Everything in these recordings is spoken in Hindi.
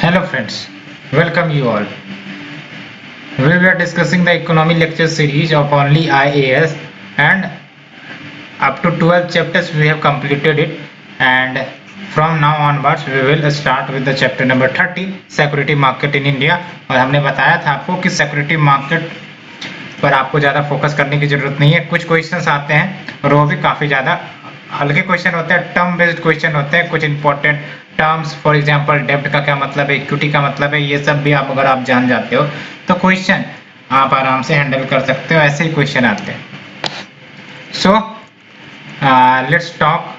Hello friends, welcome you all. We were discussing the economy lecture series of only IAS and up to 12 chapters we have completed it, and from now onwards we will start with the chapter number 30 security market in India। और हमने बताया था आपको कि सिक्योरिटी मार्केट पर आपको ज़्यादा फोकस करने की जरूरत नहीं है। कुछ क्वेश्चंस आते हैं और वो भी काफ़ी ज़्यादा हल्के क्वेश्चन होते हैं, टर्म बेस्ड क्वेश्चन होते हैं। कुछ इंपॉर्टेंट टर्म्स, फॉर एग्जांपल डेब्ट का क्या मतलब है, इक्विटी का मतलब है, ये सब भी आप अगर आप जान जाते हो तो क्वेश्चन आप आराम से हैंडल कर सकते हो। ऐसे ही क्वेश्चन आते हैं। So let's talk.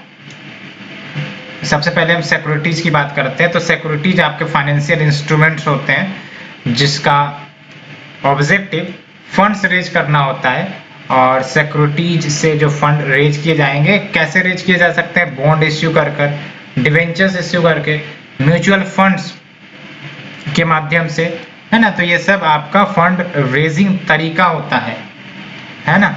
सबसे पहले हम सिक्योरिटीज की बात करते हैं। तो सिक्योरिटीज आपके फाइनेंशियल इंस्ट्रूमेंट्स होते हैं जिसका ऑब्जेक्टिव फंड्स रेज करना होता है। और सिक्योरिटीज से जो फंड रेज किए जाएंगे, कैसे रेज किए जा सकते हैं? बॉन्ड इश्यू कर कर, डिवेंचर्स इश्यू करके, म्यूचुअल फंड्स के माध्यम से, है ना। तो ये सब आपका फंड रेजिंग तरीका होता है ना।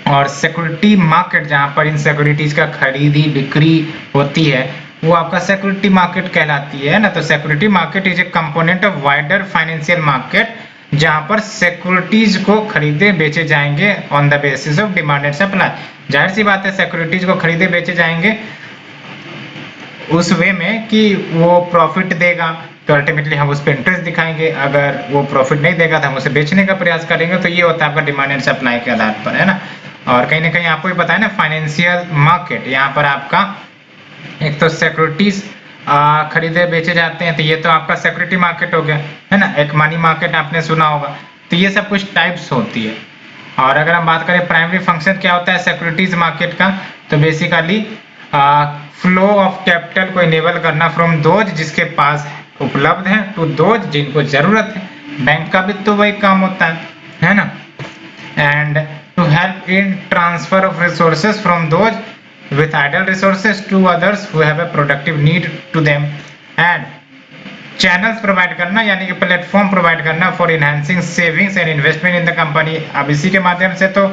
और सिक्योरिटी मार्केट जहां पर इन सिक्योरिटीज का खरीदी बिक्री होती है वो आपका सिक्योरिटी मार्केट कहलाती है ना। तो security market is A component of wider financial market जहां पर सिक्योरिटीज को खरीदे बेचे जाएंगे on the basis of demand and supply. जाहिर सी बात है, सिक्योरिटीज को खरीदे बेचे जाएंगे उस वे में कि वो प्रॉफिट देगा तो अल्टीमेटली हम उस पर इंटरेस्ट दिखाएंगे। अगर वो प्रॉफिट नहीं देगा तो हम उसे बेचने का प्रयास करेंगे। तो ये होता है आपका डिमांड एंड सप्लाई के आधार पर, है ना। और कहीं ना कहीं आपको भी पता है ना, फाइनेंशियल मार्केट यहाँ पर आपका एक तो सिक्योरिटीज खरीदे बेचे जाते हैं, तो ये तो आपका सिक्योरिटी मार्केट हो गया, है ना। एक मनी मार्केट आपने सुना होगा। तो ये सब कुछ टाइप्स होती है। और अगर हम बात करें प्राइमरी फंक्शन क्या होता है सिक्योरिटीज मार्केट का, तो बेसिकली फ्लो ऑफ कैपिटल को इनेबल करना फ्रॉम दोज जिसके पास उपलब्ध है टू दोज जिनको जरूरत है। बैंक का भी तो वही काम होता है ना। And to help in transfer of resources from those with idle resources to others who have a productive need to them, and channels provide करना यानी कि प्लेटफॉर्म प्रोवाइड करना for enhancing savings and investment in the company। अब इसी के माध्यम से तो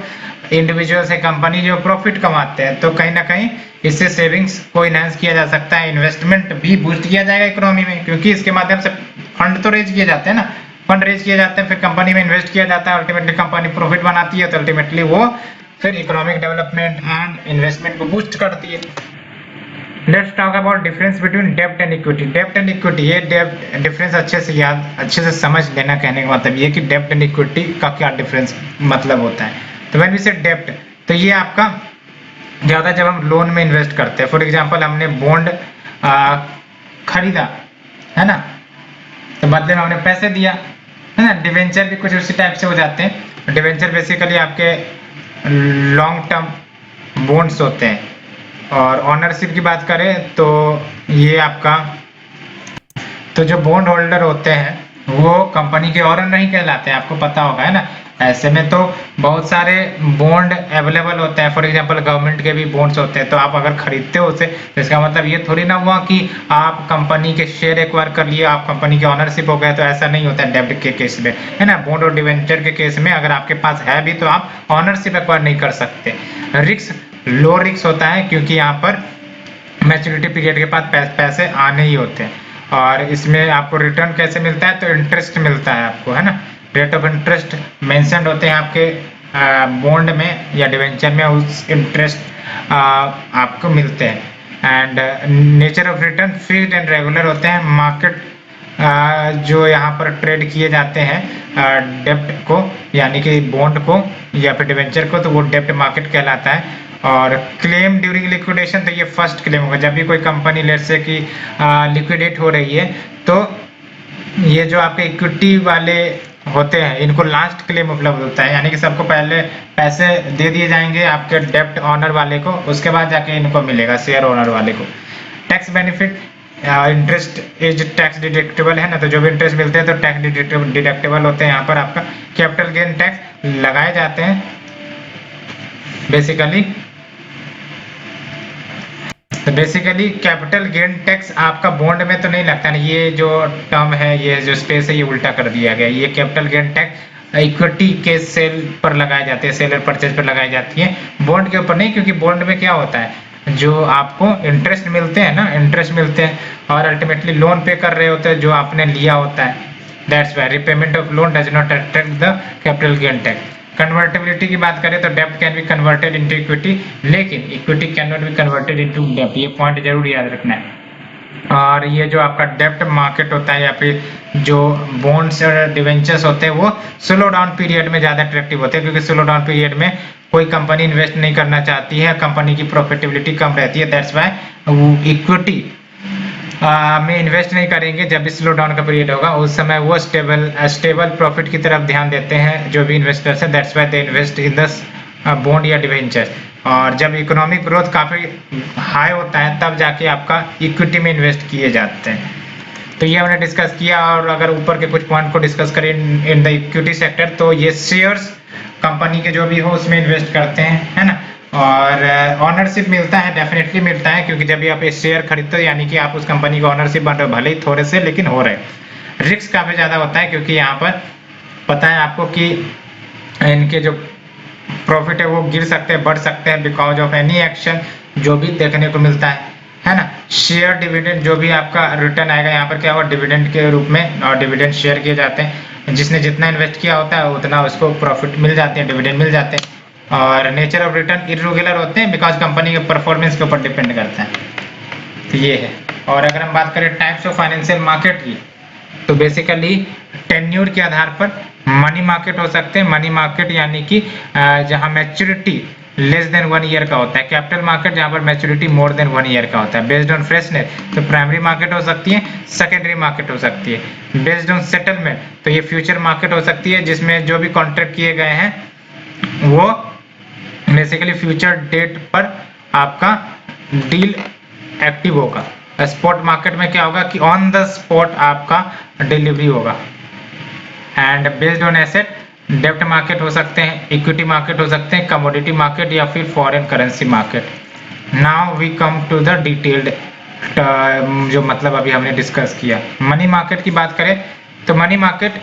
इंडिविजुअल से कंपनी जो प्रॉफिट कमाते हैं, तो कहीं ना कहीं इससे सेविंग्स को इनहेंस किया जा सकता है, इन्वेस्टमेंट भी बूस्ट किया जाएगा इकोनॉमी में, क्योंकि इसके माध्यम से फंड तो रेज किए जाते हैं ना। फंड रेज किए जाते हैं, फिर कंपनी में इन्वेस्ट किया जाता है, अल्टीमेटली कंपनी प्रॉफिट बनाती है, तो अल्टीमेटली वो फिर इकोनॉमिक डेवलपमेंट एंड इन्वेस्टमेंट को बूस्ट करती है। Let's talk about difference between डेब्ट एंड इक्विटी। डेब्ट एंड इक्विटी, ये डेब्ट डिफरेंस अच्छे से समझ लेना। कहने का मतलब ये कि डेब्ट एंड इक्विटी का क्या डिफरेंस मतलब होता है। तो व्हेन वी से डेब्ट, तो ये आपका क्या होता है जब हम लोन में इन्वेस्ट करते हैं। फॉर एग्जाम्पल हमने बॉन्ड खरीदा, है ना, तो बदले में हमने पैसे दिया, है ना। डिवेंचर भी कुछ उसी टाइप से हो जाते हैं। डिवेंचर बेसिकली आपके लॉन्ग टर्म बॉन्ड्स होते हैं। और ऑनरशिप की बात करें तो ये आपका, तो जो बॉन्ड होल्डर होते हैं वो कंपनी के ओनर नहीं कहलाते हैं, आपको पता होगा, है ना। ऐसे में तो बहुत सारे बॉन्ड अवेलेबल होते हैं। फॉर एग्जांपल गवर्नमेंट के भी बॉन्ड्स होते हैं। तो आप अगर खरीदते हो उसे, तो इसका मतलब ये थोड़ी ना हुआ कि आप कंपनी के शेयर एक्वायर कर लिए, आप कंपनी के ओनरशिप हो गए। तो ऐसा नहीं होता है डेब्ट के केस में, है ना। बॉन्ड और डिवेंचर के केस में अगर आपके पास है भी तो आप ओनरशिप एक्वायर नहीं कर सकते। रिस्क लो रिस्क होता है क्योंकि यहाँ पर मैच्योरिटी पीरियड के बाद पैसे आने ही होते हैं। और इसमें आपको रिटर्न कैसे मिलता है? तो इंटरेस्ट मिलता है आपको, है ना। रेट ऑफ इंटरेस्ट मेंशन्ड होते हैं आपके बॉन्ड में या डिवेंचर में, उस इंटरेस्ट आपको मिलते हैं। And nature of return fixed and regular होते हैं। मार्केट जो यहाँ पर ट्रेड किए जाते हैं डेब्ट को यानी कि बॉन्ड को या फिर डिवेंचर को, तो वो डेब्ट मार्केट कहलाता है। और क्लेम ड्यूरिंग लिक्विडेशन, तो ये फर्स्ट क्लेम होगा जब भी कोई कंपनी लेट से कि लिक्विडेट हो रही है, तो ये जो आपके इक्विटी वाले होते हैं इनको लास्ट क्लेम उपलब्ध होता है, यानी कि सबको पहले पैसे दे दिए जाएंगे आपके डेब्ट ऑनर वाले को, उसके बाद जाके इनको मिलेगा शेयर ओनर वाले को। Tax benefit, interest is tax deductible, है ना। तो जो भी इंटरेस्ट मिलते हैं तो टैक्स डिडक्टेबल होते हैं। यहाँ पर आपका कैपिटल गेन टैक्स लगाए जाते हैं बेसिकली। तो बेसिकली कैपिटल गेन टैक्स आपका बॉन्ड में तो नहीं लगता है। ये जो टर्म है, ये जो स्पेस है, ये उल्टा कर दिया गया। ये कैपिटल गेन टैक्स इक्विटी के सेल पर लगाए जाते हैं, सेल और परचेज पर लगाई जाती है, बॉन्ड के ऊपर नहीं। क्योंकि बॉन्ड में क्या होता है, जो आपको इंटरेस्ट मिलते हैं ना, इंटरेस्ट मिलते हैं और अल्टीमेटली लोन पे कर रहे होते हैं जो आपने लिया होता है। That's why repayment of loan does not attract the capital gain tax. Convertibility की बात करें तो डेब्ट can be converted into equity, लेकिन equity can not be converted into डेब्ट। ये पॉइंट जरूर याद रखना है। और ये जो आपका डेब्ट मार्केट होता है या फिर जो बॉन्ड्स और डिवेंचर्स होते हैं वो स्लो डाउन पीरियड में ज़्यादा अट्रैक्टिव होते हैं, क्योंकि स्लो डाउन पीरियड में कोई कंपनी इन्वेस्ट नहीं करना चाहती है, कंपनी की प्रॉफिटेबिलिटी कम रहती है। दैट्स वाई इक्विटी में इन्वेस्ट नहीं करेंगे जब भी स्लो डाउन का पीरियड होगा, उस समय वो स्टेबल प्रॉफिट की तरफ ध्यान देते हैं जो भी इन्वेस्टर्स हैं। That's why they invest in the bond या डिवेंचर्स। और जब इकोनॉमिक ग्रोथ काफ़ी हाई होता है तब जाके आपका इक्विटी में इन्वेस्ट किए जाते हैं। तो ये हमने डिस्कस किया। और अगर ऊपर के कुछ पॉइंट को डिस्कस करें इन द इक्विटी सेक्टर, तो ये शेयर्स कंपनी के जो भी हो उसमें इन्वेस्ट करते हैं, है ना। और ऑनरशिप मिलता है, डेफिनेटली मिलता है, क्योंकि जब भी आप एक शेयर खरीदते हो यानी कि आप उस कंपनी का ऑनरशिप बन रहे हो, भले ही थोड़े से लेकिन हो रहे। रिस्क काफ़ी ज़्यादा होता है क्योंकि यहाँ पर पता है आपको कि इनके जो प्रॉफिट है वो गिर सकते हैं, बढ़ सकते हैं बिकॉज ऑफ एनी एक्शन जो भी देखने को मिलता है ना। शेयर डिविडेंड जो भी आपका रिटर्न आएगा, यहाँ पर क्या होगा, डिविडेंड के रूप में, और डिविडेंड शेयर किए जाते हैं। जिसने जितना इन्वेस्ट किया होता है उतना उसको प्रॉफिट मिल जाते हैं, डिविडेंड मिल जाते हैं। और नेचर ऑफ रिटर्न इरेगुलर होते हैं बिकॉज कंपनी के परफॉर्मेंस के ऊपर डिपेंड करता है। तो ये है। और अगर हम बात करें टाइप्स ऑफ फाइनेंशियल मार्केट की, तो बेसिकली टेन्यूर के आधार पर मनी मार्केट हो सकते हैं। मनी मार्केट यानी कि जहां मैच्योरिटी लेस देन 1 ईयर का होता है। कैपिटल मार्केट जहां पर मैच्योरिटी मोर देन 1 ईयर का होता है। बेस्ड ऑन फ्रेशनेस तो प्राइमरी मार्केट हो सकती है, सेकेंडरी मार्केट हो सकती है। बेस्ड ऑन सेटलमेंट तो ये फ्यूचर मार्केट हो सकती है, जिसमें जो भी कॉन्ट्रैक्ट किए गए हैं वो बेसिकली फ्यूचर डेट पर आपका डील एक्टिव होगा। स्पॉट मार्केट में क्या होगा कि ऑन द स्पॉट आपका डिलीवरी होगा। एंड बेस्ड ऑन एसेट डेब्ट मार्केट हो सकते हैं, इक्विटी मार्केट हो सकते हैं, कमोडिटी मार्केट या फिर foreign currency market. Now we come to the detailed जो मतलब अभी हमने डिस्कस किया। मनी मार्केट की बात करें तो money market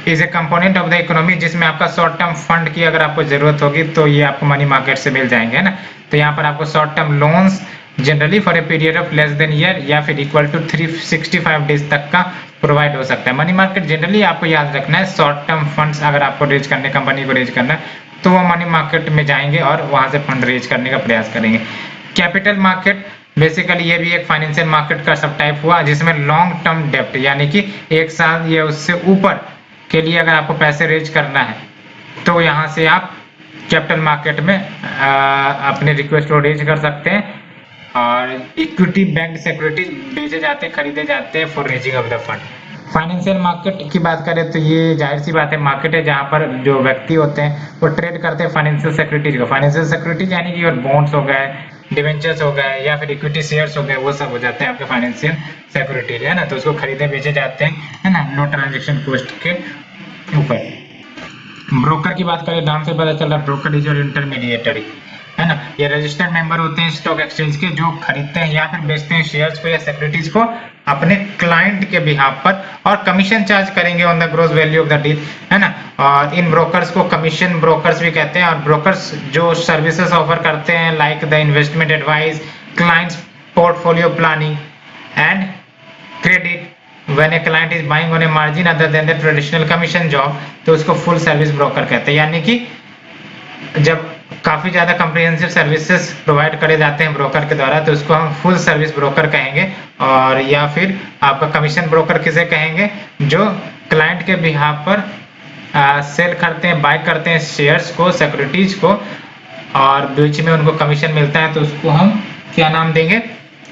is A component of the economy, जिसमें आपका शॉर्ट टर्म फंड की अगर आपको जरूरत होगी तो ये आपको मनी मार्केट से मिल जाएंगे, है ना। तो यहाँ पर आपको short term loans generally for a period of less than year या फिर इक्वल टू 365 डेज तक का प्रोवाइड हो सकता है। मनी मार्केट जनरली आपको याद रखना है, शॉर्ट टर्म फंड्स अगर आपको रेज करने, कंपनी को रेज करना है तो वो मनी मार्केट में जाएंगे और वहां से फंड रेज करने का प्रयास करेंगे। कैपिटल मार्केट बेसिकली ये भी एक फाइनेंशियल मार्केट का सब टाइप हुआ, जिसमें लॉन्ग टर्म डेब्ट यानी कि 1 साल या उससे ऊपर के लिए अगर आपको पैसे रेज करना है तो यहाँ से आप कैपिटल मार्केट में अपने रिक्वेस्ट को रेज कर सकते हैं। और इक्विटी बैंक सिक्योरिटीज बेचे जाते हैं, खरीदे जाते हैं for raising of the fund. Financial market की बात करें तो ये जाहिर सी बात है मार्केट है जहाँ पर जो व्यक्ति होते हैं वो ट्रेड करते हैं फाइनेंशियल सिक्योरिटीज को। फाइनेंशियल सिक्योरिटीज यानी कि बॉन्ड्स हो गए, डिवेंचर्स हो गए या फिर इक्विटी शेयर्स हो गए, वो सब हो जाते हैं आपके फाइनेंशियल सिक्योरिटीज, है ना। तो उसको खरीदे बेचे जाते हैं, है ना, लो ट्रांजेक्शन कॉस्ट के ऊपर। ब्रोकर की बात करें, नाम से पता चल रहा है ब्रोकर इज और इंटरमीडिएटरी, है ना। ये रजिस्टर्ड मेंबर होते हैं स्टॉक एक्सचेंज के, जो खरीदते हैं या फिर बेचते हैं शेयर्स को या सिक्योरिटीज को अपने क्लाइंट के बिहाफ पर, और कमीशन चार्ज करेंगे on the gross value of the deal, है ना। और इन ब्रोकर्स को कमीशन ब्रोकर्स भी कहते हैं। और ब्रोकर्स जो सर्विसेज ऑफर करते हैं like the investment advice, clients portfolio planning and credit when a client is buying on a margin other than the traditional commission job, तो उसको फुल सर्विस ब्रोकर कहते हैं। यानी कि जब काफी ज्यादा कॉम्प्रिहेंसिव सर्विसेज प्रोवाइड करे जाते हैं ब्रोकर के द्वारा तो उसको हम फुल सर्विस ब्रोकर कहेंगे। और या फिर आपका कमीशन ब्रोकर किसे कहेंगे, जो क्लाइंट के बिहाफ पर सेल करते हैं, बाय करते हैं शेयर्स को, सिक्योरिटीज को, और बीच में उनको कमीशन मिलता है तो उसको हम क्या नाम देंगे,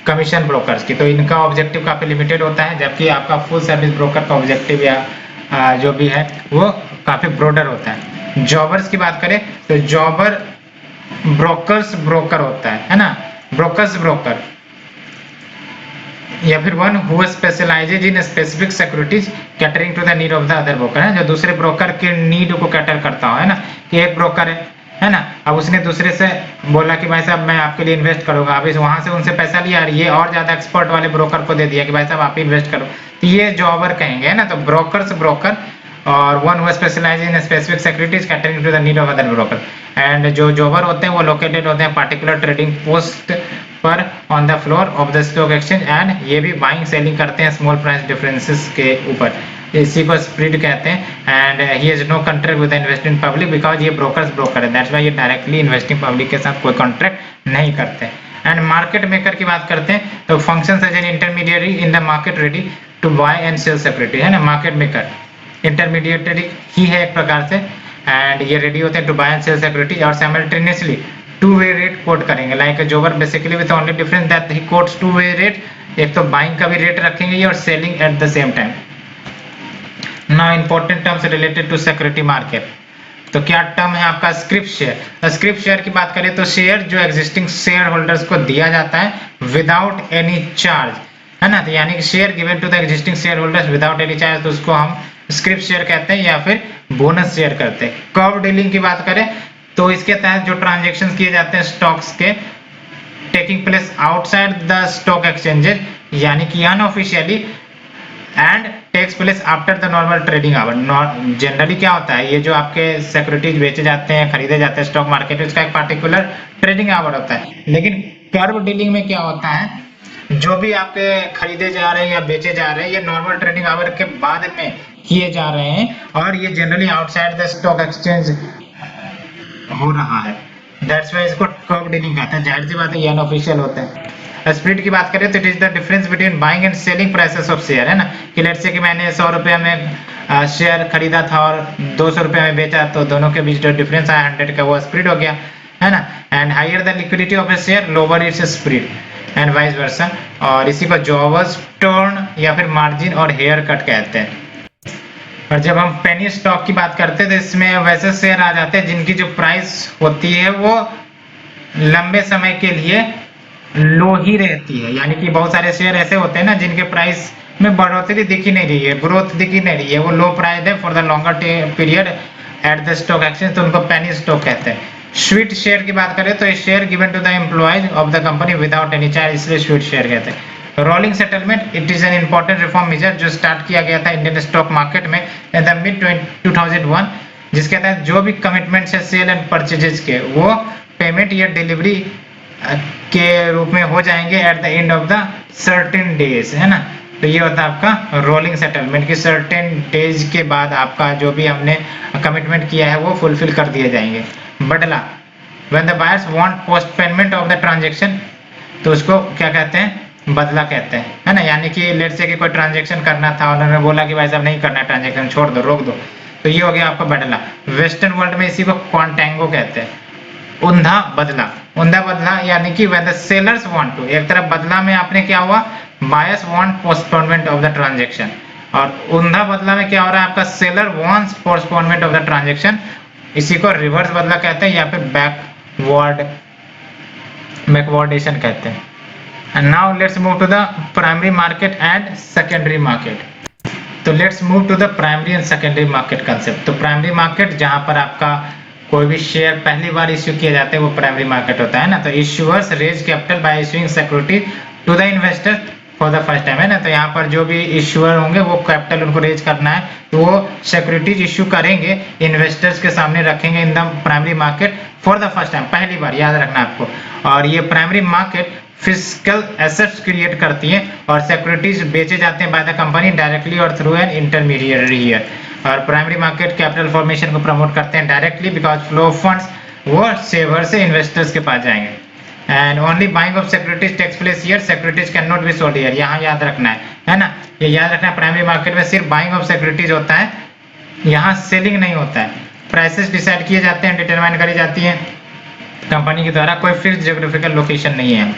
कमीशन ब्रोकर्स की। तो इनका ऑब्जेक्टिव काफी लिमिटेड होता है, जबकि आपका फुल सर्विस ब्रोकर का ऑब्जेक्टिव या जो भी है वो काफी ब्रॉडर होता है। जॉबर्स की बात करें तो जॉबर ब्रोकर्स ब्रोकर होता है ना, ब्रोकर्स ब्रोकर, या फिर one who specialises in specific securities catering to the need of the other broker, है जो दूसरे ब्रोकर के नीड को कैटर करता है ना। कि एक ब्रोकर है ना, अब उसने दूसरे से बोला कि भाई साहब मैं आपके लिए इन्वेस्ट करूंगा, अब वहां से उनसे पैसा लिया और ये और ज्यादा एक्सपर्ट वाले ब्रोकर को दे दिया कि भाई साहब आप इन्वेस्ट करो, तो ये जॉबर कहेंगे, है ना। तो ब्रोकर्स ब्रोकर और one who specialise in specific securities catering to the need of other broker. And जो जॉबर होते हैं वो लोकेटेड होते हैं पार्टिकुलर ट्रेडिंग पोस्ट पर on the floor of the stock exchange, and ये भी बाइंग सेलिंग करते हैं स्मॉल प्राइस डिफरेंसेस के ऊपर, इसी को स्प्रिट कहते हैं। And he has no contract with the investing public because ये ब्रोकर है, दैट्स व्हाई ये डायरेक्टली इन्वेस्टिंग पब्लिक के साथ कोई कॉन्ट्रैक्ट नहीं करते। एंड मार्केट मेकर की बात करते हैं तो functions as an intermediary in the market ready to buy and sell security, है ना। मार्केट मेकर इंटरमीडिएटरी ही है एक प्रकार से, एंड ये रेडी होते हैं to buy and sell security और simultaneously two way rate quote करेंगे, like jobber basically with only difference that he quotes two way rate, एक तो बाइंग का भी रेट रखेंगे और selling at the same time. Now important terms related to security market, तो क्या टर्म है आपका स्क्रिप्ट शेयर। स्क्रिप्ट शेयर की बात करें तो शेयर जो एग्जिस्टिंग शेयर होल्डर्स को दिया जाता है विदाउट एनी चार्ज, है ना। तो यानी कि share given to the existing shareholders without any charge, तो उसको हम स्क्रिप्ट शेयर कहते हैं या फिर बोनस शेयर कहते हैं। कर्व डीलिंग की बात करें तो इसके तहत जो ट्रांजेक्शन किए जाते हैं स्टॉक्स के taking place outside the stock exchanges, यानी कि unofficially, and takes place after the normal trading hour. Generally क्या होता है, ये जो आपके सिक्योरिटीज बेचे जाते हैं खरीदे जाते हैं स्टॉक मार्केट में, इसका एक पार्टिकुलर ट्रेडिंग आवर होता है। लेकिन कर्व डीलिंग में क्या होता है, जो भी आपके खरीदे जा रहे हैं या बेचे जा रहे हैं ये नॉर्मल ट्रेडिंग आवर के बाद में किए जा रहे हैं और ये generally outside the stock exchange हो रहा है, दैट्स व्हाई इसको कर्व डीलिंग कहते हैं। जाहिर सी बात है ये अनऑफिशियल होता है। स्प्लिट की बात करें तो it is the difference between buying and selling prices of share, है ना। कि लेट्स से कि मैंने 100 रुपये में शेयर खरीदा था और 200 रुपये में बेचा, तो दोनों के बीच जो डिफरेंस आया 100 का वो स्प्लिट हो गया, है ना। And higher the liquidity of a share lower its split and vice versa, और इसी को जॉबर्स टर्न या फिर मार्जिन और हेयर कट कहते हैं। और जब हम पेनी स्टॉक की बात करते हैं तो इसमें वैसे शेयर आ जाते हैं जिनकी जो प्राइस होती है वो लंबे समय के लिए लो ही रहती है, यानी कि बहुत सारे शेयर ऐसे होते हैं ना जिनके प्राइस में बढ़ोतरी दिख ही नहीं रही है, ग्रोथ दिख ही नहीं रही है, वो लो प्राइस है for the longer period at the stock exchange, तो उनको पेनी स्टॉक कहते हैं। स्वीट शेयर की बात करें तो ये share given to the employees of the company without any charge, इसलिए स्वीट शेयर कहते हैं। Rolling settlement it is an important reform measure जो स्टार्ट किया गया था इंडियन स्टॉक मार्केट में इन द मिड 2001, जिसके तहत जो भी कमिटमेंट है सेल एंड परचेजेस के वो पेमेंट या डिलीवरी के रूप में हो जाएंगे eight the end of the certain days, है ना। तो ये होता है आपका रोलिंग सेटलमेंट की सर्टेन डेज के बाद आपका जो भी हमने कमिटमेंट किया है वो फुलफिल कर दिए जाएंगे। बदला when the buyers want postponement of the transaction, तो उसको क्या कहते हैं, बदला कहते हैं, है ना। यानी कि लेट से कि कोई ट्रांजैक्शन करना था उन्होंने बोला कि भाई साहब नहीं करना है ट्रांजैक्शन, छोड़ दो, रोक दो, तो ये हो गया आपका बदला। वेस्टर्न वर्ल्ड में इसी को क्वांटेंगो कहते हैं। ऊंधा बदला, ऊंधा बदला यानी कि when the sellers want to, एक तरफ बदला में आपने क्या हुआ, buyers want postponement of the transaction, और ऊंधा बदला में क्या हो रहा है आपका, seller wants postponement of the transaction, इसी को रिवर्स बदला कहते हैं या फिर बैकवर्डेशन कहते हैं। And now let's move to the primary market and secondary market. तो let's move to the primary and secondary market concept. तो primary market जहां पर आपका कोई भी शेयर पहली बार इश्यू किए जाते हैं वो प्राइमरी मार्केट होता है ना। तो issuers raise capital by issuing security to the investor for the first time, है ना। तो यहाँ पर जो भी इश्यूअर होंगे वो कैपिटल उनको रेज करना है, तो वो सिक्योरिटीज इश्यू करेंगे, इन्वेस्टर्स के सामने रखेंगे in the primary market for the first time, पहली बार, याद रखना आपको। और ये primary market physical assets create करती है और सिक्योरिटीज बेचे जाते हैं बाय द कंपनी डायरेक्टली और थ्रू एन इंटरमीडिएटरी हियर। और प्राइमरी मार्केट कैपिटल फॉर्मेशन को प्रमोट करते हैं directly because flow of funds वो सेवर से इन्वेस्टर्स के पास जाएंगे। And only buying of securities takes place here, securities can not be sold here, यहाँ याद रखना है ना। ये याद रखना है, प्राइमरी मार्केट में सिर्फ बाइंग ऑफ सिक्योरिटीज होता है, यहाँ सेलिंग नहीं होता है। प्राइसेस डिसाइड किए जाते हैं, डिटरमाइन करी जाती है कंपनी के द्वारा, कोई फिक्स्ड ज्योग्राफिकल लोकेशन नहीं है।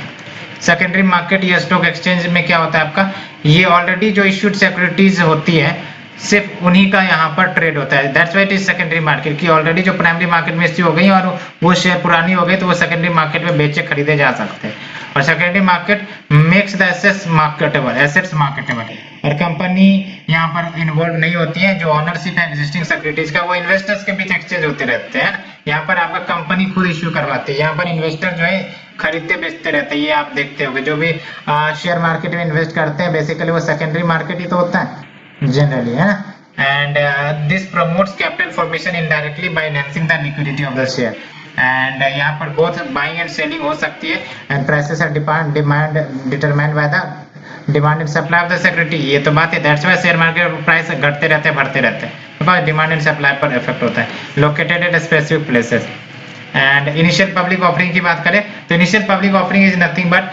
सेकेंडरी मार्केट या स्टॉक एक्सचेंज में क्या होता है आपका, ये ऑलरेडी जो इश्यूड सिक्योरिटीज होती है सिर्फ उन्हीं का यहाँ पर ट्रेड होता है, that's why it is secondary market, की ऑलरेडी जो प्राइमरी मार्केट में इश्यू हो गई और वो शेयर पुरानी हो गई तो वो सेकेंडरी मार्केट में बेचे खरीदे जा सकते हैं। और secondary market makes the assets marketable, और कंपनी यहाँ पर इन्वॉल्व नहीं होती है, जो ओनरशिप है एग्जिस्टिंग सिक्योरिटीज का वो इन्वेस्टर्स के बीच एक्सचेंज होते रहते हैं। यहाँ पर आपका कंपनी खुद इश्यू करवाती है, यहाँ पर इन्वेस्टर जो है खरीदते बेचते रहते हैं। ये आप देखते होंगे जो भी शेयर मार्केट में इन्वेस्ट करते हैं बेसिकली वो सेकेंडरी मार्केट ही तो होता है जनरली, है ना। And this promotes capital formation indirectly by enhancing the liquidity of the share. And यहाँ पर बोथ बाइंग एंड सेलिंग हो सकती है and prices are demand determined by the demand and supply of the security. ये तो बात है, that's why share market price घटते रहते हैं बढ़ते रहते हैं, बिकॉज डिमांड एंड सप्लाई पर इफेक्ट होता है। Located at specific places. And initial public offering की बात करें तो initial public offering is nothing but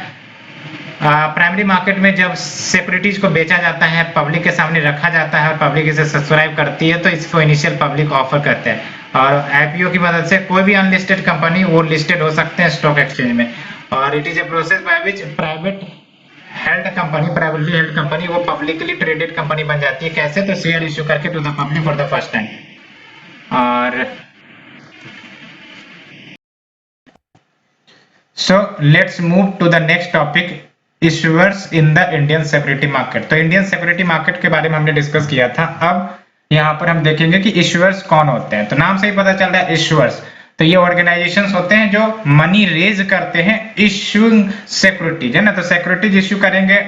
primary market में जब सिक्योरिटीज को बेचा जाता है, पब्लिक के सामने रखा जाता है और पब्लिक इसे सब्सक्राइब करती है, तो इसको इनिशियल पब्लिक ऑफर कहते हैं। और आईपीओ की मदद से कोई भी अनलिस्टेड कंपनी वो लिस्टेड हो सकते हैं स्टॉक एक्सचेंज में। और it is a process by which private held company, privately held company वो पब्लिकली ट्रेडेड कंपनी बन जाती है। कैसे? तो शेयर इश्यू करके to the public for the first time. और so let's move to the next topic, issuers in the Indian security market. तो इंडियन सिक्योरिटी मार्केट के बारे में हमने डिस्कस किया था। अब यहाँ पर हम देखेंगे कि इश्यूअर्स कौन होते हैं। तो नाम से ही पता चल रहा है इश्यूअर्स, तो ये ऑर्गेनाइजेशंस होते हैं जो मनी रेज करते हैं इश्यूइंग सिक्योरिटीज, है ना। तो सिक्योरिटीज इश्यू करेंगे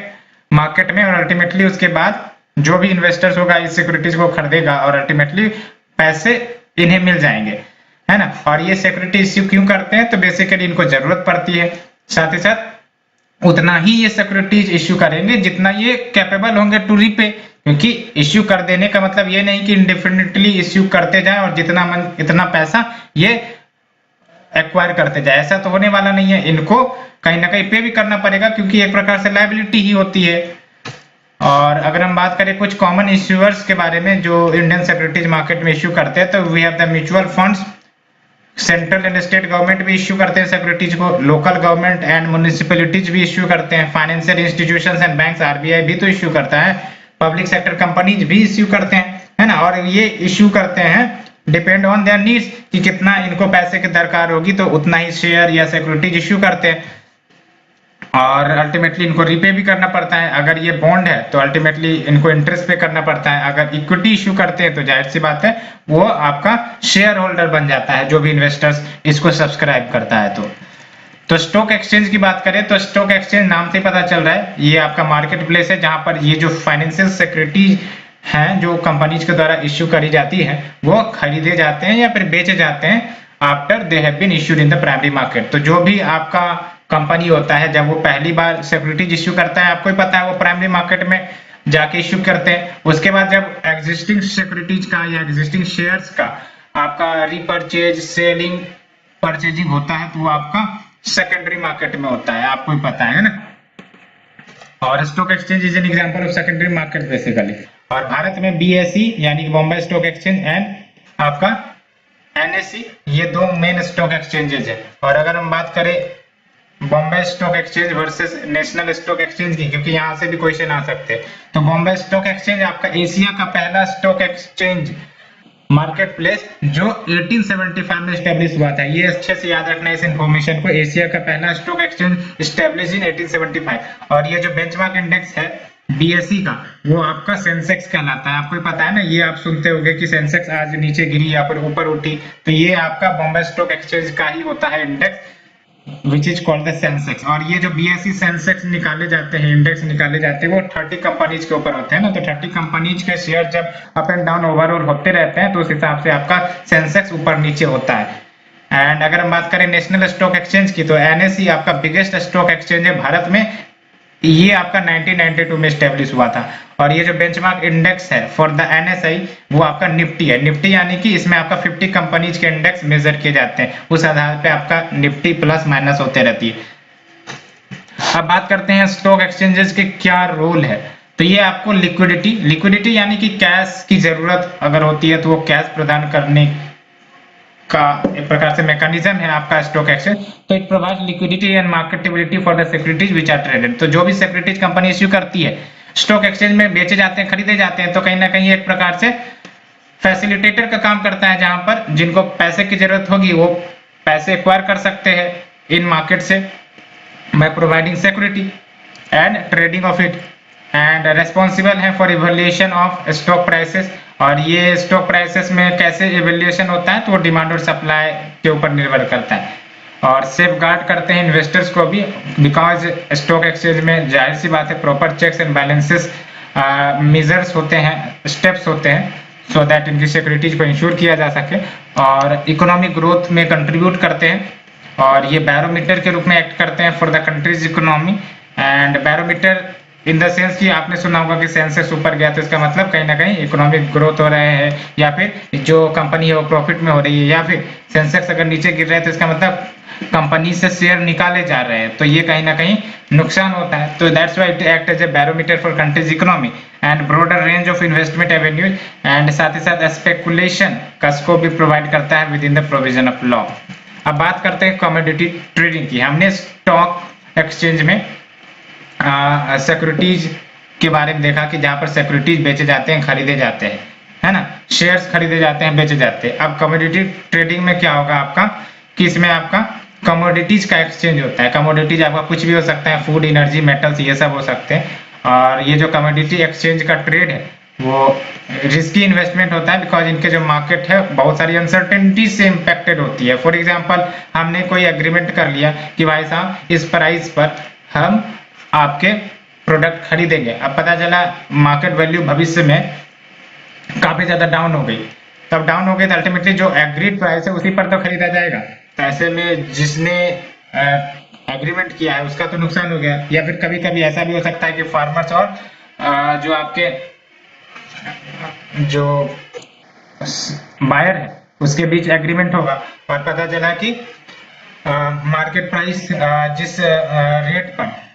मार्केट में और अल्टीमेटली उसके बाद जो भी इन्वेस्टर्स होगा इस सिक्योरिटीज को खरीदेगा और अल्टीमेटली पैसे इन्हें मिल जाएंगे, है ना। और ये सिक्योरिटी इश्यू क्यों करते हैं? तो बेसिकली इनको जरूरत पड़ती है, साथ ही साथ उतना ही ये सिक्योरिटीज इश्यू करेंगे जितना ये कैपेबल होंगे टू रीपे। क्योंकि इश्यू कर देने का मतलब ये नहीं कि इंडेफिनिटली इश्यू करते जाएं और जितना मन इतना पैसा ये एक्वायर करते जाए, ऐसा तो होने वाला नहीं है। इनको कहीं ना कहीं पे भी करना पड़ेगा क्योंकि एक प्रकार से लायबिलिटी ही होती है। और अगर हम बात करें कुछ कॉमन इश्यूअर्स के बारे में जो इंडियन सिक्योरिटीज मार्केट में इश्यू करते हैं, तो we have the mutual funds. Central and state government भी इश्यू करते हैं सिक्योरिटीज को, लोकल गवर्नमेंट एंड म्युनिसिपैलिटीज भी इश्यू करते हैं, financial institutions and banks RBI भी तो इश्यू करता है, पब्लिक सेक्टर कंपनीज भी इश्यू करते हैं, है ना। और ये इश्यू करते हैं डिपेंड ऑन देयर नीड्स कि कितना इनको पैसे की दरकार होगी तो उतना ही शेयर या सिक्योरिटीज इश्यू करते हैं। और अल्टीमेटली इनको रीपे भी करना पड़ता है। अगर ये बॉन्ड है तो अल्टीमेटली इनको इंटरेस्ट पे करना पड़ता है। अगर इक्विटी इश्यू करते हैं तो जाहिर सी बात है वो आपका शेयर होल्डर बन जाता है जो भी इन्वेस्टर्स इसको सब्सक्राइब करता है। तो स्टॉक एक्सचेंज की बात करें तो स्टॉक एक्सचेंज नाम से पता चल रहा है ये आपका मार्केट प्लेस है जहां पर ये जो फाइनेंशियल सिक्योरिटीज हैं जो कंपनीज के द्वारा इश्यू करी जाती है वो खरीदे जाते हैं या फिर बेचे जाते हैं after they have been issued in the primary market. तो जो भी आपका कंपनी होता है जब वो पहली बार सिक्योरिटीज इश्यू करता है, आपको ही पता है वो प्राइमरी मार्केट में जाके इश्यू करते हैं। उसके बाद जब एग्जिस्टिंग सिक्योरिटीज का या एग्जिस्टिंग शेयर्स का आपका रिपर्चेज सेलिंग परचेजिंग होता है तो वो आपका सेकेंडरी मार्केट में होता है, आपको ही पता है ना। और stock exchange is an example of secondary market basically. और भारत में बीएसई यानी कि बॉम्बे स्टॉक एक्सचेंज एंड आपका एनएसई ये दो मेन स्टॉक एक्सचेंजेस है। और अगर हम बात करें Bombay stock exchange versus national stock exchange की, क्योंकि यहां से भी क्वेश्चन आ सकते हैं, तो बॉम्बे स्टॉक एक्सचेंज आपका एशिया का पहला स्टॉक एक्सचेंज मार्केट प्लेस जो 1875 में स्टैब्लिश हुआ था। ये अच्छे से याद रखना इस इंफॉर्मेशन को, एशिया का पहला स्टॉक एक्सचेंज स्टैब्लिश इन 1875। और ये जो बेंचमार्क इंडेक्स है बीएसई का वो आपका सेंसेक्स कहलाता है, आपको पता है ना। ये आप सुनते होंगे कि सेंसेक्स आज नीचे गिरी या फिर ऊपर उठी, तो ये आपका बॉम्बे स्टॉक एक्सचेंज का ही होता है index which is called the Sensex. और ये जो बीएसई सेंसेक्स निकाले जाते हैं, इंडेक्स निकाले जाते हैं, वो 30 कंपनीज के ऊपर होते हैं ना। तो 30 कंपनीज के शेयर जब अप एंड डाउन ओवरऑल होते रहते हैं तो उस हिसाब से आपका सेंसेक्स ऊपर नीचे होता है। एंड अगर हम बात करें नेशनल स्टॉक एक्सचेंज की तो एनएसई आपका बिगेस्ट स्टॉक एक्सचेंज है भारत में, ये आपका 1992 में स्टैब्लिश हुआ था। और ये जो बेंचमार्क इंडेक्स है फॉर द एनएसआई वो आपका निफ्टी है। निफ्टी यानी कि इसमें आपका 50 कंपनीज के इंडेक्स मेजर किए जाते हैं, उस आधार पे आपका निफ्टी प्लस माइनस होते रहती है। अब बात करते हैं स्टॉक एक्सचेंजेस के क्या रोल है। तो ये आपको लिक्विडिटी यानी कि कैश की जरूरत अगर होती है तो वो कैश प्रदान करने का एक प्रकार से मैकेनिज्म है आपका स्टॉक एक्सचेंज। तो it provides liquidity and marketability for the securities which are traded. तो जो भी सिक्योरिटीज कंपनी इश्यू करती है स्टॉक एक्सचेंज में बेचे जाते हैं, खरीदे जाते हैं, तो कहीं ना कहीं एक प्रकार से फैसिलिटेटर का काम करता है जहां पर जिनको पैसे की जरूरत होगी वो पैसे एक्वायर कर सकते हैं इन मार्केट से by providing security and trading of it and responsible है for evaluation of stock prices. और ये स्टॉक प्राइसेस में कैसे इवैल्यूएशन होता है तो वो डिमांड और सप्लाई के ऊपर निर्भर करता है। और सेफ गार्ड करते हैं इन्वेस्टर्स को भी, बिकॉज स्टॉक एक्सचेंज में जाहिर सी बात है proper checks and balances measures होते हैं, स्टेप्स होते हैं सो दैट इनकी सिक्योरिटीज को इंश्योर किया जा सके, और इकोनॉमिक ग्रोथ में कंट्रीब्यूट करते हैं, और ये बैरोमीटर के रूप में एक्ट करते हैं for the countries economy. And barometer in the sense कि आपने सुना होगा कि सेंसेक्स ऊपर गया तो इसका मतलब कहीं ना कहीं इकोनॉमिक ग्रोथ हो रहे हैं, या फिर जो कंपनी है वो प्रॉफिट में हो रही है, या फिर सेंसेक्स अगर नीचे गिर रहा है तो इसका मतलब कंपनी से शेयर निकाले जा रहे हैं, तो ये कहीं ना कहीं नुकसान होता है। तो that's why it act as a barometer for country's economy and broader range of investment avenues, and साथ ही साथ स्पेकुलेशन का स्कोप भी प्रोवाइड करता है with in the provision of law. अब बात करते हैं कमोडिटी ट्रेडिंग की। हमने स्टॉक एक्सचेंज में सिक्योरिटीज के बारे में देखा कि जहां पर सिक्योरिटीज बेचे जाते हैं, खरीदे जाते हैं, है ना, शेयर्स खरीदे जाते हैं, बेचे जाते हैं। अब कमोडिटी ट्रेडिंग में क्या होगा आपका कि इसमें आपका कमोडिटीज का एक्सचेंज होता है। कमोडिटीज आपका कुछ भी हो सकता है, फूड, एनर्जी, मेटल्स, ये सब हो सकते हैं। और ये जो कमोडिटी एक्सचेंज का ट्रेड है वो रिस्की इन्वेस्टमेंट होता है, बिकॉज इनके जो मार्केट है बहुत सारी अनसर्टेनिटी से इम्पैक्टेड होती है। फॉर एग्जांपल, हमने कोई एग्रीमेंट कर लिया कि भाई साहब इस प्राइस पर हम आपके प्रोडक्ट खरीदेंगे। अब पता चला मार्केट वैल्यू भविष्य में काफी ज्यादा डाउन हो गई, तब डाउन हो गई तो अल्टीमेटली जो एग्रीड प्राइस है उसी पर तो खरीदा जाएगा। तो ऐसे में जिसने एग्रीमेंट किया है उसका तो नुकसान हो गया। या फिर कभी कभी ऐसा भी हो सकता है कि फार्मर्स और जो आपके जो बायर है उसके बीच एग्रीमेंट होगा, और पता चला कि मार्केट प्राइस जिस रेट पर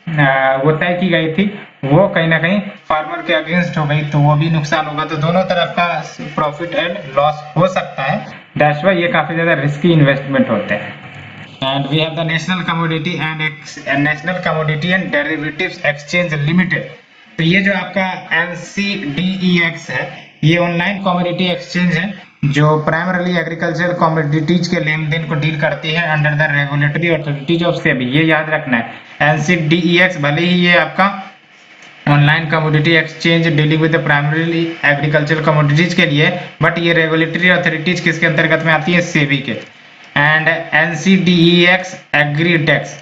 वो तय की गई थी वो कहीं ना कहीं फार्मर के अगेंस्ट हो गई, तो वो भी नुकसान होगा। तो दोनों तरफ का प्रॉफिट एंड लॉस हो सकता है। दैट्स व्हाई ये काफी ज्यादा रिस्की इन्वेस्टमेंट होते हैं। And we have the national commodity and derivatives exchange limited. तो ये जो आपका NCDEX है, ये ऑनलाइन कमोडिटी एक्सचेंज है जो प्राइमरली एग्रीकल्चर कमोडिटीज के लेन देन को डील करती है under the regulatory authorities of SEBI. ये याद रखना है, NCDEX भले ही ये आपका online commodity exchange dealing with primarily agriculture commodities के लिए, बट ये रेगुलेटरी अथॉरिटीज किसके अंतर्गत में आती है? सेबी के। एंड NCDEX एग्रीडेक्स,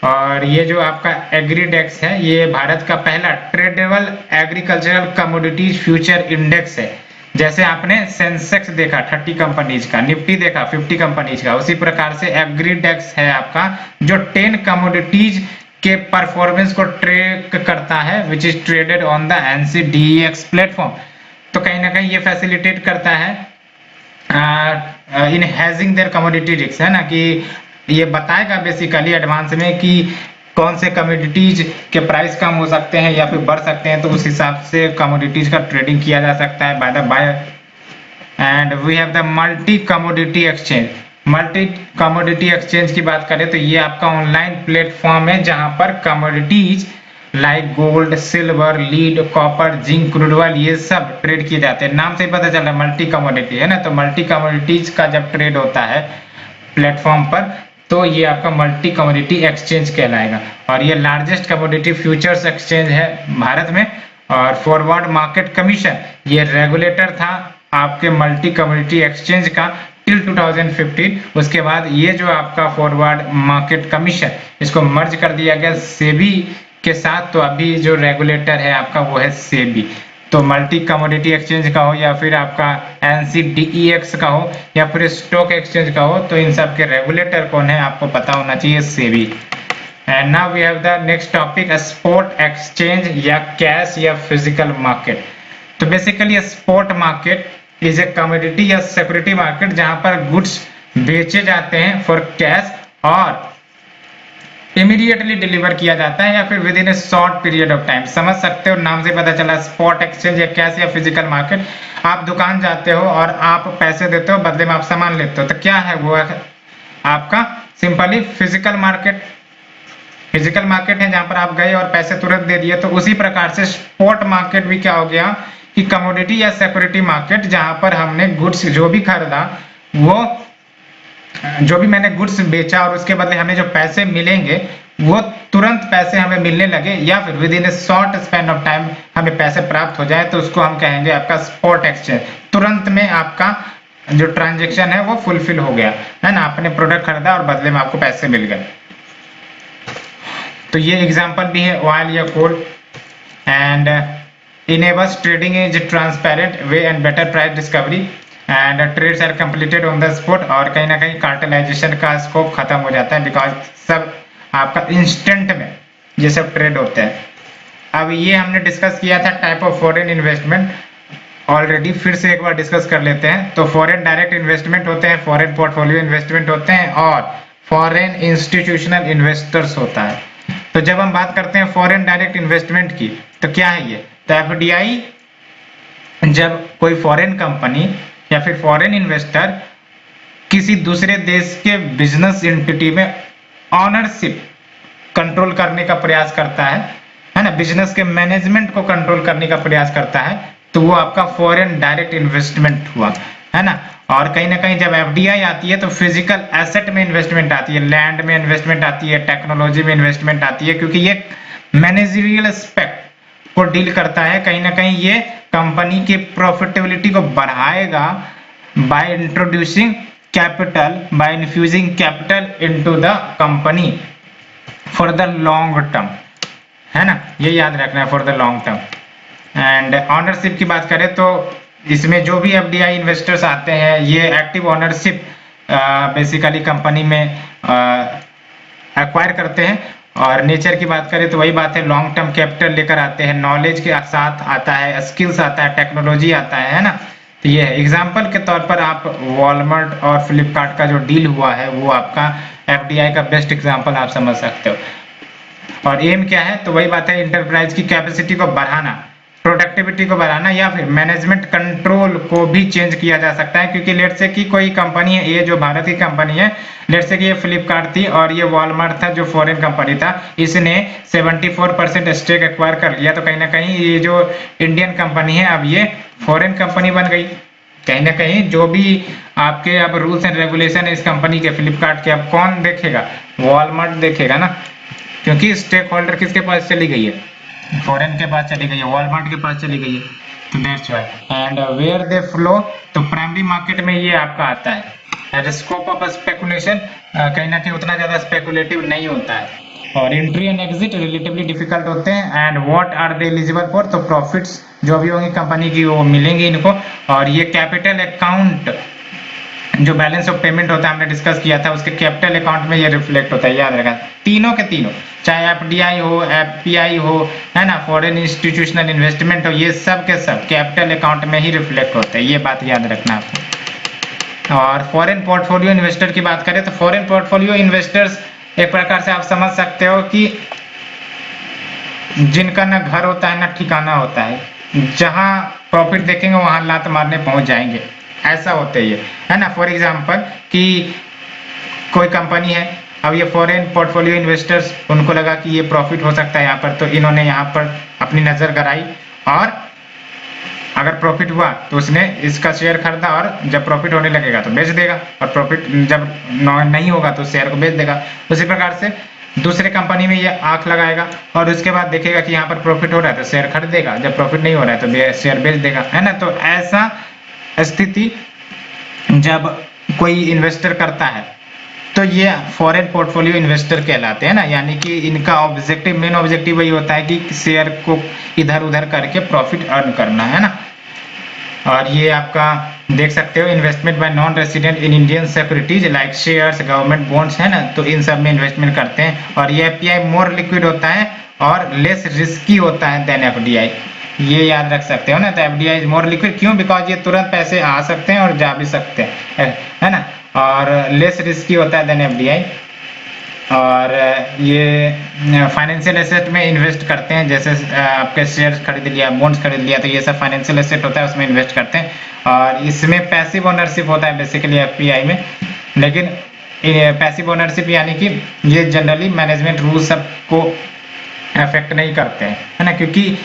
और ये जो आपका एग्रीडेक्स है ये भारत का पहला tradable agricultural commodities future index है। जैसे आपने सेंसेक्स देखा 30 कंपनीज का, निफ्टी देखा 50 कंपनीज का, उसी प्रकार से एग्रीडेक्स है आपका जो 10 कमोडिटीज के परफॉर्मेंस को ट्रैक करता है, which is traded on the NCDEX platform. तो कहीं ना कहीं ये फैसिलिटेट करता है इन हैजिंग देयर कमोडिटी रिस्क, है ना, कि ये बताएगा बेसिकली एडवांस में कि कौन से कमोडिटीज के प्राइस कम हो सकते हैं या फिर बढ़ सकते हैं, तो उस हिसाब से कमोडिटीज का ट्रेडिंग किया जा सकता है by the buyer. And we have the multi commodity exchange. Multi commodity exchange की बात करें तो ये आपका ऑनलाइन प्लेटफॉर्म है जहां पर commodities like gold, silver, lead, copper, zinc, crude oil ये सब ट्रेड किए जाते हैं। नाम से ही पता चल रहा है मल्टी कमोडिटी, है ना। तो मल्टी कमोडिटीज का जब ट्रेड होता है प्लेटफॉर्म पर तो ये आपका मल्टी कमोडिटी एक्सचेंज कहलाएगा। और ये लार्जेस्ट कमोडिटी फ्यूचर्स एक्सचेंज है भारत में। और फॉरवर्ड मार्केट कमीशन ये रेगुलेटर था आपके मल्टी कमोडिटी एक्सचेंज का टिल 2015। उसके बाद ये जो आपका फॉरवर्ड मार्केट कमीशन इसको मर्ज कर दिया गया सेबी के साथ। तो अभी जो रेगुलेटर है आपका वो है सेबी। तो मल्टी कमोडिटी एक्सचेंज का हो या फिर आपका NCDEX का हो या फिर स्टॉक एक्सचेंज का हो, तो इन सब के रेगुलेटर कौन है आपको पता होना चाहिए, SEBI. And now we have the next topic, spot exchange या कैश या फिजिकल मार्केट। तो basically spot market is a commodity या सिक्योरिटी मार्केट जहां पर गुड्स बेचे जाते हैं फॉर कैश और इमीडिएटली डिलीवर किया जाता है या फिर within a short period of time. समझ सकते हो, नाम से पता चला स्पॉट एक्सचेंज या कैश या फिजिकल मार्केट। आप दुकान जाते हो और आप पैसे देते हो, बदले में आप सामान लेते हो, तो क्या है वो है आपका simply physical market. Physical market है जहां पर आप गए और पैसे तुरंत दे दिए। तो उसी प्रकार से स्पॉट मार्केट भी क्या हो गया कि कमोडिटी या सिक्योरिटी मार्केट जहां पर हमने गुड्स जो भी खरीदा, वो जो भी मैंने गुड्स बेचा और उसके बदले हमें जो पैसे मिलेंगे वो तुरंत पैसे हमें मिलने लगे या फिर within a short span of time हमें पैसे प्राप्त हो जाए, तो उसको हम कहेंगे आपका स्पॉट एक्सचेंज। तुरंत में आपका जो ट्रांजेक्शन है वो फुलफिल हो गया, है ना, आपने प्रोडक्ट खरीदा और बदले में आपको पैसे मिल गए। तो ये एग्जांपल भी है ऑयल या coal. And enables trading is transparent way and better price discovery and trades are completed on the spot, और कहीं ना कहीं कार्टेलाइजेशन का स्कोप खत्म हो जाता है बिकॉज सब आपका इंस्टेंट में ये सब ट्रेड होते हैं। अब ये हमने डिस्कस किया था type of foreign investment, already फिर से एक बार डिस्कस कर लेते हैं। तो फॉरेन डायरेक्ट इन्वेस्टमेंट होते हैं, फॉरेन पोर्टफोलियो इन्वेस्टमेंट होते हैं और फॉरेन इंस्टीट्यूशनल इन्वेस्टर्स होता है। तो जब हम बात करते हैं फॉरेन डायरेक्ट इन्वेस्टमेंट की तो क्या है ये, तो एफडीआई जब कोई फॉरेन कंपनी या फिर फॉरेन इन्वेस्टर किसी दूसरे देश के बिजनेस एंटिटी में ऑनरशिप कंट्रोल करने का प्रयास करता है ना, बिजनेस के मैनेजमेंट को कंट्रोल करने का प्रयास करता है, तो वो आपका फॉरेन डायरेक्ट इन्वेस्टमेंट हुआ, है ना। और कहीं ना कहीं जब एफडीआई आती है तो फिजिकल एसेट में इन्वेस्टमेंट आती है, लैंड में इन्वेस्टमेंट आती है, टेक्नोलॉजी में इन्वेस्टमेंट आती है, क्योंकि ये मैनेजरियल एस्पेक्ट को डील करता है। कहीं ना कहीं ये कंपनी की प्रॉफिटेबिलिटी को बढ़ाएगा by introducing capital, by infusing capital into the company for the long term, है ना, ये याद रखना है, for the long term. And ownership की बात करें तो इसमें जो भी एफडीआई इन्वेस्टर्स आते हैं ये एक्टिव ऑनरशिप बेसिकली कंपनी में एक्वायर करते हैं। और नेचर की बात करें तो वही बात है, लॉन्ग टर्म कैपिटल लेकर आते हैं, नॉलेज के साथ आता है, स्किल्स आता है, टेक्नोलॉजी आता है ना। तो ये है एग्जाम्पल के तौर पर आप वॉलमार्ट और फ्लिपकार्ट का जो डील हुआ है वो आपका एफडीआई का बेस्ट एग्जाम्पल आप समझ सकते हो। और एम क्या है, तो वही बात है, इंटरप्राइज की कैपेसिटी को बढ़ाना, प्रोडक्टिविटी को बढ़ाना, या फिर मैनेजमेंट कंट्रोल को भी चेंज किया जा सकता है। क्योंकि लेट से कि कोई कंपनी है, ये जो भारत की कंपनी है, लेट से कि ये फ्लिपकार्ट थी और ये वॉलमार्ट था जो फॉरेन कंपनी था, इसने 74% स्टेक एक्वायर कर लिया, तो कहीं ना कहीं ये जो इंडियन कंपनी है अब ये फॉरेन कंपनी बन गई। कहीं ना कहीं जो भी आपके अब रूल्स एंड रेगुलेशन है इस कंपनी के, फ्लिपकार्ट के, अब कौन देखेगा, वॉलमार्ट देखेगा ना, क्योंकि स्टेक होल्डर किसके पास चली गई है, फॉरेन के पास चली गई है, वॉलमार्ट के पास चली गई है। तो that's why and where they flow, तो प्राइमरी मार्केट में ये आपका आता है। एंड स्कोप ऑफ स्पेकुलेशन, कहीं ना कहीं उतना ज्यादा स्पेकुलेटिव नहीं होता है, और entry and exit relatively difficult होते हैं। And what are they eligible for, तो प्रॉफिट्स जो भी होंगी कंपनी की वो मिलेंगी इनको। और ये कैपिटल अकाउंट जो बैलेंस ऑफ पेमेंट होता है हमने डिस्कस किया था, उसके कैपिटल अकाउंट में ये रिफ्लेक्ट होता है, याद रखना। तीनों के तीनों, चाहे एफडीआई हो, एफपीआई हो, है ना, फॉरेन इंस्टीट्यूशनल इन्वेस्टमेंट हो, ये सब के सब कैपिटल अकाउंट में ही रिफ्लेक्ट होते हैं, ये बात याद रखना आपको। और फॉरेन पोर्टफोलियो इन्वेस्टर की बात करें तो फॉरेन पोर्टफोलियो इन्वेस्टर्स एक प्रकार से आप समझ सकते हो कि जिनका ना घर होता है ना ठिकाना होता है, जहां प्रॉफिट देखेंगे वहां लात मारने पहुंच जाएंगे, ऐसा होता है ये, है ना। फॉर एग्जांपल कि कोई कंपनी है, अब ये फॉरेन पोर्टफोलियो इन्वेस्टर्स, उनको लगा कि ये प्रॉफिट हो सकता है यहाँ पर, तो इन्होंने यहाँ पर अपनी नजर गड़ाई, और अगर प्रॉफिट हुआ तो उसने इसका शेयर खरीदा, और जब प्रॉफिट होने लगेगा तो बेच देगा, और प्रॉफिट जब नहीं होगा तो शेयर को बेच देगा। उसी प्रकार से दूसरे कंपनी में ये आंख लगाएगा और उसके बाद देखेगा कि यहाँ पर प्रॉफिट हो रहा है तो शेयर खरीदेगा, जब प्रॉफिट नहीं हो रहा है तो शेयर बेच देगा, है ना। तो ऐसा स्थिति जब कोई इन्वेस्टर करता है तो ये फॉरेन पोर्टफोलियो इन्वेस्टर कहलाते हैं ना, यानी कि इनका ऑब्जेक्टिव, मेन ऑब्जेक्टिव वही होता है कि शेयर को इधर उधर करके प्रॉफिट अर्न करना, है ना। और ये आपका देख सकते हो, investment by non resident in Indian securities like shares, government bonds, है ना, तो इन सब में इन्वेस्टमेंट करते हैं। और ये एफपीआई मोर लिक्विड होता है और लेस रिस्की होता है देन एफडीआई, ये याद रख सकते हो ना। तो एफडीआई इज मोर लिक्विड, क्यों, बिकॉज ये तुरंत पैसे आ सकते हैं और जा भी सकते हैं, है ना, और लेस रिस्की होता है देन एफडीआई। और ये फाइनेंशियल एसेट में इन्वेस्ट करते हैं, जैसे आपके शेयर खरीद लिया, बॉन्ड्स खरीद लिया, तो ये सब फाइनेंशियल एसेट होता है, उसमें इन्वेस्ट करते हैं। और इसमें पैसिव ओनरशिप होता है बेसिकली एफपीआई में, लेकिन पैसिव ओनरशिप यानी कि ये जनरली मैनेजमेंट रूल सबको अफेक्ट नहीं करते हैं, है ना, क्योंकि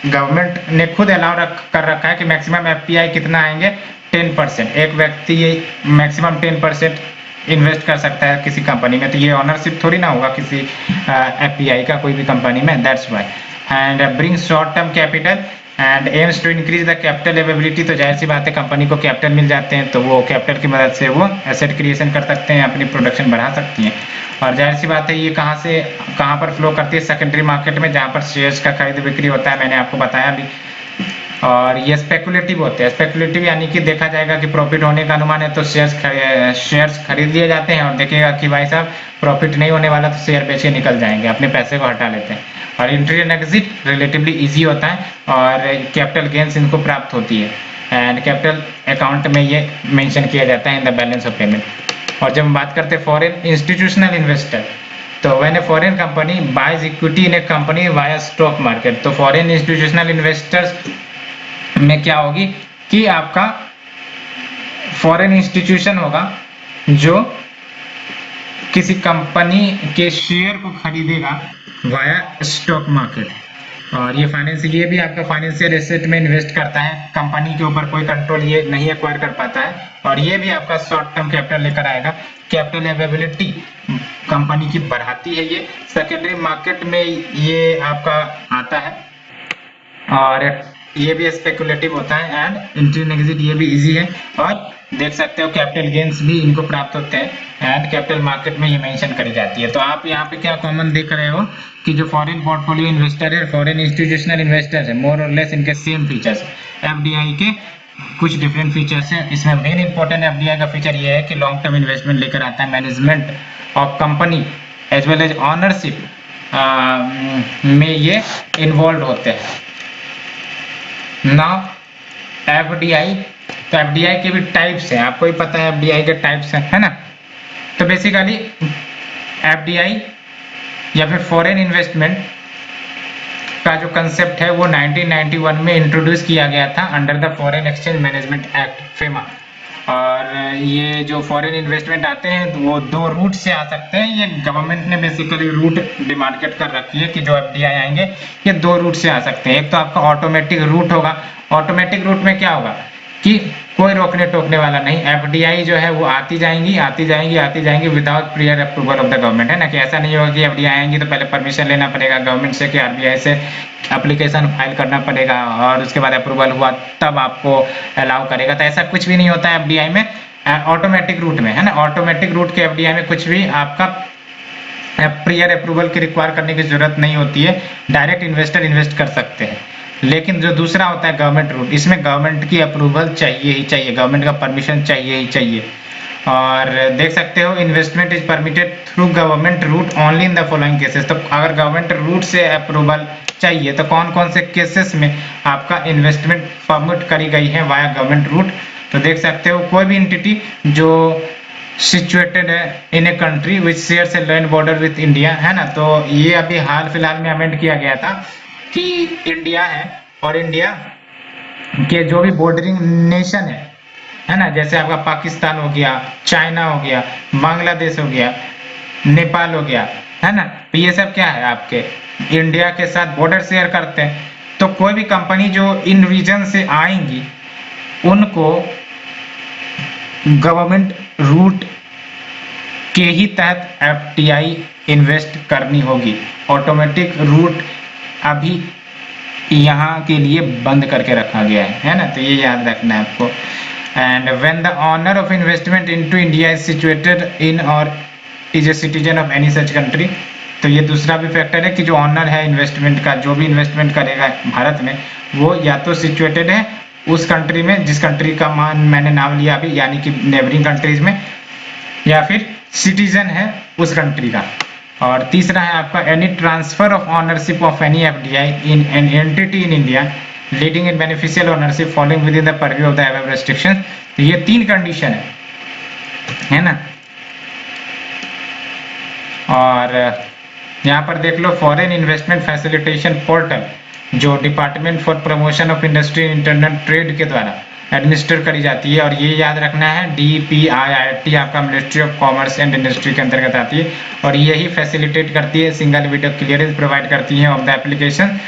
गवर्नमेंट ने खुद अलाउ कर रखा है कि मैक्सिमम एफपीआई कितना आएंगे, 10%, एक व्यक्ति मैक्सिमम 10% इन्वेस्ट कर सकता है किसी कंपनी में, तो ये ओनरशिप थोड़ी ना होगा किसी एफपीआई का कोई भी कंपनी में, that's why. And bring short term capital, and aims to increase the capital availability, तो जाहिर सी बात है कंपनी को कैपिटल मिल जाते हैं तो वो कैपिटल की मदद से वो एसेट क्रिएशन कर सकते हैं, अपनी प्रोडक्शन बढ़ा सकती हैं। और जाहिर सी बात है ये कहाँ पर फ्लो करती है, सेकेंडरी मार्केट में, जहाँ पर शेयर्स का खरीद बिक्री होता है, मैंने आपको बताया भी। और ये स्पेकुलेटिव होते हैं, स्पेकुलेटिव यानी कि देखा जाएगा कि प्रॉफिट होने का अनुमान है तो शेयर्स खरीद लिए जाते हैं, और देखेगा कि भाई साहब प्रॉफिट नहीं होने वाला तो शेयर बेच के निकल जाएंगे, अपने पैसे को हटा लेते हैं। और entry and exit relatively easy होता है और कैपिटल गेन्स इनको प्राप्त होती है, एंड कैपिटल अकाउंट में ये मेंशन किया जाता है in the balance of payment. और जब हम बात करते हैं फॉरेन इंस्टीट्यूशनल इन्वेस्टर, तो when a foreign company buys equity in a company via stock market, तो फॉरेन इंस्टीट्यूशनल इन्वेस्टर्स में क्या होगी कि आपका फॉरेन इंस्टीट्यूशन होगा जो किसी कंपनी के शेयर को खरीदेगा वाया स्टॉक मार्केट, और ये भी आपका फाइनेंशियल एसेट में इन्वेस्ट करता है, कंपनी के ऊपर कोई कंट्रोल ये नहीं एक्वायर कर पाता है, और ये भी आपका शॉर्ट टर्म कैपिटल लेकर आएगा, कैपिटल अवेलेबिलिटी कंपनी की बढ़ाती है। ये सेकेंडरी मार्केट में ये आपका आता है, और ये भी स्पेकुलेटिव होता है, एंड एंट्री एंड एग्जिट ये भी इजी है, और देख सकते हो कैपिटल गेन्स भी इनको प्राप्त होते हैं, एंड कैपिटल मार्केट में ये मेंशन करी जाती है। तो आप यहाँ पे क्या कॉमन देख रहे हो कि जो फॉरेन पोर्टफोलियो इन्वेस्टर है, फॉरेन इंस्टीट्यूशनल इन्वेस्टर है, मोर और लेस इनके सेम फीचर्स, एफडीआई के कुछ डिफरेंट फीचर्स हैं। इसमें मेन इंपॉर्टेंट एफडीआई का फीचर ये है कि लॉन्ग टर्म इन्वेस्टमेंट लेकर आता है, management of company as well as ownership में ये इन्वॉल्व होते हैं। नाउ एफडीआई, तो एफडीआई के भी टाइप्स हैं, आपको ही पता है एफडीआई के टाइप्स हैं, है ना। तो बेसिकली एफडीआई या फिर फॉरेन इन्वेस्टमेंट का जो कंसेप्ट है वो 1991 में इंट्रोड्यूस किया गया था under the foreign exchange management act FEMA. और ये जो फॉरेन इन्वेस्टमेंट आते हैं तो वो दो रूट से आ सकते हैं, ये गवर्नमेंट ने बेसिकली रूट डिमार्केट कर रखी है कि जो एफडीआई आएंगे ये दो रूट से आ सकते हैं। एक तो आपका ऑटोमेटिक रूट होगा, ऑटोमेटिक रूट में क्या होगा कि कोई रोकने टोकने वाला नहीं, एफडीआई जो है वो आती जाएंगी without prior approval of the government, है ना, कि ऐसा नहीं होगा कि एफडीआई आएंगी तो पहले परमिशन लेना पड़ेगा गवर्नमेंट से कि आरबीआई से एप्लीकेशन फाइल करना पड़ेगा और उसके बाद अप्रूवल हुआ तब आपको अलाउ करेगा, तो ऐसा कुछ भी नहीं होता है एफडीआई में, ऑटोमेटिक रूट में, है ना। ऑटोमेटिक रूट के एफडीआई में कुछ भी आपका प्रियर अप्रूवल की रिक्वायर करने की जरूरत नहीं होती है, डायरेक्ट इन्वेस्टर इन्वेस्ट कर सकते हैं। लेकिन जो दूसरा होता है गवर्नमेंट रूट, इसमें गवर्नमेंट की अप्रूवल चाहिए ही चाहिए, गवर्नमेंट का परमिशन चाहिए ही चाहिए। और देख सकते हो investment is permitted through government route only in the following cases, तो अगर गवर्नमेंट रूट से अप्रूवल चाहिए तो कौन कौन से केसेस में आपका इन्वेस्टमेंट परमिट करी गई है वाया गवर्नमेंट रूट। तो देख सकते हो कोई भी एंटिटी जो सिचुएटेड है in a country which shares a land border with India, है ना, तो ये अभी हाल फिलहाल में अमेंड किया गया था कि इंडिया है और इंडिया के जो भी बॉर्डरिंग नेशन है ना, जैसे आपका पाकिस्तान हो गया, चाइना हो गया, बांग्लादेश हो गया, नेपाल हो गया, है ना, तो ये सब क्या है आपके इंडिया के साथ बॉर्डर शेयर करते हैं। तो कोई भी कंपनी जो इन रीजन से आएंगी उनको गवर्नमेंट रूट के ही तहत एफडीआई इन्वेस्ट करनी होगी। ऑटोमेटिक रूट अभी यहाँ के लिए बंद करके रखा गया है ना, तो ये याद रखना है आपको। And when the owner of investment into India is situated in or is a citizen of any such country, तो ये दूसरा भी फैक्टर है कि जो ऑनर है इन्वेस्टमेंट का, जो भी इन्वेस्टमेंट करेगा भारत में, वो या तो सिचुएटेड है उस कंट्री में जिस कंट्री का मैंने नाम लिया अभी, यानी कि नेबरिंग कंट्रीज में, या फिर सिटीजन है उस कंट्री का। और तीसरा है आपका any transfer of ownership of any FDI in an entity in India leading in beneficial ownership following with in the purview of the above restriction. तो ये तीन कंडीशन है ना। और यहाँ पर देख लो फॉरेन इन्वेस्टमेंट फैसिलिटेशन पोर्टल जो department for promotion of industry internal trade के द्वारा एडमिनिस्टर करी जाती है, और ये याद रखना है DPIIT आपका ministry of commerce and industry के अंतर्गत आती है, और यही फैसिलिटेट करती है सिंगल विंडो क्लियरेंस प्रोवाइड करती है of the application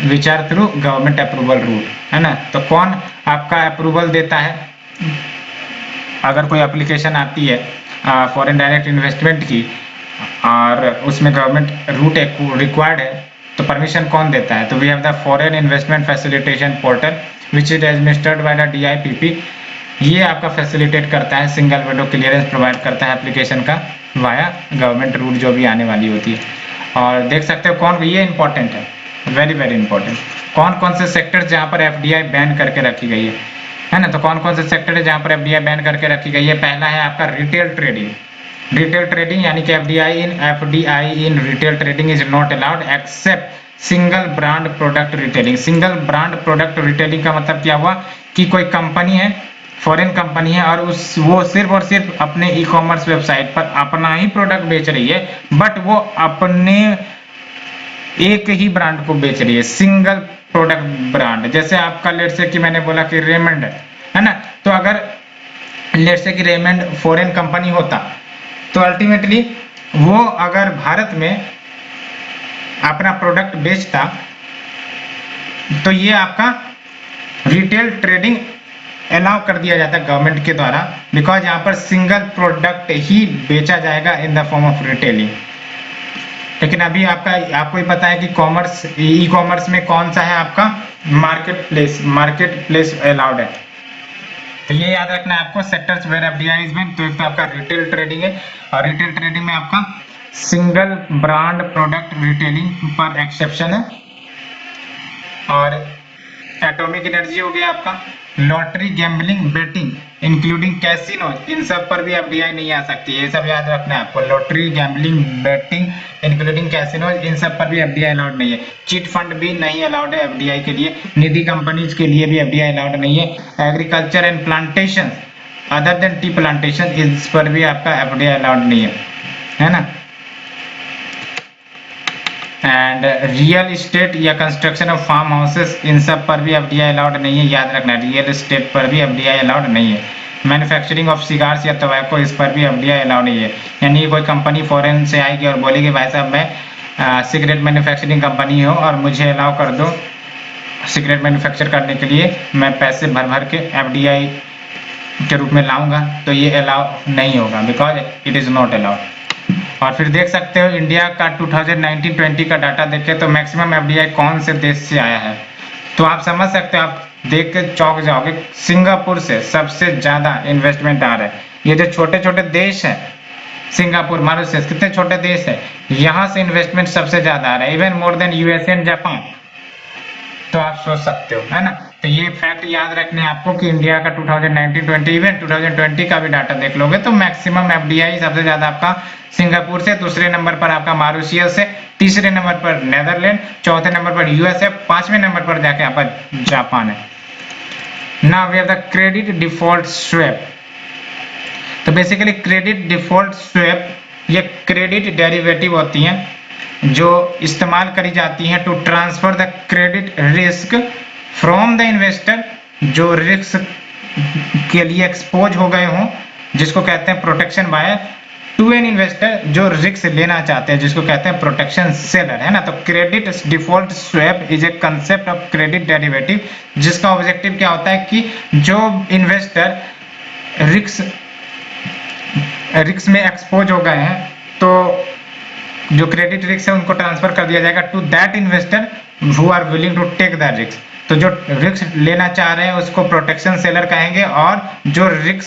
which are through government approval route, है ना। तो कौन आपका अप्रूवल देता है अगर कोई एप्लीकेशन आती है फॉरेन डायरेक्ट इन्वेस्टमेंट की और उसमें गवर्नमेंट रूट रिक्वायर्ड है, तो परमिशन कौन देता है? तो we have the foreign investment facilitation portal which is administered by the DIPP। ये आपका फैसिलिटेट करता है, सिंगल विंडो क्लियरेंस प्रोवाइड करता है एप्लीकेशन का वाया गवर्नमेंट रूल जो भी आने वाली होती है। और देख सकते हो कौन, ये इंपॉर्टेंट है, वेरी वेरी इंपॉर्टेंट, कौन कौन से सेक्टर जहाँ पर FDI बैन करके रखी गई है ना। तो कौन कौन से सेक्टर है जहाँ पर FDI बैन करके रखी गई है? पहला है आपका रिटेल ट्रेडिंग। रिटेल ट्रेडिंग यानी कि FDI in retail trading is not allowed except single brand product retailing. Single brand product retailing का मतलब क्या हुआ कि कोई कंपनी है, फॉरेन कंपनी है, और वो सिर्फ और सिर्फ अपने ई-कॉमर्स वेबसाइट पर अपना ही प्रोडक्ट बेच रही है, बट वो अपने एक ही ब्रांड को बेच रही है, सिंगल प्रोडक्ट ब्रांड। जैसे आपका लेट से कि मैंने बोला कि रेमंड है ना, तो अगर लेट से कि रेमंड फॉरेन कंपनी होता तो अल्टीमेटली वो अगर भारत में अपना प्रोडक्ट बेचता तो ये आपका रिटेल ट्रेडिंग अलाउ कर दिया जाता है गवर्नमेंट के द्वारा, बिकॉज यहाँ पर सिंगल प्रोडक्ट ही बेचा जाएगा in the form of retailing. लेकिन अभी आपको ही पता है कि ई-कॉमर्स में कौन सा है आपका मार्केट प्लेस अलाउड है। तो ये याद रखना है आपको, sectors where FDI is ban. तो एक तो आपका रिटेल ट्रेडिंग है, और रिटेल ट्रेडिंग में आपका सिंगल ब्रांड प्रोडक्ट रिटेलिंग पर एक्सेप्शन है। और एटॉमिक एनर्जी हो गया आपका, lottery, gambling, betting including casino, इन सब पर भी FDI नहीं आ सकती है। ये सब याद रखना है आपको, lottery, gambling, betting including casino, इन सब पर भी FDI अलाउड नहीं है। चिट फंड भी नहीं अलाउड है FDI के लिए, निधि कंपनीज के लिए भी FDI अलाउड नहीं है। Agriculture and plantation other than tea plantation, इस पर भी आपका FDI अलाउड नहीं है ना। एंड रियल इस्टेट या कंस्ट्रक्शन ऑफ फार्म हाउसेस, इन सब पर भी FDI अलाउड नहीं है, याद रखना। रियल इस्टेट पर भी FDI अलाउड नहीं है। मैन्युफैक्चरिंग ऑफ सिगार्स या टोबैको, इस पर भी FDI अलाउड नहीं है। यानी कोई कंपनी फॉरेन से आएगी और बोलेगी भाई साहब मैं सिगरेट मैन्युफैक्चरिंग कंपनी हूँ और मुझे अलाउ कर दो सिगरेट मैन्युफैक्चर करने के लिए, मैं पैसे भर भर के FDI के रूप में लाऊंगा, तो ये अलाउ नहीं होगा, because it is not allowed. और फिर देख सकते हो इंडिया का 2019-20 का डाटा देखें तो मैक्सिमम FDI कौन से देश से आया है, तो आप समझ सकते हो, आप देख के चौंक जाओगे। सिंगापुर से सबसे ज्यादा इन्वेस्टमेंट आ रहा है। ये जो छोटे छोटे देश हैं, सिंगापुर, मॉरिशस, कितने छोटे देश है, यहाँ से इन्वेस्टमेंट सबसे ज्यादा आ रहा है, even more than USA and Japan. तो आप सोच सकते हो, है ना। तो ये फैक्ट याद रखने आपको कि इंडिया का 2019-20 इवन 2020 का भी डाटा देख लोगे तो मैक्सिमम FDI सबसे ज्यादा आपका सिंगापुर से, दूसरे नंबर पर आपका मॉरिशस से, तीसरे नंबर पर नेदरलैंड, चौथे नंबर पर USA, पांचवें नंबर पर जाके यहाँ पर जापान है। Now we have the credit default swap. तो बेसिकली क्रेडिट डिफॉल्ट स्वैप ये क्रेडिट डेरिवेटिव होती हैं जो इस्तेमाल करी जाती हैं to transfer the credit risk from the investor, जो रिस्क के लिए एक्सपोज हो गए हों, जिसको कहते हैं protection buyer, to an investor जो रिस्क लेना चाहते हैं, जिसको कहते हैं प्रोटेक्शन सेलर, है ना। तो credit default swap is a concept of credit derivative, जिसका ऑब्जेक्टिव क्या होता है कि जो इन्वेस्टर रिस्क में एक्सपोज हो गए हैं, तो जो क्रेडिट रिस्क है उनको ट्रांसफर कर दिया जाएगा to that investor who are willing to take the risk. तो जो रिस्क लेना चाह रहे हैं उसको प्रोटेक्शन सेलर कहेंगे, और जो रिस्क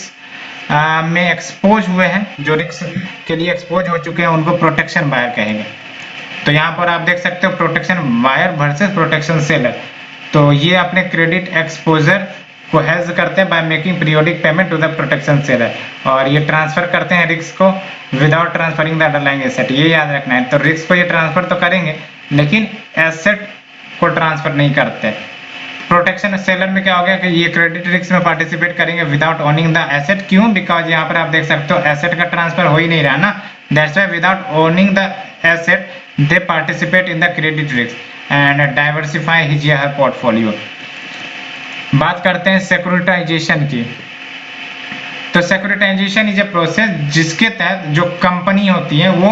में एक्सपोज हुए हैं, जो रिस्क के लिए एक्सपोज हो चुके हैं, उनको प्रोटेक्शन बायर कहेंगे। तो यहाँ पर आप देख सकते हो protection buyer versus protection seller. तो ये अपने क्रेडिट एक्सपोजर को हेज करते हैं by making periodic payment to the protection seller, और ये ट्रांसफर करते हैं रिस्क को without transferring the underlying asset. ये याद रखना है। तो रिस्क को ये ट्रांसफर तो करेंगे लेकिन एसेट को ट्रांसफर नहीं करते। प्रोटेक्शन सेलर में क्या हो गया कि ये क्रेडिट रिस्क में पार्टिसिपेट करेंगे विदाउट ओनिंग द एसेट। क्यों? बिकॉज यहाँ पर आप देख सकते हो एसेट का ट्रांसफर हो ही नहीं रहा ना, that's why without owning the asset they participate in the credit risk and diversify his या हर पोर्टफोलियो। बात करते हैं सिक्योरिटाइजेशन की। तो सिक्योरिटाइजेशन इज ए प्रोसेस जिसके तहत जो कंपनी होती है वो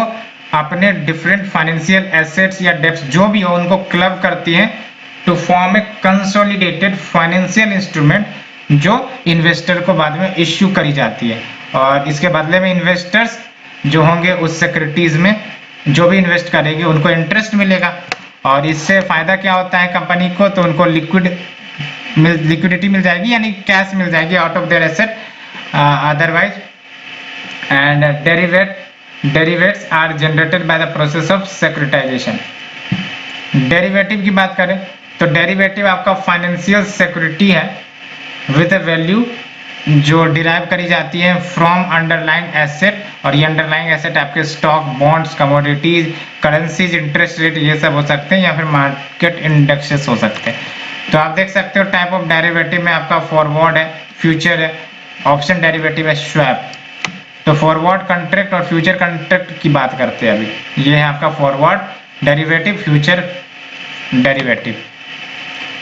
अपने डिफरेंट फाइनेंशियल एसेट्स या डेब्ट्स जो भी हो उनको क्लब करती है to form a consolidated financial instrument जो इन्वेस्टर को बाद में इश्यू करी जाती है, और इसके बदले में इन्वेस्टर्स जो होंगे उस सिक्योरिटीज में जो भी इन्वेस्ट करेंगे उनको इंटरेस्ट मिलेगा। और इससे फायदा क्या होता है कंपनी को, तो उनको लिक्विडिटी मिल जाएगी, यानी कैश मिल जाएगी out of their asset otherwise. And derivatives are generated by the process of securitization. Derivative की बात करें तो डेरिवेटिव आपका फाइनेंशियल सिक्योरिटी है विद ए वैल्यू जो डिराइव करी जाती है फ्रॉम अंडरलाइंग एसेट, और ये अंडरलाइंग एसेट आपके stock, bonds, commodities, currencies, interest rate, ये सब हो सकते हैं, या फिर मार्केट इंडेक्सेस हो सकते हैं। तो आप देख सकते हो टाइप ऑफ डेरिवेटिव में आपका फॉरवर्ड है, फ्यूचर है, ऑप्शन डेरिवेटिव है, स्वैप। तो फॉरवर्ड कॉन्ट्रैक्ट और फ्यूचर कॉन्ट्रैक्ट की बात करते हैं अभी। ये है आपका फॉरवर्ड डेरिवेटिव, फ्यूचर डेरिवेटिव।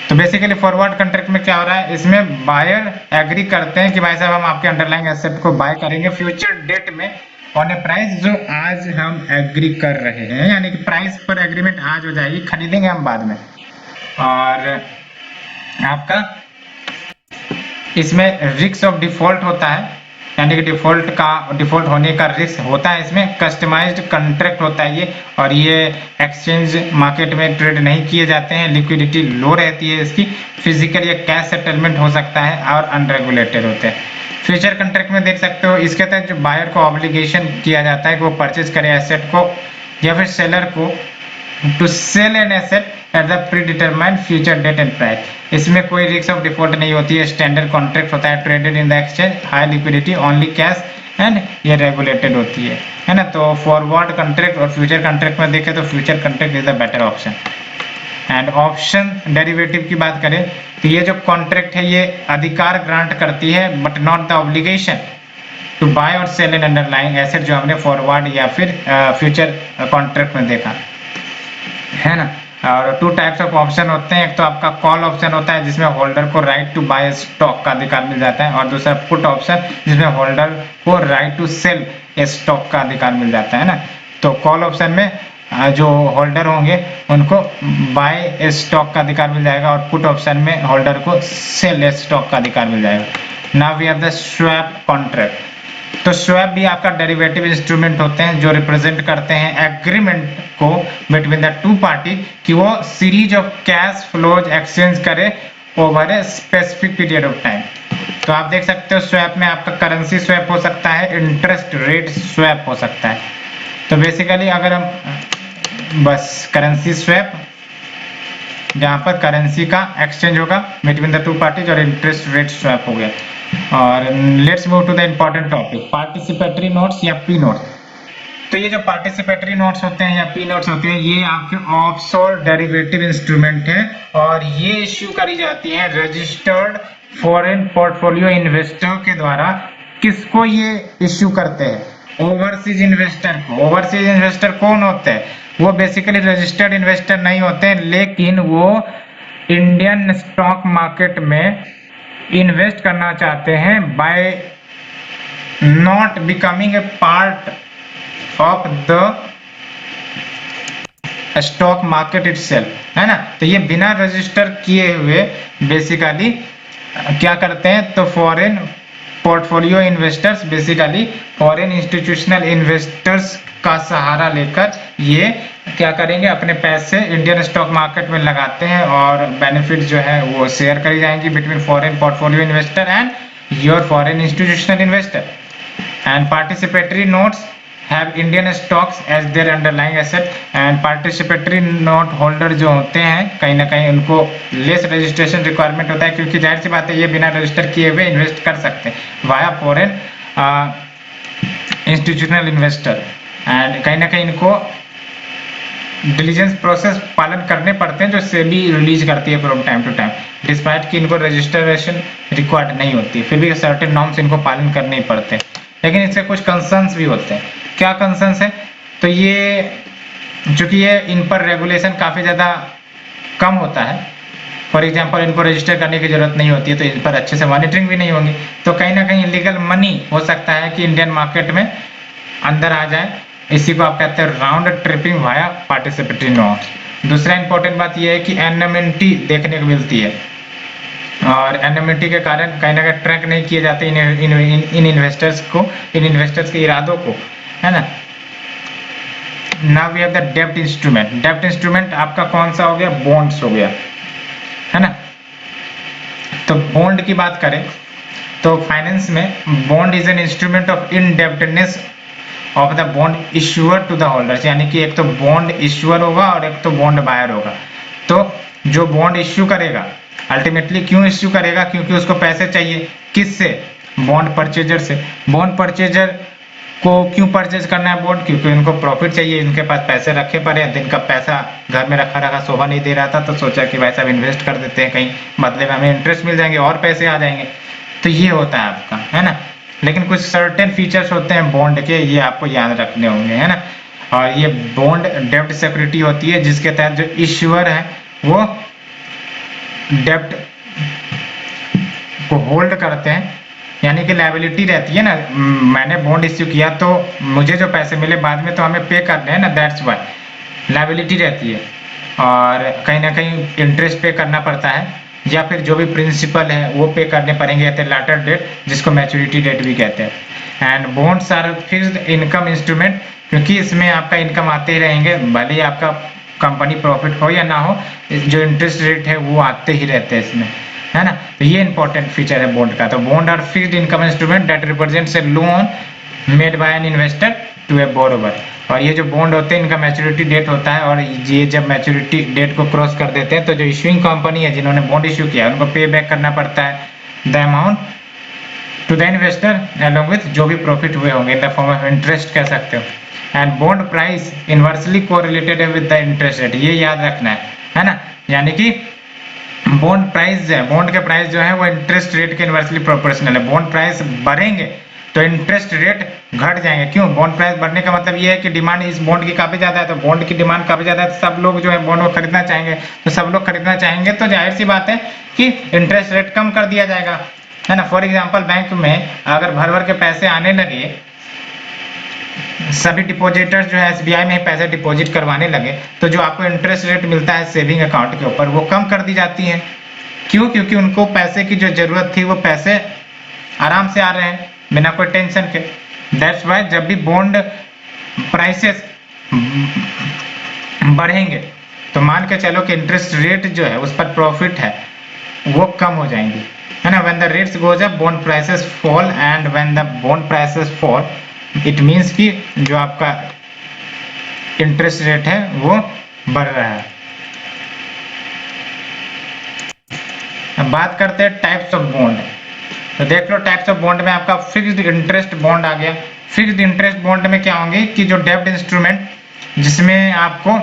तो बेसिकली फॉरवर्ड कॉन्ट्रैक्ट में क्या हो रहा है, इसमें बायर एग्री करते हैं कि भाई साहब हम आपके अंडरलाइंग एसेट को बाय करेंगे फ्यूचर डेट में ऑन ए प्राइस जो आज हम एग्री कर रहे हैं, यानी कि प्राइस पर एग्रीमेंट आज हो जाएगी, खरीदेंगे हम बाद में। और आपका इसमें रिस्क ऑफ डिफॉल्ट होता है, यानी कि डिफॉल्ट होने का रिस्क होता है। इसमें कस्टमाइज्ड कॉन्ट्रैक्ट होता है ये, और ये एक्सचेंज मार्केट में ट्रेड नहीं किए जाते हैं, लिक्विडिटी लो रहती है इसकी, फिजिकल या कैश सेटलमेंट हो सकता है, और अनरेगुलेटेड होते हैं। फ्यूचर कॉन्ट्रैक्ट में देख सकते हो इसके तहत जो बायर को ऑब्लिगेशन किया जाता है कि वो परचेज करे एसेट को, या फिर सेलर को to sell an asset at the predetermined future date and price. इसमें कोई रिस्क ऑफ डिफॉल्ट नहीं होती है, स्टैंडर्ड कॉन्ट्रैक्ट होता है, traded in the exchange, high liquidity, only cash, and ये रेगुलेटेड होती है ना। तो फॉरवर्ड कॉन्ट्रैक्ट और फ्यूचर कॉन्ट्रैक्ट में देखें तो future contract is the better option. And option derivative की बात करें तो ये जो कॉन्ट्रैक्ट है ये अधिकार ग्रांट करती है but not the obligation to buy और सेल एन अंडरलाइंग एसेट, जो हमने फॉरवर्ड या फिर फ्यूचर कॉन्ट्रैक्ट में देखा है ना। और टू टाइप्स ऑफ ऑप्शन होते हैं, एक तो आपका कॉल ऑप्शन होता है जिसमें होल्डर को राइट टू बाय स्टॉक का अधिकार मिल जाता है, और दूसरा पुट ऑप्शन जिसमें होल्डर को राइट टू सेल स्टॉक का अधिकार मिल जाता है ना। तो कॉल ऑप्शन में जो होल्डर होंगे उनको बाय स्टॉक का अधिकार मिल जाएगा, और पुट ऑप्शन में होल्डर को सेल स्टॉक का अधिकार मिल जाएगा। Now we have the swap contract. तो स्वैप भी आपका डेरिवेटिव इंस्ट्रूमेंट होते हैं जो रिप्रेजेंट करते हैं एग्रीमेंट को बिटवीन द टू पार्टी कि वो series of cash flows exchange करे over a specific period of time. तो आप देख सकते हो स्वैप में आपका करेंसी स्वैप हो सकता है, इंटरेस्ट रेट स्वैप हो सकता है। तो बेसिकली अगर हम बस करेंसी स्वैप, जहां पर करेंसी का एक्सचेंज होगा बिटवीन द टू पार्टीज, और इंटरेस्ट रेट स्वैप हो गया। और let's move to the important topic, participatory notes या पी नोट्स। तो ये जो पार्टिसिपेटरी नोट्स होते हैं या पी नोट्स होते हैं, ये आपके ऑफशोर डेरिवेटिव इंस्ट्रूमेंट है, और ये इश्यू करी जाती है रजिस्टर्ड फॉरेन पोर्टफोलियो इन्वेस्टर के द्वारा। किसको ये इश्यू करते हैं? ओवरसीज इन्वेस्टर को। ओवरसीज इन्वेस्टर कौन होते हैं? वो बेसिकली रजिस्टर्ड इन्वेस्टर नहीं होते हैं, लेकिन वो इंडियन स्टॉक मार्केट में इन्वेस्ट करना चाहते हैं by not becoming a part of the stock market itself, है ना। तो ये बिना रजिस्टर किए हुए बेसिकली क्या करते हैं, तो foreign portfolio investors, basically foreign institutional investors का सहारा लेकर ये क्या करेंगे, अपने पैसे इंडियन स्टॉक मार्केट में लगाते हैं, और बेनिफिट जो है वो शेयर करी जाएंगी between foreign portfolio investor and your foreign institutional investor. And participatory notes have Indian stocks as their underlying asset. And participatory note holder जो होते हैं कहीं ना कहीं उनको लेस रजिस्ट्रेशन रिक्वायरमेंट होता है, क्योंकि जाहिर सी बात है ये बिना रजिस्टर किए हुए इन्वेस्ट कर सकते हैं via foreign institutional investor. And कहीं ना कहीं इनको डिलीजेंस प्रोसेस पालन करने पड़ते हैं जो सेबी रिलीज करती है from time to time, despite कि इनको रजिस्ट्रेशन रिक्वायर्ड नहीं होती, फिर भी सर्टेन नॉर्म्स इनको पालन करने ही पड़ते हैं। लेकिन इससे कुछ कंसर्न्स भी होते हैं। क्या कंसर्न्स है? तो ये चूंकि ये इन पर रेगुलेशन काफ़ी ज़्यादा कम होता है, फॉर एग्जांपल इनको रजिस्टर करने की जरूरत नहीं होती है, तो इन पर अच्छे से मॉनिटरिंग भी नहीं होगी, तो कहीं ना कहीं इलीगल मनी हो सकता है कि इंडियन मार्केट में अंदर आ जाए। इसी को आप कहते हैं round tripping via participatory notes. दूसरा इंपॉर्टेंट बात यह है कि एनएमएनटी देखने को मिलती है, और एनएमएनटी के कारण कहीं ना कहीं ट्रैक नहीं किए जाते इन इन्वेस्टर्स के इरादों को, है ना। नाउ वी हैव द डेब्ट इंस्ट्रूमेंट। डेब्ट इंस्ट्रूमेंट आपका कौन सा हो गया? बॉन्ड्स हो गया, है ना। तो बॉन्ड की बात करें तो फाइनेंस में bond is an instrument of indebtedness of the bond issuer to the holders, यानी कि एक तो बॉन्ड इश्यूअर होगा और एक तो बॉन्ड बायर होगा। तो जो बॉन्ड इश्यू करेगा अल्टीमेटली क्यों इश्यू करेगा? क्योंकि उसको पैसे चाहिए। किससे? बॉन्ड परचेजर से। बॉन्ड परचेजर को क्यों परचेज करना है बॉन्ड? क्योंकि उनको प्रॉफिट चाहिए, इनके पास पैसे रखे पड़े हैं, दिन का पैसा घर में रखा रखा शोभा नहीं दे रहा था, तो सोचा कि भाई साहब इन्वेस्ट कर देते हैं कहीं, बदले में हमें इंटरेस्ट मिल जाएंगे और पैसे आ जाएंगे। तो ये होता है आपका, है ना। लेकिन कुछ सर्टेन फीचर्स होते हैं बॉन्ड के, ये आपको याद रखने होंगे, है ना। और ये बॉन्ड डेब्ट सिक्योरिटी होती है जिसके तहत जो इश्यूअर है वो डेब्ट को होल्ड करते हैं, यानी कि लायबिलिटी रहती है ना। मैंने बॉन्ड इश्यू किया तो मुझे जो पैसे मिले बाद में तो हमें पे करने हैं ना, दैट्स वाई लायबिलिटी रहती है। और कहीं ना कहीं इंटरेस्ट पे करना पड़ता है, या फिर जो भी प्रिंसिपल है वो पे करने पड़ेंगे एट लेटर डेट, जिसको मैच्योरिटी डेट भी कहते हैं। And bonds are fixed income instrument, क्योंकि इसमें आपका इनकम आते ही रहेंगे, भले ही आपका कंपनी प्रॉफिट हो या ना हो, जो इंटरेस्ट रेट है वो आते ही रहते हैं इसमें, है ना। तो ये इंपॉर्टेंट फीचर है बॉन्ड का। तो bond are fixed income instrument that represents a loan made by an investor to a borrower. और ये जो बॉन्ड होते हैं इनका मैच्योरिटी डेट होता है, और ये जब मैच्योरिटी डेट को क्रॉस कर देते हैं तो जो इशूइंग कंपनी है जिन्होंने बॉन्ड इशू किया उनको पे बैक करना पड़ता है the amount to the investor along with जो भी प्रॉफिट हुए होंगे, in the form of interest कह सकते हो। And bond price inversely correlated है विद द इंटरेस्ट रेट, ये याद रखना है ना। यानी कि बॉन्ड प्राइस जो है, बॉन्ड के प्राइस जो है वो इंटरेस्ट रेट के इनवर्सली प्रोपोर्शनल है। बॉन्ड प्राइस बढ़ेंगे तो इंटरेस्ट रेट घट जाएंगे। क्यों? बॉन्ड प्राइस बढ़ने का मतलब ये है कि डिमांड इस बॉन्ड की काफी ज्यादा है, तो बॉन्ड की डिमांड काफी ज्यादा है, तो सब लोग जो है बॉन्ड को खरीदना चाहेंगे। तो सब लोग खरीदना चाहेंगे तो जाहिर सी बात है कि इंटरेस्ट रेट कम कर दिया जाएगा, है ना। फॉर एग्जाम्पल बैंक में अगर भर भर के पैसे आने लगे, सभी डिपॉजिटर्स जो है एसबीआई में पैसे डिपॉजिट करवाने लगे, तो जो आपको इंटरेस्ट रेट मिलता है सेविंग अकाउंट के ऊपर वो कम कर दी जाती है। क्यों? क्योंकि उनको पैसे की जो जरूरत थी वो पैसे आराम से आ रहे हैं बिना कोई टेंशन के। दैट्स वाई जब भी बॉन्ड प्राइसेस बढ़ेंगे तो मान के चलो कि इंटरेस्ट रेट जो है उस पर प्रॉफिट है वो कम हो जाएंगी, है ना। When the rates goes up bond prices fall, and when the bond prices fall it means कि जो आपका इंटरेस्ट रेट है वो बढ़ रहा है। अब बात करते हैं टाइप्स ऑफ बॉन्ड। तो देख लो टाइप्स ऑफ बॉन्ड में आपका फिक्स्ड इंटरेस्ट बॉन्ड आ गया। फिक्स्ड इंटरेस्ट बॉन्ड में क्या होंगे कि जो डेब्ट इंस्ट्रूमेंट जिसमें आपको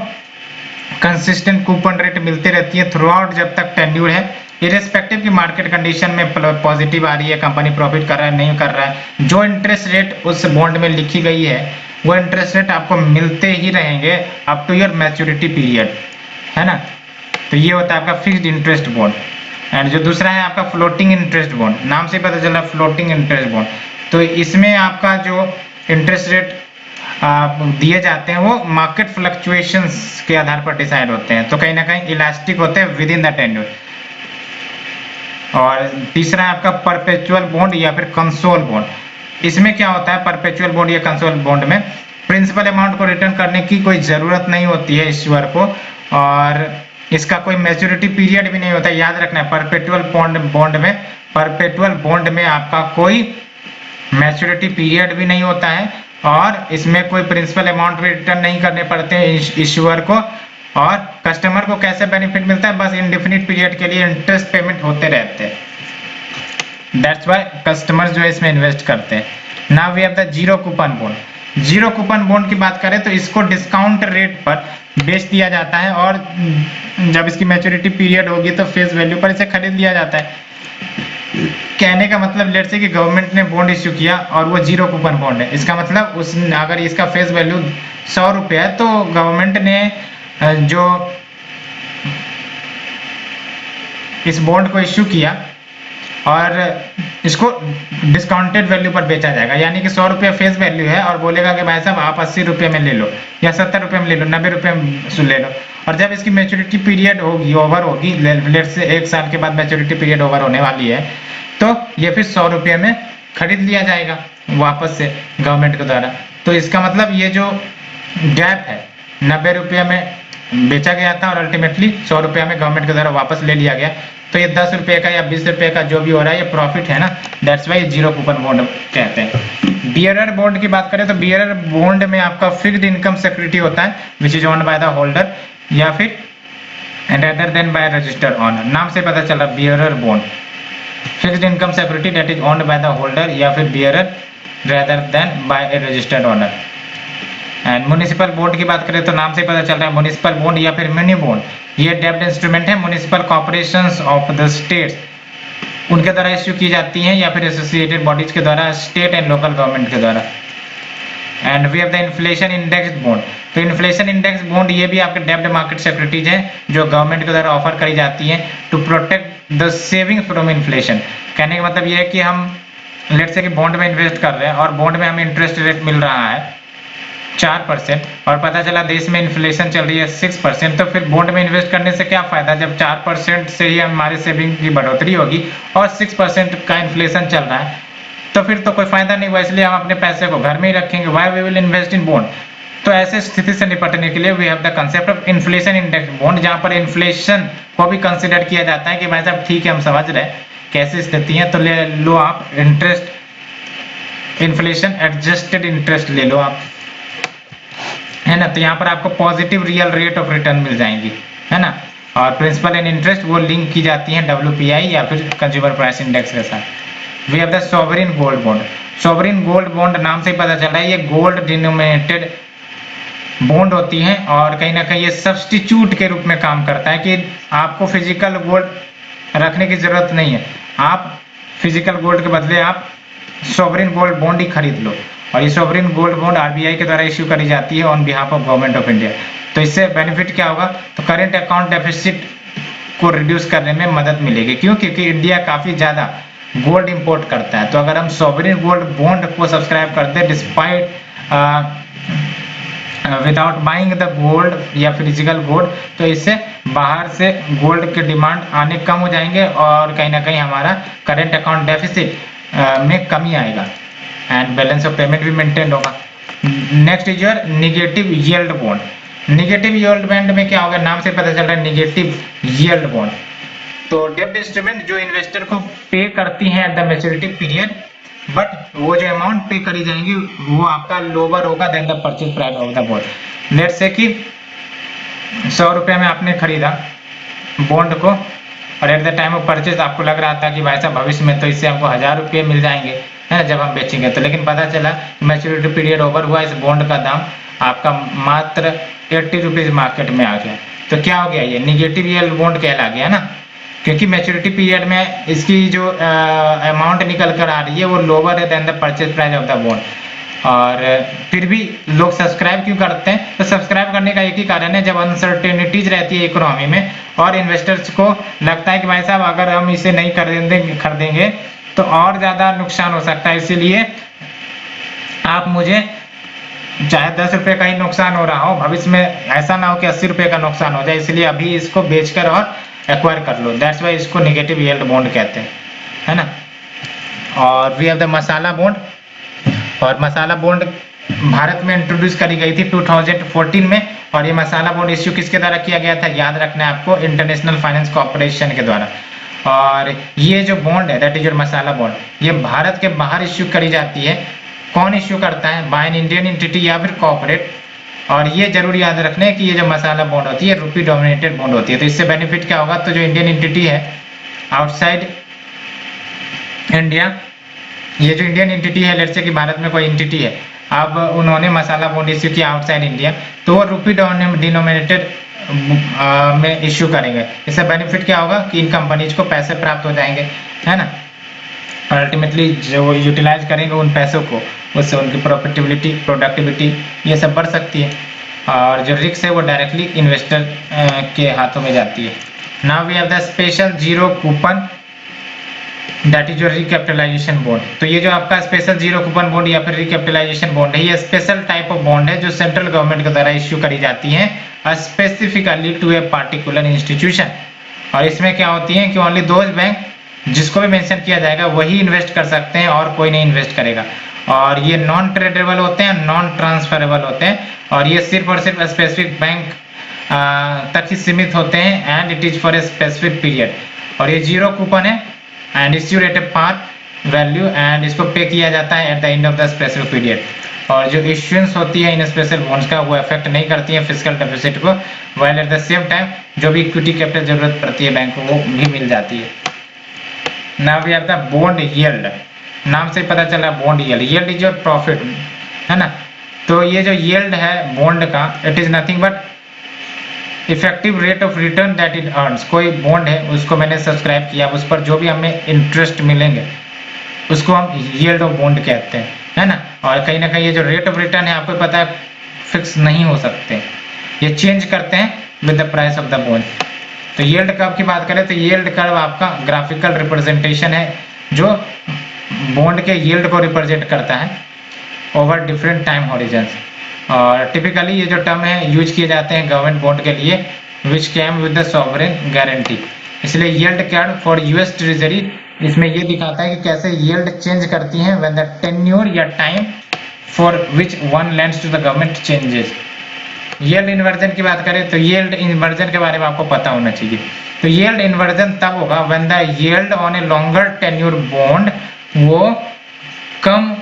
कंसिस्टेंट कूपन रेट मिलती रहती है थ्रू आउट जब तक टेन्यूर है, इरेस्पेक्टिव की मार्केट कंडीशन में पॉजिटिव आ रही है, कंपनी प्रॉफिट कर रहा है नहीं कर रहा है, जो इंटरेस्ट रेट उस बॉन्ड में लिखी गई है वो इंटरेस्ट रेट आपको मिलते ही रहेंगे up to your maturity period, है ना। तो ये होता है आपका फिक्स्ड इंटरेस्ट बॉन्ड। एंड जो दूसरा है आपका फ्लोटिंग इंटरेस्ट बॉन्ड, नाम से पता चला फ्लोटिंग इंटरेस्ट बॉन्ड। तो इसमें आपका जो इंटरेस्ट रेट दिए जाते हैं वो मार्केट फ्लक्चुएशंस के आधार पर डिसाइड होते हैं, तो कहीं ना कहीं इलास्टिक होते हैं विद इन द टेन्यूर। और तीसरा है आपका परपेचुअल बॉन्ड या फिर कंसोल बॉन्ड। इसमें क्या होता है परपेचुअल बॉन्ड या कंसोल बॉन्ड में प्रिंसिपल अमाउंट को रिटर्न करने की कोई जरूरत नहीं होती है इश्यूअर को, और इसका कोई मैच्योरिटी पीरियड भी नहीं होता है। याद रखना है परपेचुअल बॉन्ड में आपका कोई मैच्योरिटी पीरियड भी नहीं होता है, और इसमें कोई प्रिंसिपल अमाउंट भी रिटर्न नहीं करने पड़ते हैं इश्यूअर को। और कस्टमर को कैसे बेनिफिट मिलता है? बस इंडेफिनिट पीरियड के लिए इंटरेस्ट पेमेंट होते रहते हैं। दैट्स व्हाई कस्टमर्स जो है इसमें इन्वेस्ट करते हैं। Now we have the zero coupon bond. Zero coupon bond की बात करें तो इसको डिस्काउंट रेट पर बेच दिया जाता है, और जब इसकी मैच्योरिटी पीरियड होगी तो फेस वैल्यू पर इसे खरीद लिया जाता है। कहने का मतलब लेट्स से कि गवर्नमेंट ने बॉन्ड इश्यू किया और वो जीरो कूपन बॉन्ड है, इसका मतलब उस अगर इसका फेस वैल्यू 100 रुपये है तो गवर्नमेंट ने जो इस बॉन्ड को इश्यू किया और इसको डिस्काउंटेड वैल्यू पर बेचा जाएगा, यानी कि 100 रुपये फेस वैल्यू है और बोलेगा कि भाई साहब आप 80 रुपये में ले लो या 70 रुपये में ले लो, 90 रुपये में ले लो। और जब इसकी मैच्योरिटी पीरियड होगी ओवर होगी, लेट से 1 साल के बाद मैच्योरिटी पीरियड ओवर होने वाली है, तो ये फिर 100 रुपये में खरीद लिया जाएगा वापस से गवर्नमेंट के द्वारा। तो इसका मतलब ये जो गैप है, 90 रुपये में बेचा गया था और अल्टीमेटली 100 रुपये में गवर्नमेंट के द्वारा वापस ले लिया गया, तो ये 10 रुपये का या 20 रुपये का जो भी हो रहा है ये प्रॉफिट है ना, that's why zero coupon bond कहते हैं। बियरर बॉन्ड की बात करें तो बियरर बॉन्ड में आपका फिक्स्ड इनकम सिक्योरिटी होता है which is owned by the holder या फिर rather than by registered owner। नाम से पता चल रहा bearer bond, fixed income security that is owned by the holder या फिर bearer rather than by a registered owner। And municipal bond की बात करें तो नाम से पता चल रहा है म्युनिसिपल बॉन्ड या फिर मिनी बॉन्ड, ये डेब्ट इंस्ट्रूमेंट है municipal corporations of the states उनके द्वारा इश्यू की जाती हैं या फिर एसोसिएटेड बॉडीज के द्वारा, स्टेट एंड लोकल गवर्नमेंट के द्वारा। And we have the inflation index bond, तो इन्फ्लेशन इंडेक्स बॉन्ड ये भी आपके डेब्ट मार्केट सिक्योरिटीज हैं जो गवर्नमेंट के द्वारा ऑफर करी जाती हैं to protect the saving from inflation. कहने का मतलब ये है कि हम लेट से कि बॉन्ड में इन्वेस्ट कर रहे हैं और बॉन्ड में हमें इंटरेस्ट रेट मिल रहा है 4% और पता चला देश में इन्फ्लेशन चल रही है 6%, तो फिर बॉन्ड में इन्वेस्ट करने से क्या फायदा जब 4% से ही हमारी सेविंग की बढ़ोतरी होगी और 6% का इन्फ्लेशन चल रहा है, तो फिर तो कोई फायदा नहीं हुआ, इसलिए हम अपने पैसे को घर में ही रखेंगे। Why we will invest in bond. तो ऐसे स्थिति से निपटने के लिए we have the concept of inflation index bond, जहां पर इन्फ्लेशन को भी कंसिडर किया जाता है कि भाई साहब ठीक है हम समझ रहे हैं कैसी स्थिति है, तो ले लो आप इंटरेस्ट, इन्फ्लेशन एडजस्टेड इंटरेस्ट ले लो आप, है ना। तो यहाँ पर आपको positive real rate of return मिल जाएंगी, है ना। और प्रिंसिपल एंड इंटरेस्ट वो लिंक की जाती है WPI या फिर कंज्यूमर प्राइस इंडेक्स के साथ। We have the sovereign gold bond, sovereign gold bond नाम से ही पता चल रहा है ये गोल्ड डिनोमिनेटेड बॉन्ड होती है और कहीं ना कहीं ये सब्सटीट्यूट के रूप में काम करता है कि आपको फिजिकल गोल्ड रखने की जरूरत नहीं है, आप फिजिकल गोल्ड के बदले आप सॉवरिन गोल्ड बॉन्ड ही खरीद लो। और ये सॉवरिन गोल्ड बॉन्ड RBI के द्वारा इश्यू करी जाती है on behalf of government of India. तो इससे बेनिफिट क्या होगा, तो करेंट अकाउंट डेफिसिट को रिड्यूस करने में मदद मिलेगी, क्यों, क्योंकि इंडिया काफी ज्यादा गोल्ड इंपोर्ट करता है। तो अगर हम सॉवरिन गोल्ड बॉन्ड को सब्सक्राइब करते हैं despite without buying the gold या फिजिकल गोल्ड, तो इससे बाहर से गोल्ड के डिमांड आने कम हो जाएंगे और कहीं ना कहीं हमारा करेंट अकाउंट डेफिसिट में कमी आएगा एंड बैलेंस ऑफ पेमेंट भी मेंटेन होगा। Next is your negative yield bond. Negative yield bond में क्या होगा, नाम से पता चल रहा है निगेटिव यील्ड बॉन्ड। तो डेब्ट इंस्ट्रूमेंट जो इन्वेस्टर को पे करती हैं at the maturity period, but वो जो अमाउंट पे करी जाएंगी वो आपका लोअर होगा than the purchase price of the bond. Let say कि 100 रुपये में आपने खरीदा बॉन्ड को और at the time of purchase आपको लग रहा था कि भाई साहब भविष्य में तो इससे हमको 1000 रुपये मिल जाएंगे, है ना, जब हम बेचेंगे तो, लेकिन पता चला मैच्योरिटी पीरियड ओवर हुआ, इस बॉन्ड का दाम आपका मात्र 80 रुपीज मार्केट में आ गया। तो क्या हो गया, ये निगेटिव यील्ड बॉन्ड कहला गया ना, क्योंकि मैच्योरिटी पीरियड में इसकी जो अमाउंट निकल कर आ रही है वो लोअर है then the purchase price of the bond. और फिर भी लोग सब्सक्राइब क्यों करते हैं, तो सब्सक्राइब करने का एक ही कारण है, जब अनसर्टेनिटीज रहती है इकोनॉमी में और इन्वेस्टर्स को लगता है कि भाई साहब अगर हम इसे नहीं खरीदेंगे तो और ज्यादा नुकसान हो सकता है, इसीलिए आप मुझे चाहे 10 रुपये का ही नुकसान हो रहा हो, भविष्य में ऐसा ना हो कि 80 रुपये का नुकसान हो जाए, इसलिए अभी इसको बेचकर और एक्वायर कर लो। दैट्स वाई इसको नेगेटिव यील्ड बॉन्ड कहते हैं, है ना। और we have the masala bond, और मसाला बॉन्ड भारत में इंट्रोड्यूस करी गई थी 2014 में, और ये मसाला बॉन्ड इश्यू किसके द्वारा किया गया था, याद रखना है आपको, इंटरनेशनल फाइनेंस कॉर्पोरेशन के द्वारा। और ये जो बॉन्ड है that is your masala bond, ये भारत के बाहर इश्यू करी जाती है। कौन इश्यू करता है, बाय एन इंडियन एंटिटी या फिर कॉर्पोरेट। और ये जरूर याद रखना है कि ये जो मसाला बॉन्ड होती है रुपी डोमिनेटेड बॉन्ड होती है। तो इससे बेनिफिट क्या होगा, तो जो इंडियन एंटिटी है आउटसाइड इंडिया, ये जो इंडियन एंटिटी है, लेट्स से कि भारत में कोई एंटिटी है, अब उन्होंने मसाला बॉन्ड इश्यू किया आउटसाइड इंडिया, तो वो रुपी डिनोमिनेटेड में इश्यू करेंगे। इससे बेनिफिट क्या होगा कि इन कंपनीज को पैसे प्राप्त हो जाएंगे, है ना। और अल्टीमेटली जो यूटिलाइज करेंगे उन पैसों को, उससे उनकी प्रॉफिटेबिलिटी, प्रोडक्टिविटी ये सब बढ़ सकती है, और जो रिस्क है वो डायरेक्टली इन्वेस्टर के हाथों में जाती है। Now we have the special zero coupon that is your recapitalisation bond. तो ये जो आपका स्पेशल जीरो कूपन बॉन्ड या फिर रिकैपिटलाइजेशन बॉन्ड है, ये स्पेशल टाइप ऑफ बॉन्ड है जो सेंट्रल गवर्नमेंट के द्वारा इश्यू करी जाती है specifically to a particular institution. और इसमें क्या होती है कि ओनली दोज बैंक जिसको भी मेंशन किया जाएगा वही इन्वेस्ट कर सकते हैं और कोई नहीं इन्वेस्ट करेगा। और ये नॉन ट्रेडेबल होते हैं, नॉन ट्रांसफरेबल होते हैं, और ये सिर्फ और सिर्फ स्पेसिफिक बैंक तक ही सीमित होते हैं, and it is for a specific period, और ये 0 कूपन है and issued at a par value, and इसको पे किया जाता है at the end of the specific period. और जो इश्यूएंस होती है इन स्पेशल बॉन्ड्स का वो अफेक्ट नहीं करती है फिजिकल डेफिसिट को, while eight the same time जो भी इक्विटी कैपिटल जरूरत पड़ती है बैंक को वो भी मिल जाती है। Now we have the bond yield, नाम से पता चला bond yield, yield is your profit, है ना। तो ये जो यील्ड है बॉन्ड का, it is nothing but effective rate of return that it earns. कोई बॉन्ड है उसको मैंने सब्सक्राइब किया, उस पर जो भी हमें इंटरेस्ट मिलेंगे उसको हम यील्ड ऑफ बॉन्ड कहते हैं, है ना। और कहीं ना कहीं ये जो रेट ऑफ रिटर्न है आपको पता है फिक्स नहीं हो सकते, ये चेंज करते हैं with the price of the bond. तो यील्ड कर्व की बात करें तो यील्ड कर्व आपका ग्राफिकल रिप्रेजेंटेशन है जो बॉन्ड के यील्ड को रिप्रेजेंट करता है ओवर डिफरेंट टाइम हॉरिजन्स। और टिपिकली ये जो टर्म है यूज किए जाते हैं गवर्नमेंट बॉन्ड के लिए which came with the sovereign guarantee. इसलिए yield curve for US treasury इसमें ये दिखाता है कि कैसे यील्ड चेंज करती हैं व्हेन द टेन्योर या time for which one lends to the government changes. Yield inversion की बात करें तो यील्ड इन्वर्जन के बारे में आपको पता होना चाहिए। तो यील्ड इन्वर्जन तब होगा when the yield on a longer tenure bond वो कम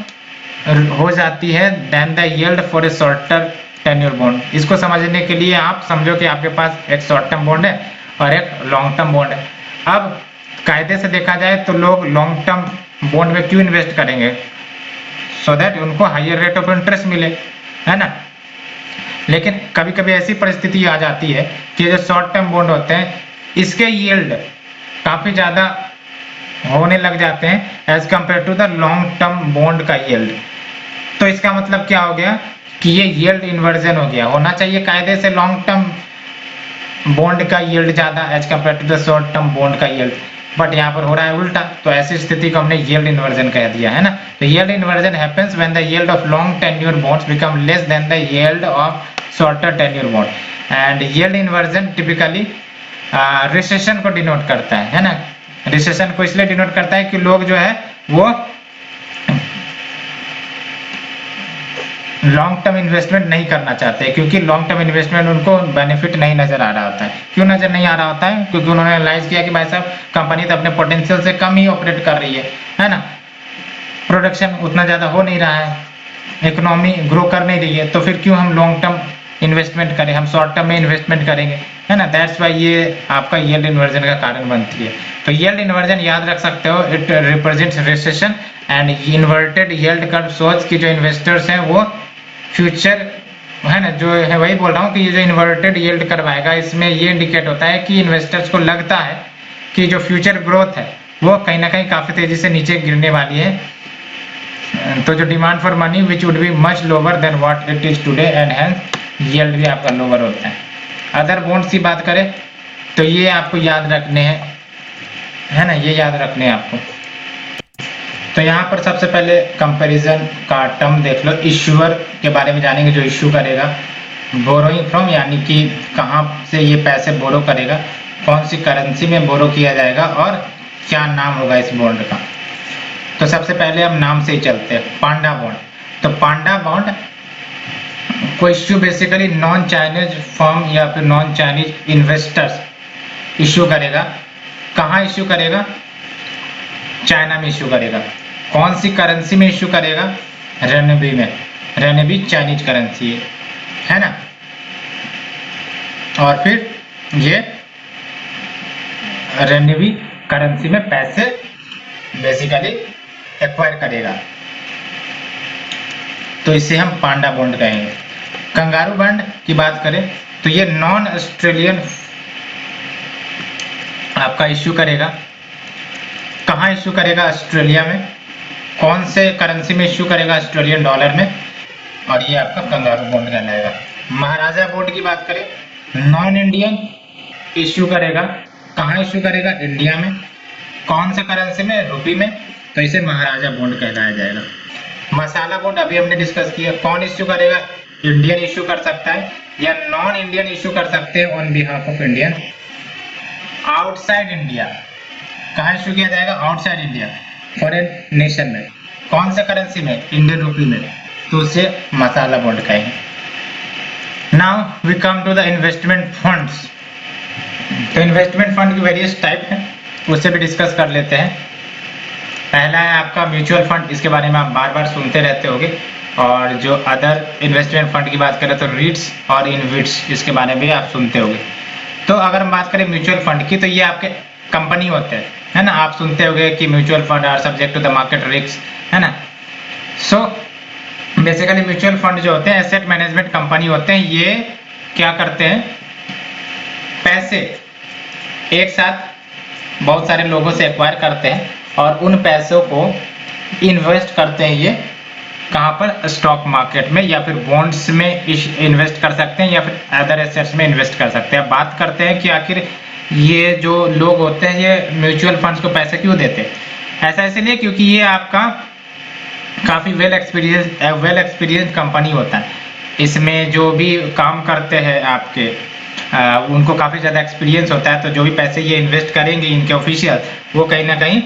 हो जाती है then the yield for a shorter tenure bond. इसको समझने के लिए आप समझो कि आपके पास एक शॉर्ट टर्म बॉन्ड है और एक लॉन्ग टर्म बॉन्ड है। अब कायदे से देखा जाए तो लोग लॉन्ग टर्म बॉन्ड में क्यों इन्वेस्ट करेंगे, सो दैट उनको हायर रेट ऑफ इंटरेस्ट मिले, है ना। लेकिन कभी कभी ऐसी परिस्थिति आ जाती है कि जो शॉर्ट टर्म बॉन्ड होते हैं इसके यील्ड काफी ज्यादा होने लग जाते हैं as compare to the long term bond का यील्ड। तो इसका मतलब क्या हो गया कि ये यील्ड इन्वर्जन हो गया। होना चाहिए कायदे से लॉन्ग टर्म बॉन्ड का यील्ड ज्यादा as compare to the short term bond का यील्ड, बट यहाँ पर हो रहा है उल्टा। तो ऐसी स्थिति को हमने यील्ड इन्वर्जन कह दिया, है ना। तो yield inversion happens when the yield of long tenure bonds become less than the yield of shorter tenure bond, and yield inversion typically recession को डिनोट करता है ना। रिसेशन को इसलिए डिनोट करता है कि लोग जो है वो लॉन्ग टर्म इन्वेस्टमेंट नहीं करना चाहते, क्योंकि लॉन्ग टर्म इन्वेस्टमेंट उनको बेनिफिट नहीं नजर आ रहा होता है। क्यों नजर नहीं आ रहा होता है? क्योंकि उन्होंने रियलाइज किया कि भाई साहब कंपनी तो अपने पोटेंशियल से कम ही ऑपरेट कर रही है ना, प्रोडक्शन उतना ज्यादा हो नहीं रहा है, इकोनॉमी ग्रो कर नहीं रही है, तो फिर क्यों हम लॉन्ग टर्म इन्वेस्टमेंट करें, हम शॉर्ट टर्म में इन्वेस्टमेंट करेंगे, है ना। दैट्स वाई ये आपका यील्ड इन्वर्जन का कारण बनती है। तो यील्ड इन्वर्जन याद रख सकते हो, it represents recession and inverted yield curve shows कि जो इन्वेस्टर्स हैं वो फ्यूचर, है ना, जो है वही बोल रहा हूँ कि ये जो इन्वर्टेड यील्ड कर्व आएगा इसमें ये इंडिकेट होता है कि इन्वेस्टर्स को लगता है कि जो फ्यूचर ग्रोथ है वो कहीं ना कहीं काफी तेजी से नीचे गिरने वाली है। तो जो demand for money which would be much lower than what it is today and hence yield भी आपका लोअर होता है। अदर बॉन्ड्स की बात करें तो ये आपको याद रखने हैं, है ना, ये याद रखने हैं आपको। तो यहाँ पर सबसे पहले कंपैरिजन का टर्म देख लो, इश्यूअर के बारे में जानेंगे जो इश्यू करेगा, बोरोइंग फ्रॉम यानी कि कहाँ से ये पैसे बोरो करेगा, कौन सी करेंसी में बोरो किया जाएगा और क्या नाम होगा इस बॉन्ड का। तो सबसे पहले हम नाम से ही चलते हैं, पांडा बॉन्ड। तो पांडा बॉन्ड को issue basically non Chinese firm या फिर नॉन चाइनीज इन्वेस्टर्स इश्यू करेगा। कहाँ इश्यू करेगा? चाइना में इश्यू करेगा। कौन सी करेंसी में इश्यू करेगा? रेनबी में। रेनबी चाइनीज करेंसी है ना। और फिर ये रेनबी करेंसी में पैसे बेसिकली एक्वायर करेगा, तो इसे हम पांडा बॉन्ड कहेंगे। कंगारू बॉन्ड की बात करें तो ये नॉन ऑस्ट्रेलियन आपका इश्यू करेगा। कहाँ इश्यू करेगा? ऑस्ट्रेलिया में। कौन से करेंसी में इश्यू करेगा? ऑस्ट्रेलियन डॉलर में। और ये आपका कंगारू बॉन्ड कहलाएगा। महाराजा बॉन्ड की बात करें, नॉन इंडियन इश्यू करेगा। कहाँ इश्यू करेगा? इंडिया में। कौन से करेंसी में? रुपी में। तो इसे महाराजा बॉन्ड कहलाया जाएगा। मसाला बॉन्ड अभी हमने डिस्कस किया। कौन इश्यू करेगा? इंडियन इश्यू कर सकता है या नॉन इंडियन इश्यू कर सकते हैं on behalf of Indian. Outside India कहाँ इश्यू किया जाएगा? आउटसाइड इंडिया, फॉरेन नेशन में। कौन सा करेंसी में? इंडियन रुपी में, तो उसे मसाला बॉन्ड कहेंगे। Now we come to the investment funds. तो इन्वेस्टमेंट फंड की वेरियस टाइप है, उससे भी डिस्कस कर लेते हैं। पहला है आपका म्यूचुअल फंड, इसके बारे में आप बार बार सुनते रहते होंगे। और जो अदर इन्वेस्टमेंट फंड की बात करें तो रीट्स और इनविट्स, इसके बारे में भी आप सुनते होंगे। तो अगर हम बात करें म्यूचुअल फंड की, तो ये आपके कंपनी होते हैं, है ना। आप सुनते होंगे कि mutual fund are subject to the market risk, है ना। सो बेसिकली म्यूचुअल फंड जो होते हैं एसेट मैनेजमेंट कंपनी होते हैं। ये क्या करते हैं? पैसे एक साथ बहुत सारे लोगों से एक्वायर करते हैं और उन पैसों को इन्वेस्ट करते हैं। ये कहाँ पर? स्टॉक मार्केट में, या फिर बॉन्ड्स में इन्वेस्ट कर सकते हैं, या फिर अदर एसेट्स में इन्वेस्ट कर सकते हैं। बात करते हैं कि आखिर ये जो लोग होते हैं ये म्यूचुअल फंड्स को पैसे क्यों देते हैं? ऐसा इसलिए क्योंकि ये आपका काफ़ी वेल एक्सपीरियंस कंपनी होता है। इसमें जो भी काम करते हैं आपके उनको काफ़ी ज़्यादा एक्सपीरियंस होता है। तो जो भी पैसे ये इन्वेस्ट करेंगे इनके ऑफिशियल, वो कहीं ना कहीं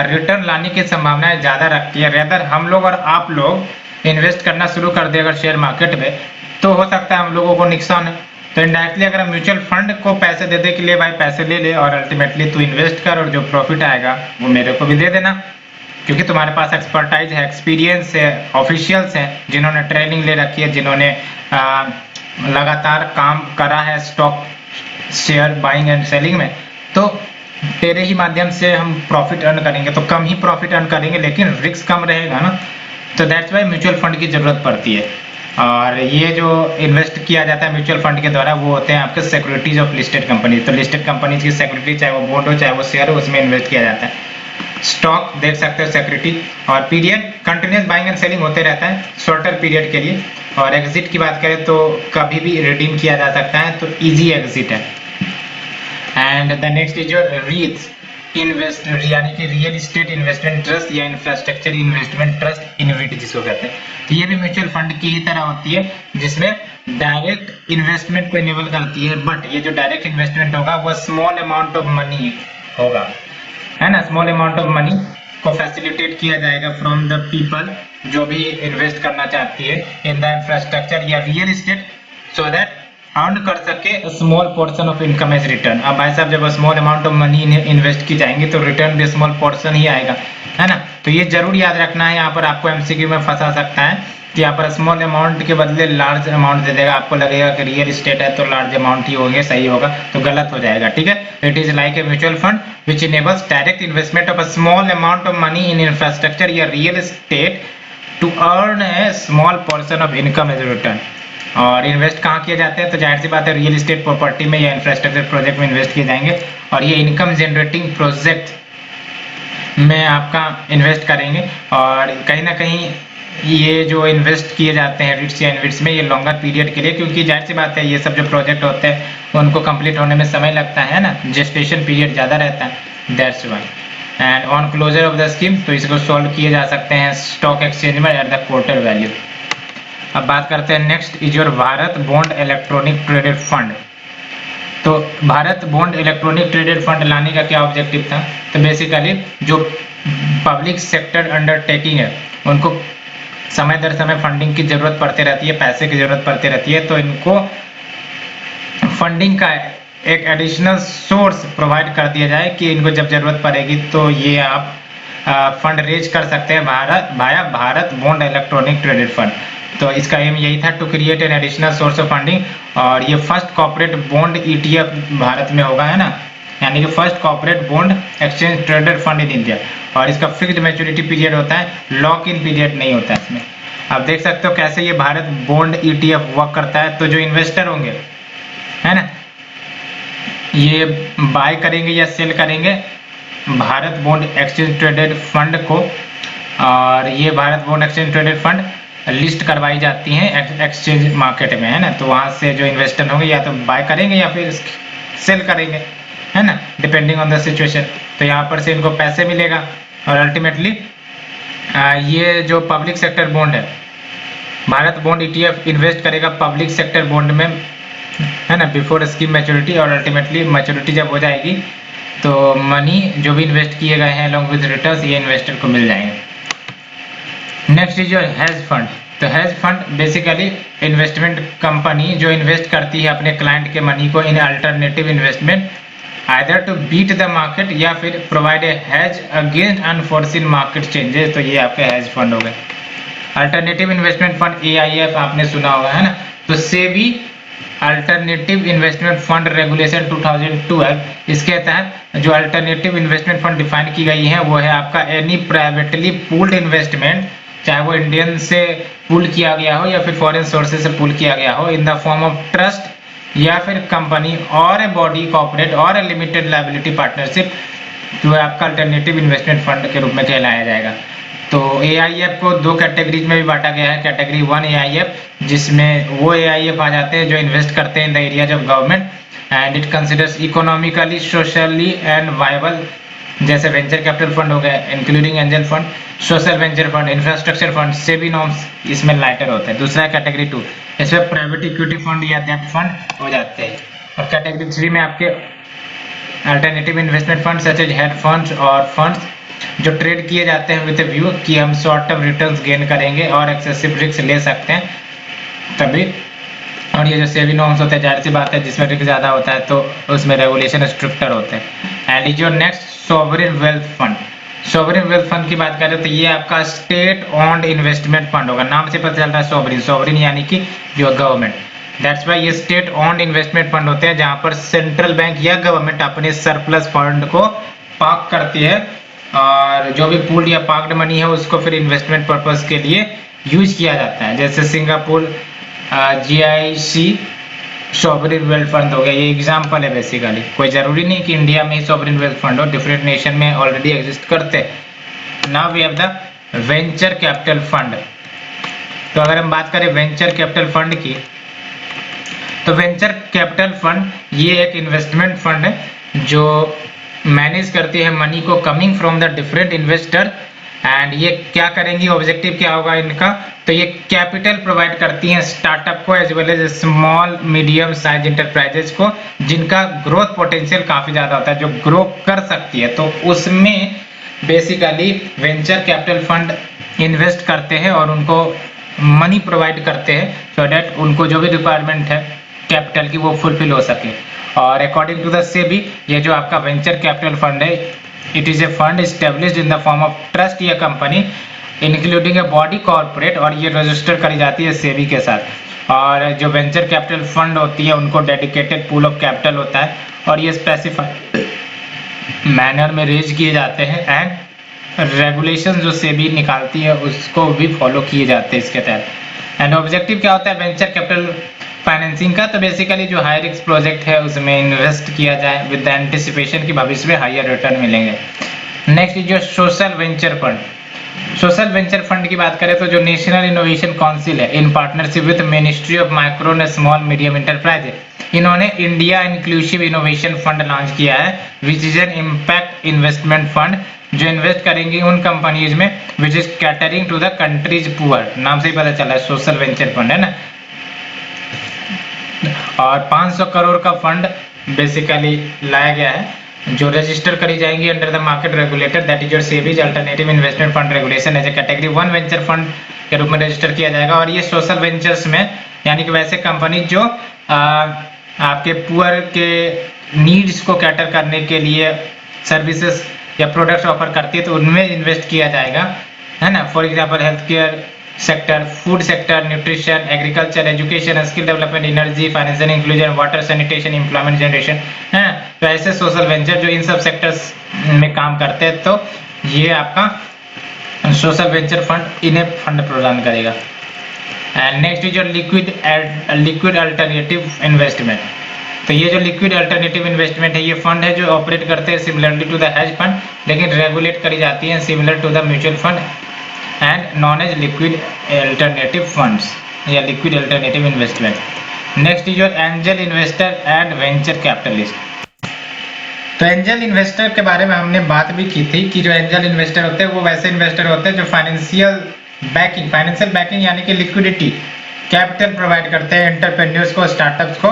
रिटर्न लाने की संभावनाएं ज़्यादा रखती है। रेदर हम लोग और आप लोग इन्वेस्ट करना शुरू कर दे अगर शेयर मार्केट में, तो हो सकता है हम लोगों को नुकसान है। तो इनडायरेक्टली अगर हम म्यूचुअल फंड को पैसे दे दे के लिए, भाई पैसे ले ले और अल्टीमेटली तू इन्वेस्ट कर और जो प्रॉफिट आएगा वो मेरे को भी दे देना, क्योंकि तुम्हारे पास एक्सपर्टाइज है, एक्सपीरियंस है, ऑफिशियल्स हैं जिन्होंने ट्रेनिंग ले रखी है, जिन्होंने लगातार काम करा है stock share buying and selling में। तो तेरे ही माध्यम से हम प्रॉफिट अर्न करेंगे, तो कम ही प्रॉफिट अर्न करेंगे लेकिन रिस्क कम रहेगा ना। तो दैट्स वाई म्यूचुअल फंड की जरूरत पड़ती है। और ये जो इन्वेस्ट किया जाता है म्यूचुअल फंड के द्वारा, वो होते हैं आपके सिक्योरिटीज ऑफ लिस्टेड कंपनी। तो लिस्टेड कंपनीज की सिक्योरिटी, चाहे वो बॉन्ड हो चाहे वो शेयर हो, उसमें इन्वेस्ट किया जाता है। स्टॉक देख सकते हो सिक्योरिटी, और period continuous buying and selling होते रहता है शॉर्टर पीरियड के लिए। और एग्जिट की बात करें तो कभी भी रिडीम किया जा सकता है, तो इजी एग्जिट है। And the next is your रीट्स, invest यानी कि रियल एस्टेट इन्वेस्टमेंट ट्रस्ट या इंफ्रास्ट्रक्चर इन्वेस्टमेंट ट्रस्ट, इनविट जिसको कहते हैं। तो ये भी म्यूचुअल फंड की ही तरह होती है, जिसमें डायरेक्ट इन्वेस्टमेंट को इनेबल करती है। बट ये जो डायरेक्ट इन्वेस्टमेंट होगा वो स्मॉल अमाउंट ऑफ मनी होगा, है ना। स्मॉल अमाउंट ऑफ मनी को फैसिलिटेट किया जाएगा फ्रॉम द पीपल जो भी इन्वेस्ट करना चाहती है इन द इंफ्रास्ट्रक्चर या real estate, so that earn कर सके small portion of income as return. अब भाई साहब जब small amount of money invest की जाएंगी तो रिटर्न भी स्मॉल पोर्शन ही आएगा, है ना। तो ये जरूर याद रखना है। यहाँ पर आपको एमसीक्यू में फंसा सकता है कि यहाँ पर स्मॉल अमाउंट के बदले लार्ज अमाउंट दे देगा, आपको लगेगा कि रियल एस्टेट है तो लार्ज अमाउंट ही होंगे, सही होगा, तो गलत हो जाएगा, ठीक है। It is like a mutual fund which enables direct investment of a small amount of money in infrastructure या real estate to earn a small portion of income as return. और इन्वेस्ट कहाँ किए जाते हैं? तो जाहिर सी बात है रियल एस्टेट प्रॉपर्टी में या इंफ्रास्ट्रक्चर प्रोजेक्ट में इन्वेस्ट किए जाएंगे, और ये इनकम जनरेटिंग प्रोजेक्ट में आपका इन्वेस्ट करेंगे। और कहीं ना कहीं ये जो इन्वेस्ट किए जाते हैं रिट्स या इनविट्स में, ये लॉन्गर पीरियड के लिए, क्योंकि जाहिर सी बात है ये सब जो प्रोजेक्ट होते हैं उनको कंप्लीट होने में समय लगता है ना, जेस्टेशन पीरियड ज़्यादा रहता है, that's why. And on closure of the scheme, तो इसको सॉल्व किए जा सकते हैं स्टॉक एक्सचेंज में एट द क्वार्टर वैल्यू। अब बात करते हैं next is your Bharat bond electronic traded fund. तो Bharat bond electronic traded fund लाने का क्या ऑब्जेक्टिव था? तो बेसिकली जो पब्लिक सेक्टर अंडरटेकिंग है उनको समय दर समय फंडिंग की जरूरत पड़ती रहती है, पैसे की जरूरत पड़ती रहती है, तो इनको फंडिंग का एक एडिशनल सोर्स प्रोवाइड कर दिया जाए कि इनको जब जरूरत पड़ेगी तो ये आप फंड रेज कर सकते हैं भाया Bharat bond electronic traded fund. तो इसका एम यही था, to create an additional source of funding. और ये first corporate bond ETF Bharat में होगा, है ना, यानी कि first corporate bond exchange traded fund in India. और इसका फिक्स्ड मैच्योरिटी पीरियड होता है, लॉक इन पीरियड नहीं होता है इसमें। अब देख सकते हो कैसे ये भारत बॉन्ड ईटीएफ वर्क करता है। तो जो इन्वेस्टर होंगे, है ना, ये बाय करेंगे या सेल करेंगे Bharat bond exchange traded fund को, और ये Bharat bond exchange traded fund list करवाई जाती हैं एक्सचेंज मार्केट में, है ना। तो वहाँ से जो इन्वेस्टर होंगे या तो बाय करेंगे या फिर सेल करेंगे, है ना, डिपेंडिंग ऑन द सिचुएशन। तो यहाँ पर से इनको पैसे मिलेगा और अल्टीमेटली ये जो पब्लिक सेक्टर बॉन्ड है, भारत बॉन्ड ईटीएफ इन्वेस्ट करेगा पब्लिक सेक्टर बॉन्ड में, है ना, बिफोर स्कीम मैच्योरिटी। और अल्टीमेटली मैच्योरिटी जब हो जाएगी तो मनी जो भी इन्वेस्ट किए गए हैं अलॉन्ग विद रिटर्न्स ये इन्वेस्टर को मिल जाएंगे। Next is your hedge fund. तो hedge fund basically investment company जो इन्वेस्ट करती है अपने क्लाइंट के मनी को in alternative investment either to beat the market या फिर provide a hedge against unforeseen market changes. तो ये आपके हेज फंड हो गए। अल्टरनेटिव इन्वेस्टमेंट फंड AIF आपने सुना होगा, है ना। तो SEBI alternative investment fund regulation 2012, इसके तहत जो अल्टरनेटिव इन्वेस्टमेंट फंड डिफाइन की गई है वो है आपका एनी प्राइवेटली पूल्ड इन्वेस्टमेंट, चाहे वो इंडियन से पूल किया गया हो या फिर फॉरेन सोर्सेज से पूल किया गया हो, इन द फॉर्म ऑफ ट्रस्ट या फिर कंपनी और ए बॉडी कॉर्पोरेट और ए लिमिटेड लायबिलिटी पार्टनरशिप, जो है आपका अल्टरनेटिव इन्वेस्टमेंट फंड के रूप में कहलाया जाएगा। तो AIF को दो कैटेगरीज में भी बांटा गया है। कैटेगरी 1 AIF, जिसमें वो AIF आ जाते हैं जो इन्वेस्ट करते हैं in the areas of government and it considers economically socially and viable, जैसे वेंचर कैपिटल फंड हो गया, including angel fund, social venture fund, infrastructure fund, SEBI norms इसमें लाइटर होते हैं। दूसरा कैटेगरी 2, इसमें प्राइवेट इक्विटी फंड या डेब्ट फंड हो जाते हैं। और कैटेगरी 3 में आपके alternative investment fund such as hedge funds और फंड्स जो ट्रेड किए जाते हैं विद व्यू कि हम शॉर्ट टर्म रिटर्न्स गेन करेंगे और एक्सेसिव रिस्क ले सकते हैं तभी। और ये जो सेबी नॉर्म्स होते हैं, जाहिर सी बात है जिसमें रिस्क ज़्यादा होता है तो उसमें रेगुलेशन स्ट्रिक्टर होते हैं। And is your next sovereign wealth fund. Sovereign wealth fund की बात करें तो ये आपका स्टेट ऑन्ड इन्वेस्टमेंट फंड होगा। नाम से पता चल रहा है सॉवरेन, सॉवरेन यानी कि जो गवर्नमेंट, दैट्स वाई ये स्टेट ऑन्ड इन्वेस्टमेंट फंड होते हैं जहां पर सेंट्रल बैंक या गवर्नमेंट अपने सरप्लस फंड को पार्क करती है और जो भी पूल्ड या पार्क्ड मनी है उसको फिर इन्वेस्टमेंट पर्पस के लिए यूज किया जाता है। जैसे Singapore GIC sovereign wealth fund हो गया, ये एग्जांपल है बेसिकली। कोई जरूरी नहीं कि इंडिया में ही सॉवरेन वेल्थ फंड हो, डिफरेंट नेशन में ऑलरेडी एग्जिस्ट करते हैं। Now we have the venture capital fund. तो अगर हम बात करें वेंचर कैपिटल फंड की, तो वेंचर कैपिटल फंड ये एक इन्वेस्टमेंट फंड है जो मैनेज करती है मनी को coming from the different investor. And ये क्या करेंगी, ऑब्जेक्टिव क्या होगा इनका, तो ये कैपिटल प्रोवाइड करती हैं स्टार्टअप को as well as small medium size enterprises को जिनका ग्रोथ पोटेंशियल काफी ज्यादा होता है, जो ग्रो कर सकती है। तो उसमें basically venture capital fund invest करते हैं और उनको मनी प्रोवाइड करते हैं सो दैट उनको जो भी रिक्वायरमेंट है कैपिटल की वो फुलफिल हो सके। और अकॉर्डिंग टू द सेबी ये जो आपका वेंचर कैपिटल फंड है, it is a fund established in the form of trust या company including a body corporate, और ये रजिस्टर करी जाती है सेबी के साथ। और जो वेंचर कैपिटल फंड होती है उनको डेडिकेटेड पूल ऑफ कैपिटल होता है और ये स्पेसिफाइड मैनर में रेज किए जाते हैं एंड रेगुलेशन जो सेबी निकालती है उसको भी फॉलो किए जाते हैं इसके तहत। एंड ऑब्जेक्टिव क्या होता है वेंचर कैपिटल फाइनेंसिंग का, तो बेसिकली जो हाई रिस्क प्रोजेक्ट है उसमें इन्वेस्ट किया जाए विद द एंटिसिपेशन कि भविष्य में हायर रिटर्न मिलेंगे। नेक्स्ट जो social venture fund. Social venture fund की बात करें तो जो नेशनल इनोवेशन काउंसिल है in partnership with ministry of micro and small medium enterprise, इन्होंने India inclusive innovation fund launch किया है which is an impact investment fund जो इन्वेस्ट करेंगी उन कंपनीज में which is catering to the country's poor. नाम से ही पता चला है सोशल वेंचर फंड है ना। और 500 करोड़ का फंड बेसिकली लाया गया है जो रजिस्टर करी जाएंगी under the market regulator, that is your SEBI alternative investment fund regulation as a category 1 venture fund के रूप में रजिस्टर किया जाएगा। और ये सोशल वेंचर्स में यानी कि वैसे कंपनी जो आपके पुअर के नीड्स को कैटर करने के लिए सर्विसेज या प्रोडक्ट्स ऑफर करती है तो उनमें इन्वेस्ट किया जाएगा, है ना। For example health care sector, food sector, nutrition, agriculture, education, skill development, energy, financial inclusion, water, sanitation, employment generation, है। तो ऐसे सोशल वेंचर जो इन सब सेक्टर्स में काम करते हैं तो ये आपका सोशल वेंचर फंड इन्हें फंड प्रदान करेगा। And next is your liquid alternative investment. तो ये जो लिक्विड अल्टरनेटिव इन्वेस्टमेंट है ये फंड है जो ऑपरेट करते हैं similarly to the hedge fund लेकिन रेगुलेट करी जाती है similar to the mutual fund and non as liquid alternative funds या liquid alternative investment. Next is your angel investor and venture capitalist. तो एंजल इन्वेस्टर के बारे में हमने बात भी की थी कि जो एंजल इन्वेस्टर होते हैं वो वैसे इन्वेस्टर होते हैं जो फाइनेंशियल बैकिंग यानी कि लिक्विडिटी कैपिटल प्रोवाइड करते हैं एंटरप्रेन्योर्स को, स्टार्टअप्स को,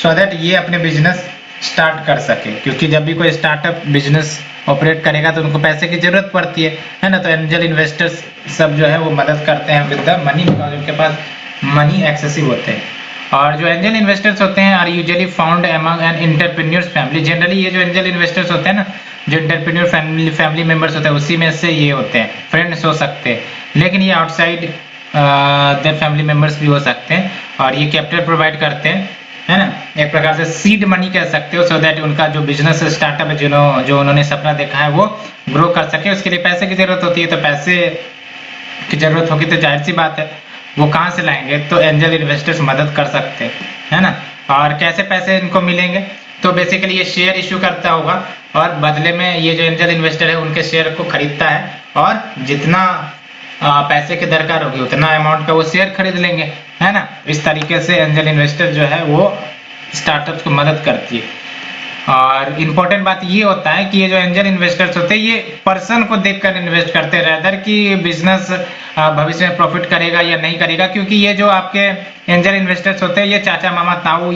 सो दैट ये अपने बिजनेस स्टार्ट कर सके। क्योंकि जब भी कोई स्टार्टअप बिजनेस ऑपरेट करेगा तो उनको पैसे की जरूरत पड़ती है ना। तो एंजल इन्वेस्टर्स सब जो है वो मदद करते हैं विद द मनी, बिकॉज उनके पास मनी एक्सेसिव होते हैं। और जो एंजल इन्वेस्टर्स होते हैं are usually found among an entrepreneurs family. Generally ये जो एंजल इन्वेस्टर्स होते हैं ना, जो एंटरप्रेन्योर फैमिली मेंबर्स होते हैं उसी में से ये होते हैं, फ्रेंड्स हो सकते हैं, लेकिन ये आउटसाइड देयर फैमिली मेंबर्स भी हो सकते हैं। और ये कैपिटल प्रोवाइड करते हैं, है ना, एक प्रकार से सीड मनी कह सकते हो, सो दैट उनका जो बिजनेस स्टार्टअप है जो उन्होंने सपना देखा है वो ग्रो कर सके। उसके लिए पैसे की जरूरत होती है, तो पैसे की जरूरत होगी तो जाहिर सी बात है वो कहाँ से लाएंगे, तो एंजल इन्वेस्टर्स मदद कर सकते हैं, है ना। और कैसे पैसे इनको मिलेंगे, तो बेसिकली ये शेयर इशू करता होगा और बदले में ये जो एंजल इन्वेस्टर है उनके शेयर को खरीदता है, और जितना पैसे की दरकार होगी उतना अमाउंट का वो शेयर खरीद लेंगे, है ना। इस तरीके से एंजल इन्वेस्टर जो है वो स्टार्टअप्स को मदद करती है। और इम्पोर्टेंट बात ये होता है कि ये जो एंजल इन्वेस्टर्स होते हैं ये पर्सन को देखकर इन्वेस्ट करते हैं, रेदर कि बिजनेस भविष्य में प्रॉफिट करेगा या नहीं करेगा, क्योंकि ये जो आपके एंजल इन्वेस्टर्स होते हैं ये चाचा मामा ताऊ,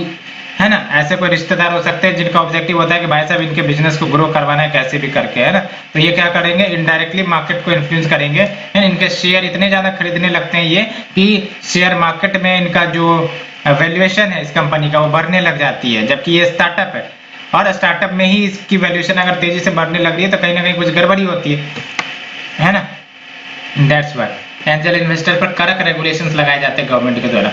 है ना, ऐसे कोई रिश्तेदार हो सकते हैं जिनका ऑब्जेक्टिव होता है कि भाई साहब इनके बिजनेस को ग्रो करवाना है कैसे भी करके, है ना। तो ये क्या करेंगे, इनडायरेक्टली मार्केट को इन्फ्लुएंस करेंगे, इनके शेयर इतने ज्यादा खरीदने लगते हैं ये कि शेयर मार्केट में इनका जो वैल्यूएशन है इस कंपनी का वो बढ़ने लग जाती है, जबकि ये स्टार्टअप है और स्टार्टअप में ही इसकी वैल्यूएशन अगर तेजी से बढ़ने लग रही है तो कहीं ना कहीं कुछ गड़बड़ी होती है ना। दैट्स व्हाई एंजल इन्वेस्टर पर कड़क रेगुलेशंस लगाए जाते हैं गवर्नमेंट के द्वारा।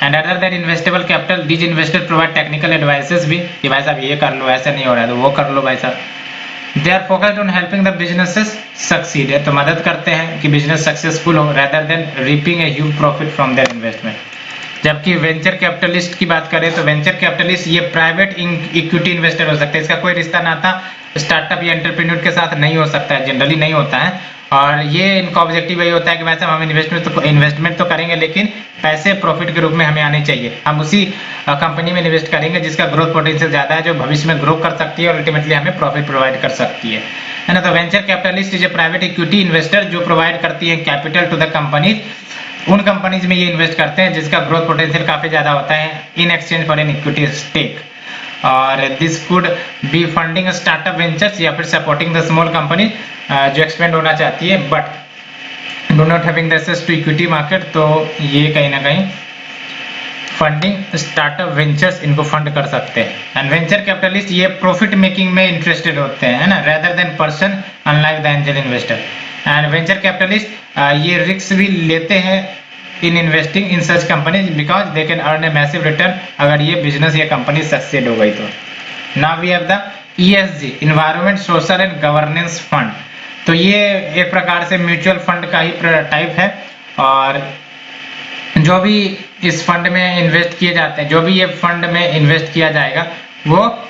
And other than investable capital, these investor provide technical advices भी कि भाई साहब ये कर लो, ऐसा नहीं हो रहा है तो वो कर लो भाई साहब। They are focused on helping the businesses succeed, तो मदद करते हैं कि बिजनेस सक्सेसफुल हो, rather than reaping a huge profit from their investment. जबकि वेंचर कैपिटलिस्ट की बात करें तो वेंचर कैपिटलिस्ट ये प्राइवेट इक्विटी इन्वेस्टर हो सकते हैं, इसका कोई रिश्ता नाता स्टार्टअप या एंटरप्रेन्योर के साथ नहीं हो सकता है, जनरली नहीं होता है। और ये इनका ऑब्जेक्टिव यही होता है कि वैसे हम इन्वेस्टमेंट तो करेंगे लेकिन पैसे प्रॉफिट के रूप में हमें आने चाहिए, हम उसी कंपनी में इन्वेस्ट करेंगे जिसका ग्रोथ पोटेंशियल ज्यादा है, जो भविष्य में ग्रो कर सकती है और अल्टीमेटली हमें प्रॉफिट प्रोवाइड कर सकती है ना। तो venture capitalist is a private equity investor जो प्रोवाइड करती है कैपिटल टू द कंपनीज, उन कंपनीज में ये इन्वेस्ट करते हैं जिसका ग्रोथ पोटेंशियल काफी ज्यादा होता है in exchange for an equity stake. और this could be funding startup ventures या फिर सपोर्टिंग द स्मॉल कंपनी जो एक्सपेंड होना चाहती है but do not having the access to equity market, तो ये कहीं ना कहीं फंडिंग स्टार्टअप वेंचर्स इनको फंड कर सकते हैं। एंड वेंचर कैपिटलिस्ट ये प्रॉफिट मेकिंग में इंटरेस्टेड होते हैं, है ना, rather than person unlike the angel investor. And venture capitalist ये रिस्क भी लेते हैं in investing in such companies because they can earn a massive return, अगर ये बिजनेस या कंपनी सक्सेड हो गई तो। Now we have the ESG, environment social and governance fund, तो ये एक प्रकार से म्यूचुअल फंड का ही टाइप है। और जो भी इस फंड में इन्वेस्ट किए जाते हैं, जो भी ये फंड में इन्वेस्ट किया जाएगा वो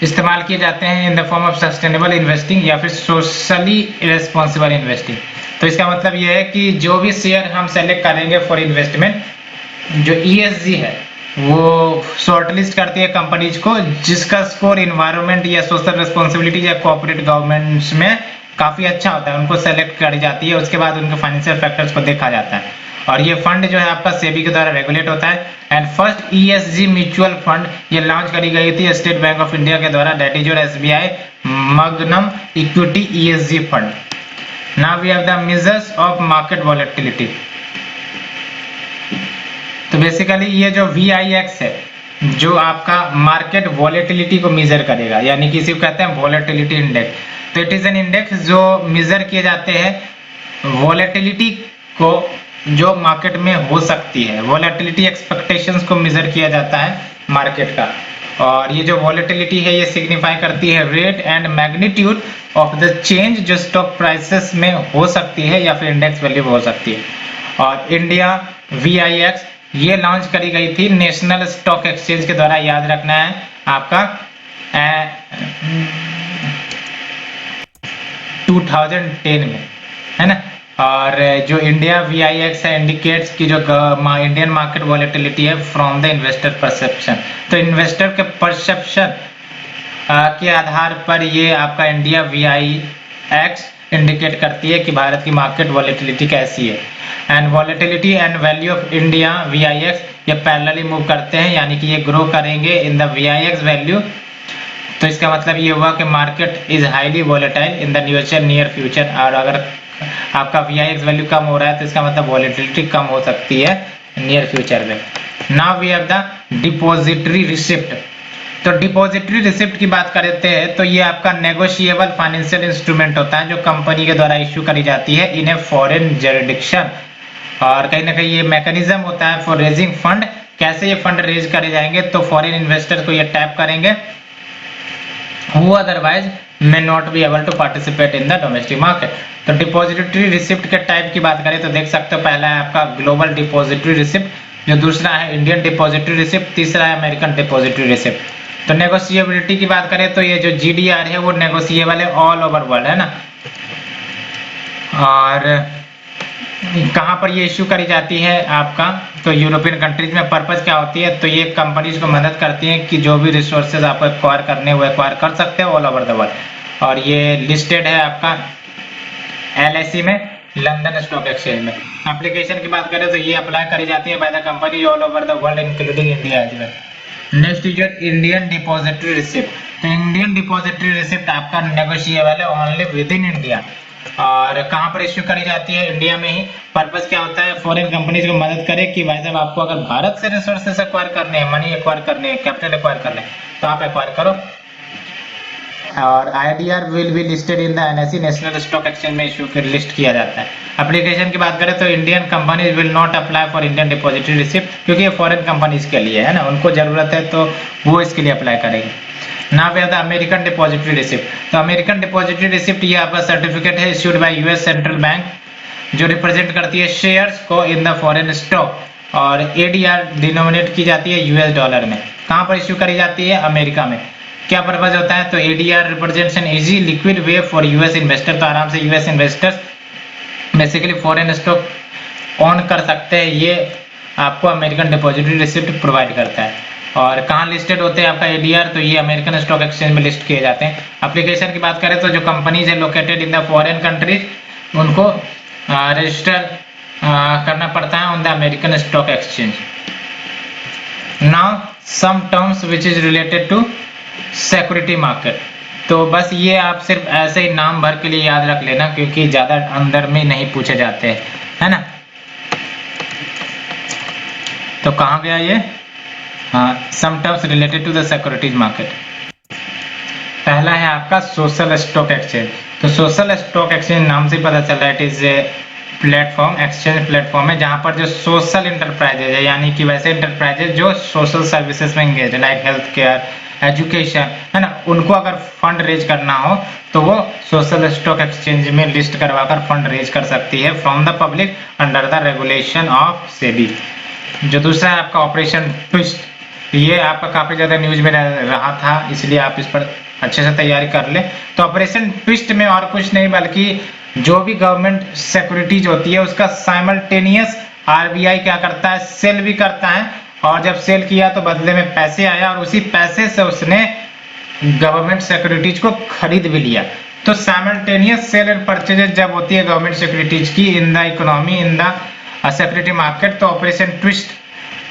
इस्तेमाल किए जाते हैं इन the form of sustainable investing या फिर सोशली रिस्पॉन्सिबल इन्वेस्टिंग। तो इसका मतलब ये है कि जो भी शेयर हम सेलेक्ट करेंगे फॉर इन्वेस्टमेंट, जो ESG है वो शॉर्टलिस्ट करती है कंपनीज को जिसका स्कोर इन्वायरमेंट या सोशल रिस्पॉन्सिबिलिटी या कोऑपरेट गवर्नमेंट्स में काफी अच्छा होता है, उनको सेलेक्ट करी जाती है, उसके बाद उनके फाइनेंशियल फैक्टर्स को देखा जाता है। और ये फंड जो है आपका सेबी के द्वारा रेगुलेट होता है। And first ESG mutual fund ये लॉन्च करी गई थी स्टेट बैंक ऑफ इंडिया के द्वारा, that is your SBI Magnum equity ESG fund. Now we have the measures of market volatility, तो बेसिकली ये जो VIX है जो आपका मार्केट वॉलेटिलिटी को मेजर करेगा, यानी कि इसी को कहते हैं वॉलेटिलिटी इंडेक्स। तो इट इज एन इंडेक्स जो मेजर किए जाते हैं वॉलेटिलिटी को जो मार्केट में हो सकती है, वॉलेटिलिटी एक्सपेक्टेशंस को मेजर किया जाता है मार्केट का। और ये जो वॉलेटिलिटी है ये सिग्निफाई करती है rate and magnitude of the change जो स्टॉक प्राइसेस में हो सकती है या फिर इंडेक्स वैल्यू हो सकती है। और इंडिया VIX ये लॉन्च करी गई थी नेशनल स्टॉक एक्सचेंज के द्वारा, याद रखना है आपका 2010 में, है ना। और जो इंडिया VIX है इंडिकेट्स की जो इंडियन मार्केट वॉलेटिलिटी है फ्रॉम द इन्वेस्टर परसेप्शन, तो इन्वेस्टर के परसेप्शन के आधार पर ये आपका इंडिया VIX इंडिकेट करती है कि भारत की मार्केट वॉलेटिलिटी कैसी है। And volatility and value of India VIX ये पैरेलली मूव करते हैं, यानी कि ये ग्रो करेंगे इन द VIX वैल्यू तो इसका मतलब ये हुआ कि market is highly volatile in the near future. और अगर आपका VIX वैल्यू कम हो रहा है तो इसका मतलब वॉलेटिलिटी कम हो सकती है नियर फ्यूचर में। Now we have the depository receipt. तो डिपॉजिटरी रिसिप्ट की बात करते हैं तो ये आपका नेगोशिएबल फाइनेंशियल इंस्ट्रूमेंट होता है जो कंपनी के द्वारा इश्यू करी जाती है इन ए फॉरेन जुरिडिक्शन। और कहीं ना कहीं ये मैकेनिज्म होता है फॉर रेजिंग फंड। कैसे ये फंड रेज करे जाएंगे, तो फॉरेन इन्वेस्टर्स को ये टैप करेंगे who otherwise may not be able to participate in the domestic market। तो डिपॉजिटरी रिसिप्ट के टाइप की बात करें तो देख सकते हो, पहला है आपका ग्लोबल डिपॉजिटरी रिसिप्ट, जो दूसरा है इंडियन डिपॉजिटरी रिसिप्ट, तीसरा है अमेरिकन डिपॉजिटरी रिसिप्ट। तो नेगोशिएबिलिटी की बात करें तो ये जो GDR है वो नेगोशिएबल है ऑल ओवर वर्ल्ड, है ना। और कहाँ पर ये इश्यू करी जाती है आपका, तो यूरोपियन कंट्रीज में। पर्पस क्या होती है, तो ये कंपनीज को मदद करती है कि जो भी रिसोर्सेज आपको एक्वायर करने वो एक्वायर कर सकते हैं ऑल ओवर द वर्ल्ड। और ये लिस्टेड है आपका LSE में, लंदन स्टॉक एक्सचेंज में। एप्लीकेशन की बात करें तो ये अप्लाई करी जाती है by the company all over the world including India as well. Next is Indian depository receipt. तो इंडियन डिपॉजिटरी रिसिप्ट आपका नेगोशिएबल है ओनली विद इन इंडिया। और कहाँ पर इश्यू करी जाती है, इंडिया में ही। पर्पस क्या होता है, फॉरेन कंपनीज को मदद करे कि भाई साहब आपको अगर भारत से रिसोर्सेस एक्वायर करने हैं, मनी एक्वायर करने हैं, कैपिटल एक्वायर करने हैं, तो आप एक्वायर करो। और IDR will be listed in the NSE national stock exchange में इश्यू लिस्ट किया जाता है। एप्लीकेशन की बात करें तो Indian companies will not apply for Indian depository receipt, क्योंकि ये फॉरेन कंपनीज के लिए है ना, उनको जरूरत है तो वो इसके लिए अप्लाई करेंगे। Now we have the American depository receipt. तो अमेरिकन डिपॉजिटरी रिसिप्ट ये आपका सर्टिफिकेट है issued by US central bank, जो रिप्रेजेंट करती है शेयर्स को इन द फॉरेन स्टॉक। और ADR डिनोमिनेट की जाती है US डॉलर में। कहाँ पर इश्यू करी जाती है, अमेरिका में। क्या पर्पज होता है, तो ADR represents an easy liquid way for US investor. तो आराम से US investors basically foreign stock on कर सकते हैं, ये आपको अमेरिकन डिपॉजिटरी रिसिप्ट प्रोवाइड करता है। और कहाँ लिस्टेड होते हैं आपका ADR, तो ये अमेरिकन स्टॉक एक्सचेंज में लिस्ट किए जाते हैं। एप्लीकेशन की बात करें तो जो कंपनीज है located in the foreign countries, उनको रजिस्टर करना पड़ता है on the American stock exchange. Now some terms which is related to security market. तो बस ये आप सिर्फ ऐसे ही नाम भर के लिए याद रख लेना, क्योंकि ज्यादा अंदर में नहीं पूछे जाते हैं, है ना। तो कहाँ गया ये, some terms related to the securities market. पहला है आपका सोशल स्टॉक एक्सचेंज। तो सोशल स्टॉक एक्सचेंज नाम से पता चल रहा है, it is a platform, exchange platform है जहां पर जो सोशल इंटरप्राइजेज है, यानी कि वैसे इंटरप्राइजेज जो सोशल सर्विसेज में एंगेज है, लाइक हेल्थ केयर, एजुकेशन, है ना, उनको अगर फंड रेज करना हो तो वो सोशल स्टॉक एक्सचेंज में लिस्ट करवाकर फंड रेज कर सकती है from the public under the regulation of SEBI. जो दूसरा है आपका ऑपरेशन ट्विस्ट, ये आपका काफी ज्यादा न्यूज में रहा था, इसलिए आप इस पर अच्छे से तैयारी कर ले। तो ऑपरेशन ट्विस्ट में और कुछ नहीं बल्कि जो भी गवर्नमेंट सिक्योरिटीज होती है उसका साइमल्टेनियस RBI क्या करता है, सेल भी करता है। और जब सेल किया तो बदले में पैसे आया और उसी पैसे से उसने गवर्नमेंट सिक्योरिटीज को खरीद भी लिया। तो साइमल्टेनियस सेल एंड परचेज जब होती है गवर्नमेंट सिक्योरिटीज की इन the economy, in the security market, तो ऑपरेशन ट्विस्ट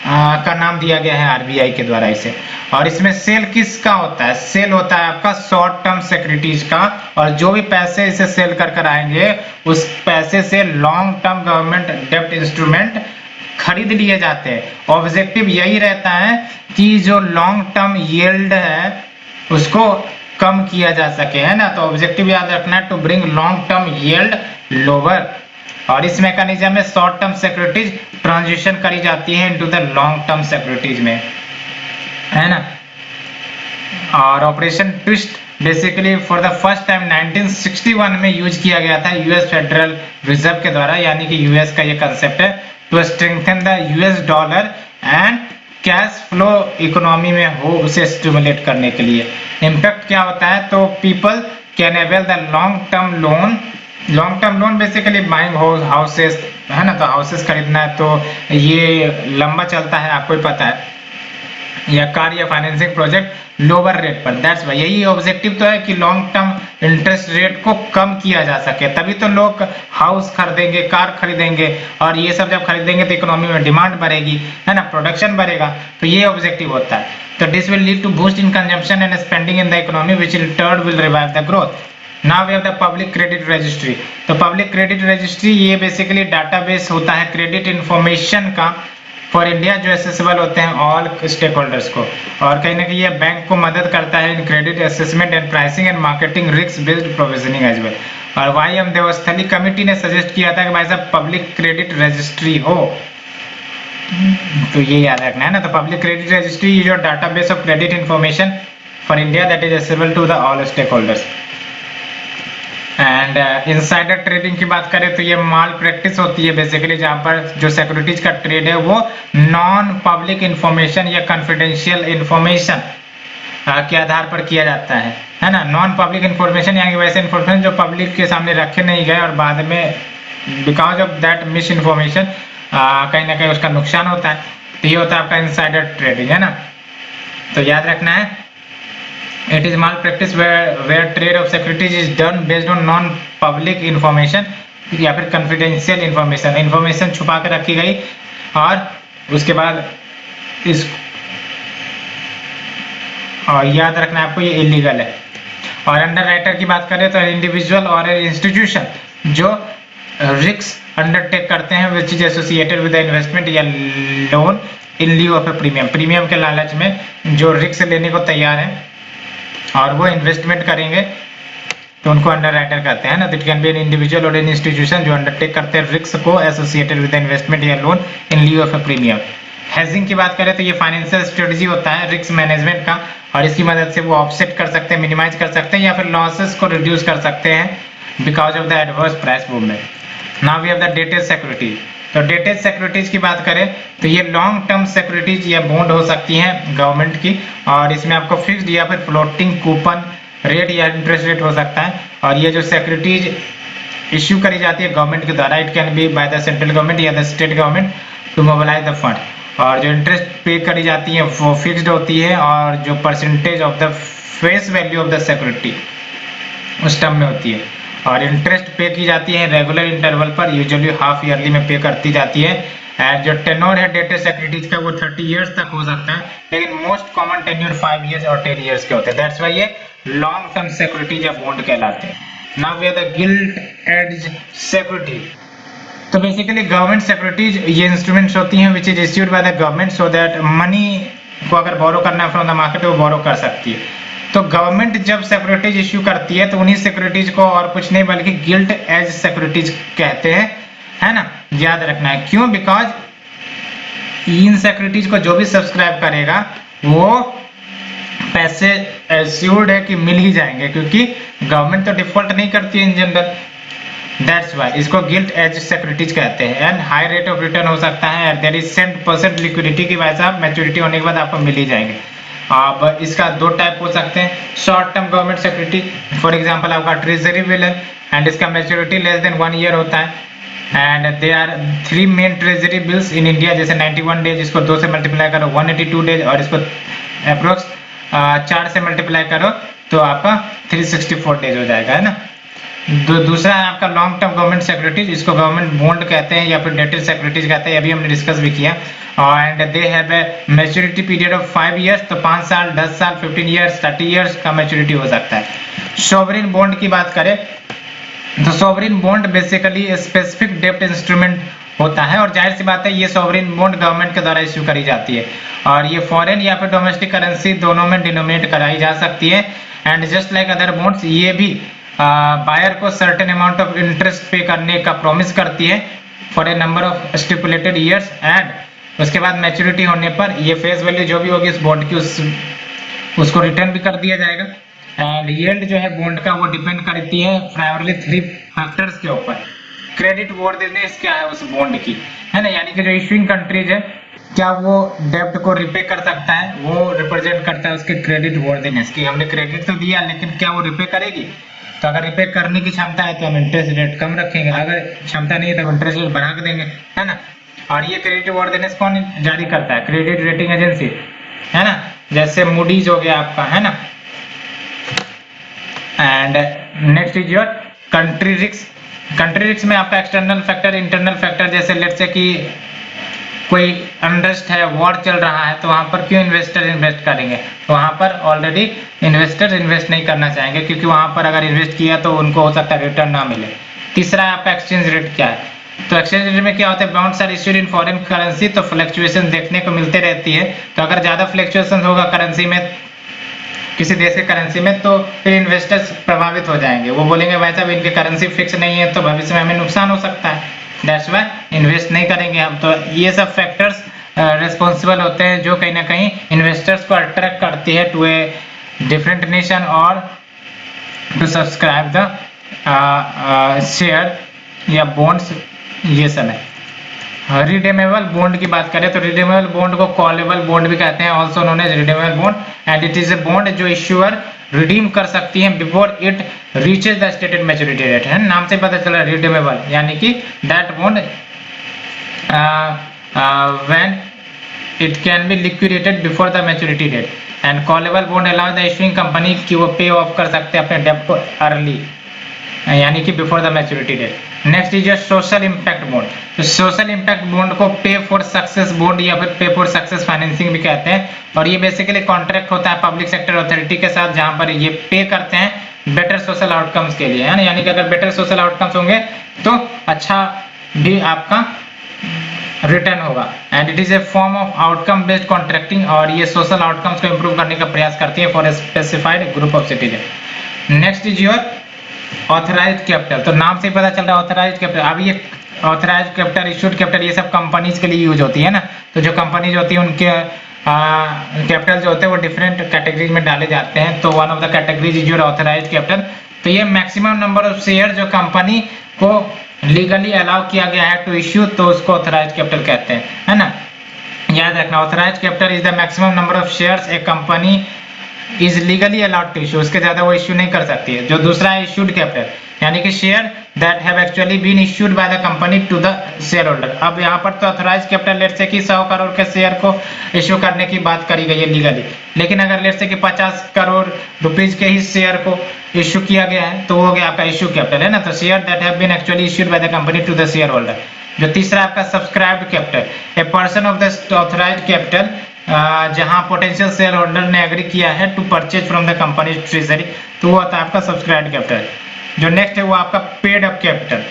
का नाम दिया गया है RBI के द्वारा इसे। और इसमें सेल किसका होता है, सेल होता है आपका शॉर्ट टर्म सिक्योरिटीज का। और जो भी पैसे इसे सेल कर आएंगे उस पैसे से लॉन्ग टर्म गवर्नमेंट डेब्ट इंस्ट्रूमेंट खरीद लिए जाते हैं। ऑब्जेक्टिव यही रहता है कि जो लॉन्ग टर्म यील्ड है उसको कम किया जा सके, है ना। तो ऑब्जेक्टिव याद रखना है, to bring long term yield lower. और इस मैकेनिज्म में शॉर्ट टर्म सिक्योरिटीज ट्रांजिशन करी जाती है into the long term securities में, है ना। और operation twist basically for the first time 1961 में यूज किया गया था US फेडरल रिजर्व के द्वारा, यानी कि US का ये कंसेप्ट है to strengthen the US dollar and cash flow economy में हो उसे स्टिमुलेट करने के लिए। इम्पैक्ट क्या होता है, तो people can avail the long term loan. Long term loan basically buying houses, है ना। तो हाउसेस खरीदना है तो ये लंबा चलता है, आपको ही पता है। या कार या फाइनेंसिंग प्रोजेक्ट लोअर रेट पर। दैट्स वाई, यही ऑब्जेक्टिव तो है कि लॉन्ग टर्म इंटरेस्ट रेट को कम किया जा सके, तभी तो लोग हाउस खरीदेंगे, कार खरीदेंगे, और ये सब जब खरीदेंगे तो इकोनॉमी में डिमांड बढ़ेगी, है ना, प्रोडक्शन बढ़ेगा, तो ये ऑब्जेक्टिव होता है। तो this will lead to boost in consumption and spending in the economy which in turn will revive the growth. Now we have the public credit registry. तो पब्लिक क्रेडिट रजिस्ट्री ये बेसिकली डाटाबेस होता है क्रेडिट इंफॉर्मेशन का फॉर इंडिया, जो एसेसिबल होते हैं ऑल स्टेक होल्डर्स को, और कहीं ना कहीं ये बैंक को मदद करता है in credit assessment and pricing and marketing risk based provisioning as well. और वाई एम देवस्थली कमेटी ने सजेस्ट किया था कि भाई साहब पब्लिक क्रेडिट रजिस्ट्री हो, तो ये याद रखना है ना। तो public credit registry is your database of credit information for India that is accessible to the all stakeholders. And insider trading की बात करें तो ये माल प्रैक्टिस होती है बेसिकली, जहां पर जो सिक्योरिटीज का ट्रेड है वो नॉन पब्लिक इंफॉर्मेशन या कॉन्फिडेंशियल इंफॉर्मेशन के आधार पर किया जाता है ना। नॉन पब्लिक इंफॉर्मेशन यानी वैसे इंफॉर्मेशन जो पब्लिक के सामने रखे नहीं गए और बाद में because of that miss information कहीं ना कहीं उसका नुकसान होता है, तो ये होता है आपका इनसाइडर ट्रेडिंग, है ना। तो याद रखना है, it is malpractice where trade of securities is done based on non public information या फिर confidential information छुपा के रखी गई, और उसके बाद इस और याद रखना आपको ये इलीगल है। और अंडर राइटर की बात करें तो इंडिविजुअल और इंस्टीट्यूशन जो रिस्क अंडरटेक करते हैं which is associated with investment या loan in lieu of a premium, premium के लालच में जो रिस्क लेने को तैयार है और वो इन्वेस्टमेंट करेंगे तो उनको अंडर राइटर कहते हैं ना। It can B an individual और एन इंस्टीट्यूशन जो अंडरटेक करते हैं रिस्क को एसोसिएटेड विद इन्वेस्टमेंट या loan in lieu of a premium. Hedging की बात करें तो ये फाइनेंशियल स्ट्रेटजी होता है रिस्क मैनेजमेंट का, और इसकी मदद से वो ऑफसेट कर सकते हैं, मिनिमाइज कर सकते हैं या फिर लॉसेस को रिड्यूस कर सकते हैं because of the adverse price movement. Now we have the dated securities. तो डेटेड सिक्योरिटीज की बात करें तो ये लॉन्ग टर्म सिक्योरिटीज या बॉन्ड हो सकती हैं गवर्नमेंट की, और इसमें आपको फिक्स्ड या फिर फ्लोटिंग कूपन रेट या इंटरेस्ट रेट हो सकता है। और ये जो सिक्योरिटीज इश्यू करी जाती है गवर्नमेंट के द्वारा, it can be by the central government या the state government to mobilise the fund, और जो इंटरेस्ट पे करी जाती है वो फिक्स्ड होती है, और जो percentage of the face value of the security उस टर्म में होती है, और इंटरेस्ट पे की जाती है रेगुलर इंटरवल पर, यूजुअली हाफ ईयरली में पे करती जाती है। एंड जो टेन्योर है डेटेड सिक्योरिटीज का वो 30 इयर्स तक हो सकता है, लेकिन मोस्ट कॉमन टेन्योर 5 इयर्स और 10 इयर्स के होते हैं। दैट्स व्हाई ये लॉन्ग टर्म सिक्योरिटीज या बॉन्ड कहलाते हैं। Now we have the gilt edge security. तो बेसिकली गवर्नमेंट सिक्योरिटीज ये इंस्ट्रूमेंट्स होती हैं which is issued by the government so that money को अगर बोरो करना है फ्रॉम द मार्केट वो बोरो कर सकती है। तो गवर्नमेंट जब सिक्योरिटीज इश्यू करती है तो उन्हीं सिक्योरिटीज को और कुछ नहीं बल्कि गिल्ट एज सिक्योरिटीज कहते हैं, है ना, याद रखना है। क्यों? बिकॉज इन सिक्योरिटीज को जो भी सब्सक्राइब करेगा वो पैसे एश्योर्ड है कि मिल ही जाएंगे, क्योंकि गवर्नमेंट तो डिफॉल्ट नहीं करती है इन जनरल। दैट्स वाई इसको गिल्ट एज सिक्योरिटीज कहते हैं। And high rate of return हो सकता है, देयर इज 100% लिक्विडिटी की वजह से आप मैच्योरिटी होने के बाद आपको मिल ही जाएंगे। अब इसका दो टाइप हो सकते हैं, short term government security, for example आपका ट्रेजरी बिल है एंड इसका मैच्योरिटी लेस देन 1 ईयर होता है। And they are 3 main treasury bills in India, जैसे 91 डेज, इसको 2 से मल्टीप्लाई करो 182 डेज, और इसको अप्रोक्स 4 से मल्टीप्लाई करो तो आपका 364 डेज हो जाएगा, है ना। दूसरा है आपका लॉन्ग टर्म गवर्नमेंट सिक्योरिटीज, इसको गवर्नमेंट बॉन्ड कहते हैं या फिर डेटेड सिक्योरिटीज कहते हैं, अभी हमने डिस्कस भी किया। And they have a maturity period of 5 years, तो 5 साल, 10 साल, 15 इयर्स, 30 इयर्स का मैच्योरिटी हो सकता है। सॉवरेन बॉन्ड की बात करें तो सॉवरेन बॉन्ड बेसिकली स्पेसिफिक डेब्ट इंस्ट्रूमेंट होता है, और जाहिर सी बात है ये सॉवरेन बॉन्ड गवर्नमेंट के द्वारा इश्यू करी जाती है, और ये फॉरेन या फिर डोमेस्टिक करेंसी दोनों में डिनोमिनेट कराई जा सकती है। And just like other bonds ये भी बायर को सर्टेन अमाउंट ऑफ इंटरेस्ट पे करने का प्रॉमिस करती है for a number of stipulated years, and उसके बाद मैच्योरिटी होने पर ये फेस वैल्यू जो भी होगी इस बॉन्ड की उसको रिटर्न भी कर दिया जाएगा। एंड यील्ड जो है बॉन्ड का वो डिपेंड करती है प्राइमरली 3 फैक्टर्स के ऊपर। क्रेडिट वर्दीनेस क्या है उस बॉन्ड की, है ना, यानी कि जो इश्यूइंग कंट्रीज है क्या वो डेब्ट को रिपे कर सकता है, वो रिप्रेजेंट करता है उसके क्रेडिट वर्दीनेस की। हमने क्रेडिट तो दिया लेकिन क्या वो रिपे करेगी, तो अगर रिपे करने की क्षमता है तो हम इंटरेस्ट रेट कम रखेंगे, अगर क्षमता नहीं है तो इंटरेस्ट रेट बढ़ा के देंगे, है ना। और ये क्रेडिट वर्दीनेस कौन जारी करता है? Credit rating agency. है ना, जैसे मूडीज हो गया आपका, है ना। And next is your country risk. Country risk में आपका एक्सटर्नल फैक्टर, इंटरनल फैक्टर, जैसे लेट्स से कि कोई अनरेस्ट है, वॉर चल रहा है, तो वहां पर क्यों इन्वेस्टर इन्वेस्ट करेंगे, तो वहां पर ऑलरेडी इन्वेस्टर इन्वेस्ट नहीं करना चाहेंगे, क्योंकि वहां पर अगर इन्वेस्ट किया तो उनको हो सकता है रिटर्न ना मिले। तीसरा आपका एक्सचेंज रेट क्या है, तो एक्सचेंज रेट में क्या होता है, bonds are issued in foreign currency, तो फ्लक्चुएशन देखने को मिलते रहती है। तो अगर ज्यादा फ्लक्चुएशन होगा करेंसी में, किसी देश के करेंसी में, तो फिर इन्वेस्टर्स प्रभावित हो जाएंगे, वो बोलेंगे भाई साहब इनकी करेंसी फिक्स नहीं है, तो भविष्य में हमें नुकसान हो सकता है, दैट्स व्हाई इन्वेस्ट नहीं करेंगे हम। तो ये सब फैक्टर्स रिस्पॉन्सिबल होते हैं जो कहीं ना कहीं इन्वेस्टर्स को अट्रैक्ट करती है टू ए डिफरेंट नेशन और टू सब्सक्राइब द शेयर या बॉन्ड्स, ये सब है। रिडीमेबल बॉन्ड की बात करें तो रिडीमेबल बॉन्ड को कॉलेबल बॉन्ड भी कहते हैं, also known as redeemable bond, and it is a bond जो इश्यूअर रिडीम कर सकती है before it reaches the stated maturity date, है नाम से पता चला रिडीमेबल, यानी कि that bond when it can be liquidated before the maturity date, and callable bond allow the issuing company कि वो पे ऑफ कर सकते हैं अपने डेब्ट को अर्ली, यानी कि before the maturity date. Next is your social impact bond. तो सोशल इंपैक्ट बॉन्ड को पे फॉर सक्सेस बॉन्ड या फिर पे फॉर सक्सेस फाइनेंसिंग भी कहते हैं, और ये बेसिकली कॉन्ट्रैक्ट होता है पब्लिक सेक्टर अथॉरिटी के साथ, जहां पर ये पे करते हैं बेटर सोशल आउटकम्स के लिए, है ना, यानी कि अगर बेटर सोशल आउटकम्स होंगे तो अच्छा भी आपका रिटर्न होगा, and it is A form of outcome based contracting, और ये सोशल आउटकम्स को इंप्रूव करने का प्रयास करती है for a specified group of citizen. Next is your authorised capital. तो नाम से पता चल रहा है ऑथराइज्ड कैपिटल। अब ये ऑथराइज्ड कैपिटल, इशूड कैपिटल, ये सब कंपनीज के लिए यूज होती है ना, तो जो कंपनीज होती है उनके कैपिटल जो होते हैं वो डिफरेंट कैटेगरीज में डाले जाते हैं, तो one of the categories is your authorised capital. तो ये मैक्सिमम नंबर ऑफ शेयर जो कंपनी को लीगली अलाउ किया गया है टू इश्यू, तो उसको ऑथराइज्ड कैपिटल कहते हैं, है ना, याद रखना। Authorised capital is the maximum number of shares a company is legally allowed to issue, उसके ज्यादा वो इश्यू नहीं कर सकती है। जो दूसरा है इशूड कैपिटल, यानी कि share that have actually been issued by the company to the shareholder. अब यहाँ पर तो ऑथराइज्ड कैपिटल लेट से कि 100 करोड़ के शेयर को इश्यू करने की बात करी गई है लीगली, लेकिन अगर लेट से कि 50 करोड़ रुपीज के ही शेयर को इश्यू किया गया है तो वो हो गया आपका इश्यू कैपिटल, है ना। तो share that have been actually issued by the company to the shareholder. जो तीसरा आपका subscribed capital, a portion of the authorised capital जहां पोटेंशियल शेयर होल्डर ने एग्री किया है to purchase from the company treasury, तो वो होता है आपका सब्सक्राइब्ड कैपिटल। जो नेक्स्ट है वो आपका पेड अप कैपिटल।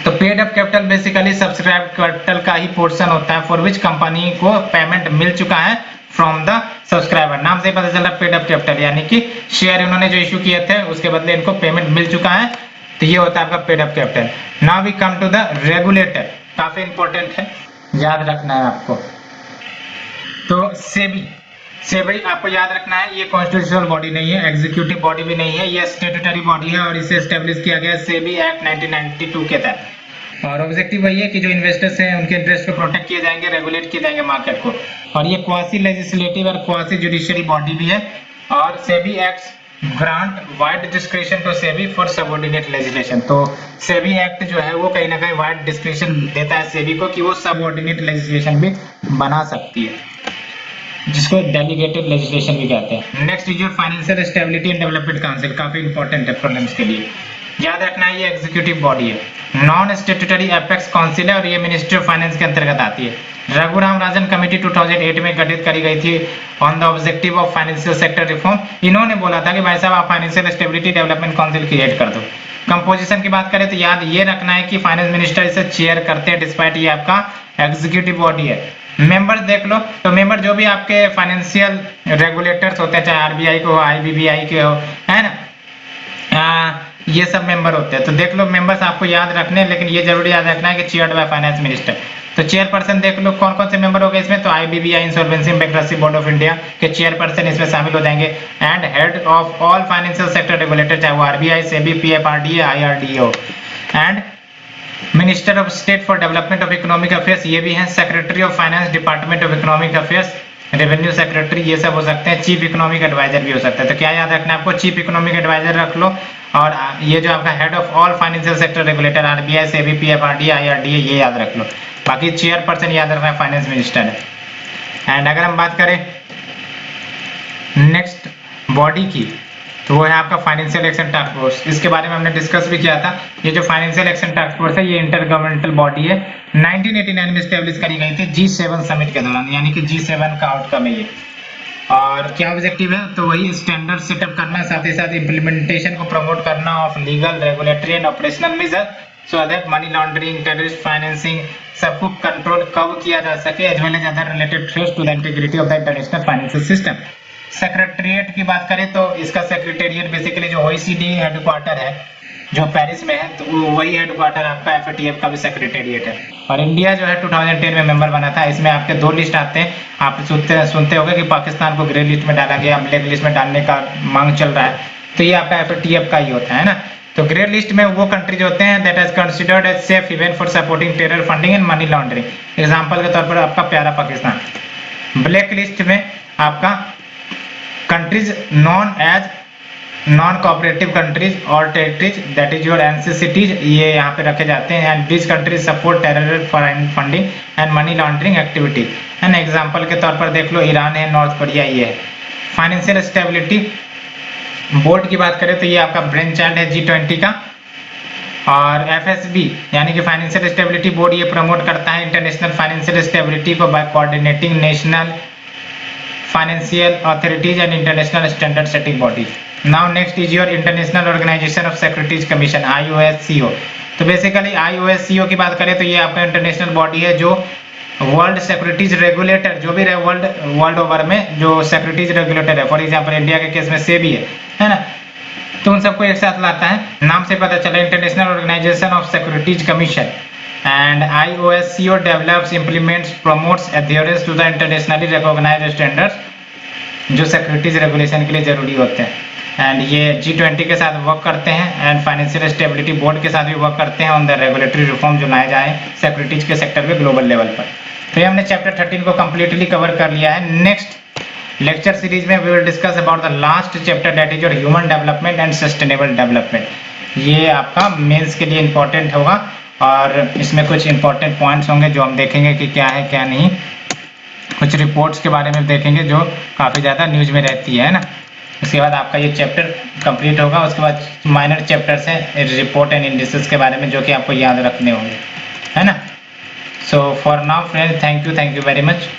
तो paid up capital basically subscribed capital का ही पोर्शन होता है फॉर विच कंपनी को पेमेंट मिल चुका है फ्रॉम द सब्सक्राइबर। नाम से पता चला पेड अप कैपिटल, यानी कि शेयर उन्होंने जो इश्यू किए थे उसके बदले इनको पेमेंट मिल चुका है, तो ये होता है आपका paid up capital. Now we come to the regulator, काफी इंपॉर्टेंट है, याद रखना है आपको। तो सेबी आपको याद रखना है, ये कॉन्स्टिट्यूशनल बॉडी नहीं है, एग्जीक्यूटिव बॉडी भी नहीं है, ये स्टैट्यूटरी बॉडी है और इसे एस्टेब्लिश किया गया सेबी एक्ट 1992 के तहत। और ऑब्जेक्टिव वही है कि जो इन्वेस्टर्स हैं उनके इंटरेस्ट को प्रोटेक्ट किए जाएंगे, रेगुलेट किए जाएंगे मार्केट को। और ये क्वासी लेजिस्लेटिव और क्वासी जुडिशियरी बॉडी भी है, और SEBI Act grant wide discretion to SEBI for subordinate legislation. तो सेबी एक्ट जो है वो कहीं ना कहीं वाइड डिस्क्रिशन देता है सेबी को कि वो सबऑर्डिनेट लेजिस्लेशन भी बना सकती है, जिसको डेलीगेटेड लेजिस्लेशन भी कहते हैं। Next is your financial stability and development council, काफी इंपॉर्टेंट है प्रीलिम्स के लिए, याद रखना है। ये एग्जीक्यूटिव बॉडी है, नॉन स्टैट्यूटरी एपेक्स काउंसिल है और ये मिनिस्ट्री ऑफ फाइनेंस के अंतर्गत आती है। रघुराम राजन कमेटी 2008 में गठित करी गई थी on the objective of financial sector reform. इन्होंने बोला था कि भाई साहब आप financial stability development council create कर दो। कंपोजिशन की बात करें तो याद ये रखना है कि फाइनेंस मिनिस्टर इसे चेयर करते हैं, डिस्पाइट ये आपका एग्जीक्यूटिव बॉडी है। मेंबर देख लो, तो मेंबर जो भी आपके फाइनेंशियल रेगुलेटर्स होते हैं, चाहे आरबीआई को हो, आईबीबीआई के हो, है ना, ये सब मेंबर होते हैं। तो देख लो मेंबर्स आपको याद रखने, लेकिन ये जरूरी याद रखना है कि चेयर्ड बाय फाइनेंस मिनिस्टर। तो चेयरपर्सन देख लो कौन कौन से मेंबर हो गए इसमें, तो IBBI insolvency bankruptcy board of India के चेयरपर्सन इसमें शामिल हो जाएंगे, and head of all financial sector regulator, चाहे वो RBI, SEBI, PFRDA, IRDO, and minister of state for development of economic affairs, ये भी हैं। Secretary of finance, department of economic affairs, revenue secretary, ये सब हो सकते हैं। चीफ इकोनॉमिक एडवाइजर भी हो सकता है। तो क्या याद रखना है आपको, चीफ इकोनॉमिक एडवाइजर रख लो, और ये जो आपका head of all financial sector regulator, RBI, SEBI, PFRDA, IRDA, ये याद रख लो। बाकी चेयरपर्सन याद रखना है फाइनेंस मिनिस्टर है। एंड अगर हम बात करें नेक्स्ट बॉडी की, तो वो है आपका फाइनेंशियल एक्शन टास्क फोर्स। इसके बारे में हमने डिस्कस भी किया था। ये जो फाइनेंशियल एक्शन टास्क फोर्स है ये इंटर गवर्नमेंटल बॉडी है, 1989 में स्टेब्लिश करी गई थी G7 समिट के दौरान, यानी कि G7 का आउटकम है ये। और क्या ऑब्जेक्टिव है, तो वही स्टैंडर्ड सेटअप करना, साथ ही साथ इम्प्लीमेंटेशन को प्रमोट करना of legal, regulatory and operational measure so that money laundering, terrorist financing सबको कंट्रोल कब किया जा सके, as well as other related threats to the integrity of the international financial system. Secretariat की बात करें तो इसका सेक्रेटेरिएट बेसिकली जो OECD हेडक्वार्टर है जो पेरिस में है, तो वही हेडक्वार्टर आपका FATF का भी सेक्रेटेरिएट है। और इंडिया जो है 2010 में मेंबर बना था। इसमें आपके दो लिस्ट आते हैं, आप सुनते होंगे कि पाकिस्तान को ग्रे लिस्ट में डाला गया, ब्लैक लिस्ट में डालने का मांग चल रहा है, तो ये आपका FATF का ही होता है ना। तो ग्रे लिस्ट में वो कंट्रीज होते हैं that is considered as safe even for supporting terror funding and money laundering. Example के तौर पर आपका प्यारा पाकिस्तान। ब्लैक लिस्ट में आपका countries known as non cooperative countries or territories, that is your NCCTs, ये यहाँ पे रखे जाते हैं। and these countries support terror funding and money laundering activity। And example के तौर पर देख लो ईरान है, नॉर्थ कोरिया ये है। फाइनेंशियल स्टेबिलिटी बोर्ड की बात करें तो ये आपका ब्रेन चाइल्ड है G20 का। और FSB यानी कि फाइनेंशियल स्टेबिलिटी बोर्ड ये प्रमोट करता है इंटरनेशनल फाइनेंशियल स्टेबिलिटी को by coordinating national financial authorities and international standard setting bodies। Now next is your International Organization of Securities Commission IOSCO। तो बेसिकली IOSCO की बात करें तो ये आपका इंटरनेशनल बॉडी है जो वर्ल्ड सिक्योरिटीज रेगुलेटर, जो भी वर्ल्ड ओवर में जो सिक्योरिटीज रेगुलेटर है, फॉर एग्जांपल इंडिया के केस में सेबी है ना, तो उन सबको एक साथ लाता है। नाम से पता चला international organisation of securities commission. and IOSCO develops, implements, promotes adherence to the internationally recognized standards जो सिक्योरिटीज रेगुलेशन के लिए जरूरी होते हैं। एंड ये G20 के साथ वर्क करते हैं एंड फाइनेंशियल स्टेबिलिटी बोर्ड के साथ भी वर्क करते हैं ऑन द रेगुलेटरी रिफॉर्म जो लाए जाए सिक्योरिटीज के सेक्टर पे ग्लोबल लेवल पर। तो ये हमने चैप्टर 13 को कम्प्लीटली कवर कर लिया है। नेक्स्ट लेक्चर सीरीज में we will discuss about the last chapter that is your human development and sustainable development. ये आपका मेंस के लिए इंपॉर्टेंट होगा और इसमें कुछ इंपॉर्टेंट पॉइंट्स होंगे जो हम देखेंगे कि क्या है क्या नहीं। कुछ रिपोर्ट्स के बारे में देखेंगे जो काफ़ी ज़्यादा न्यूज़ में रहती है ना। उसके बाद आपका ये चैप्टर कंप्लीट होगा। उसके बाद माइनर चैप्टर्स हैं रिपोर्ट एंड इंडिसेस के बारे में जो कि आपको याद रखने होंगे, है ना। So for now friends, thank you very much.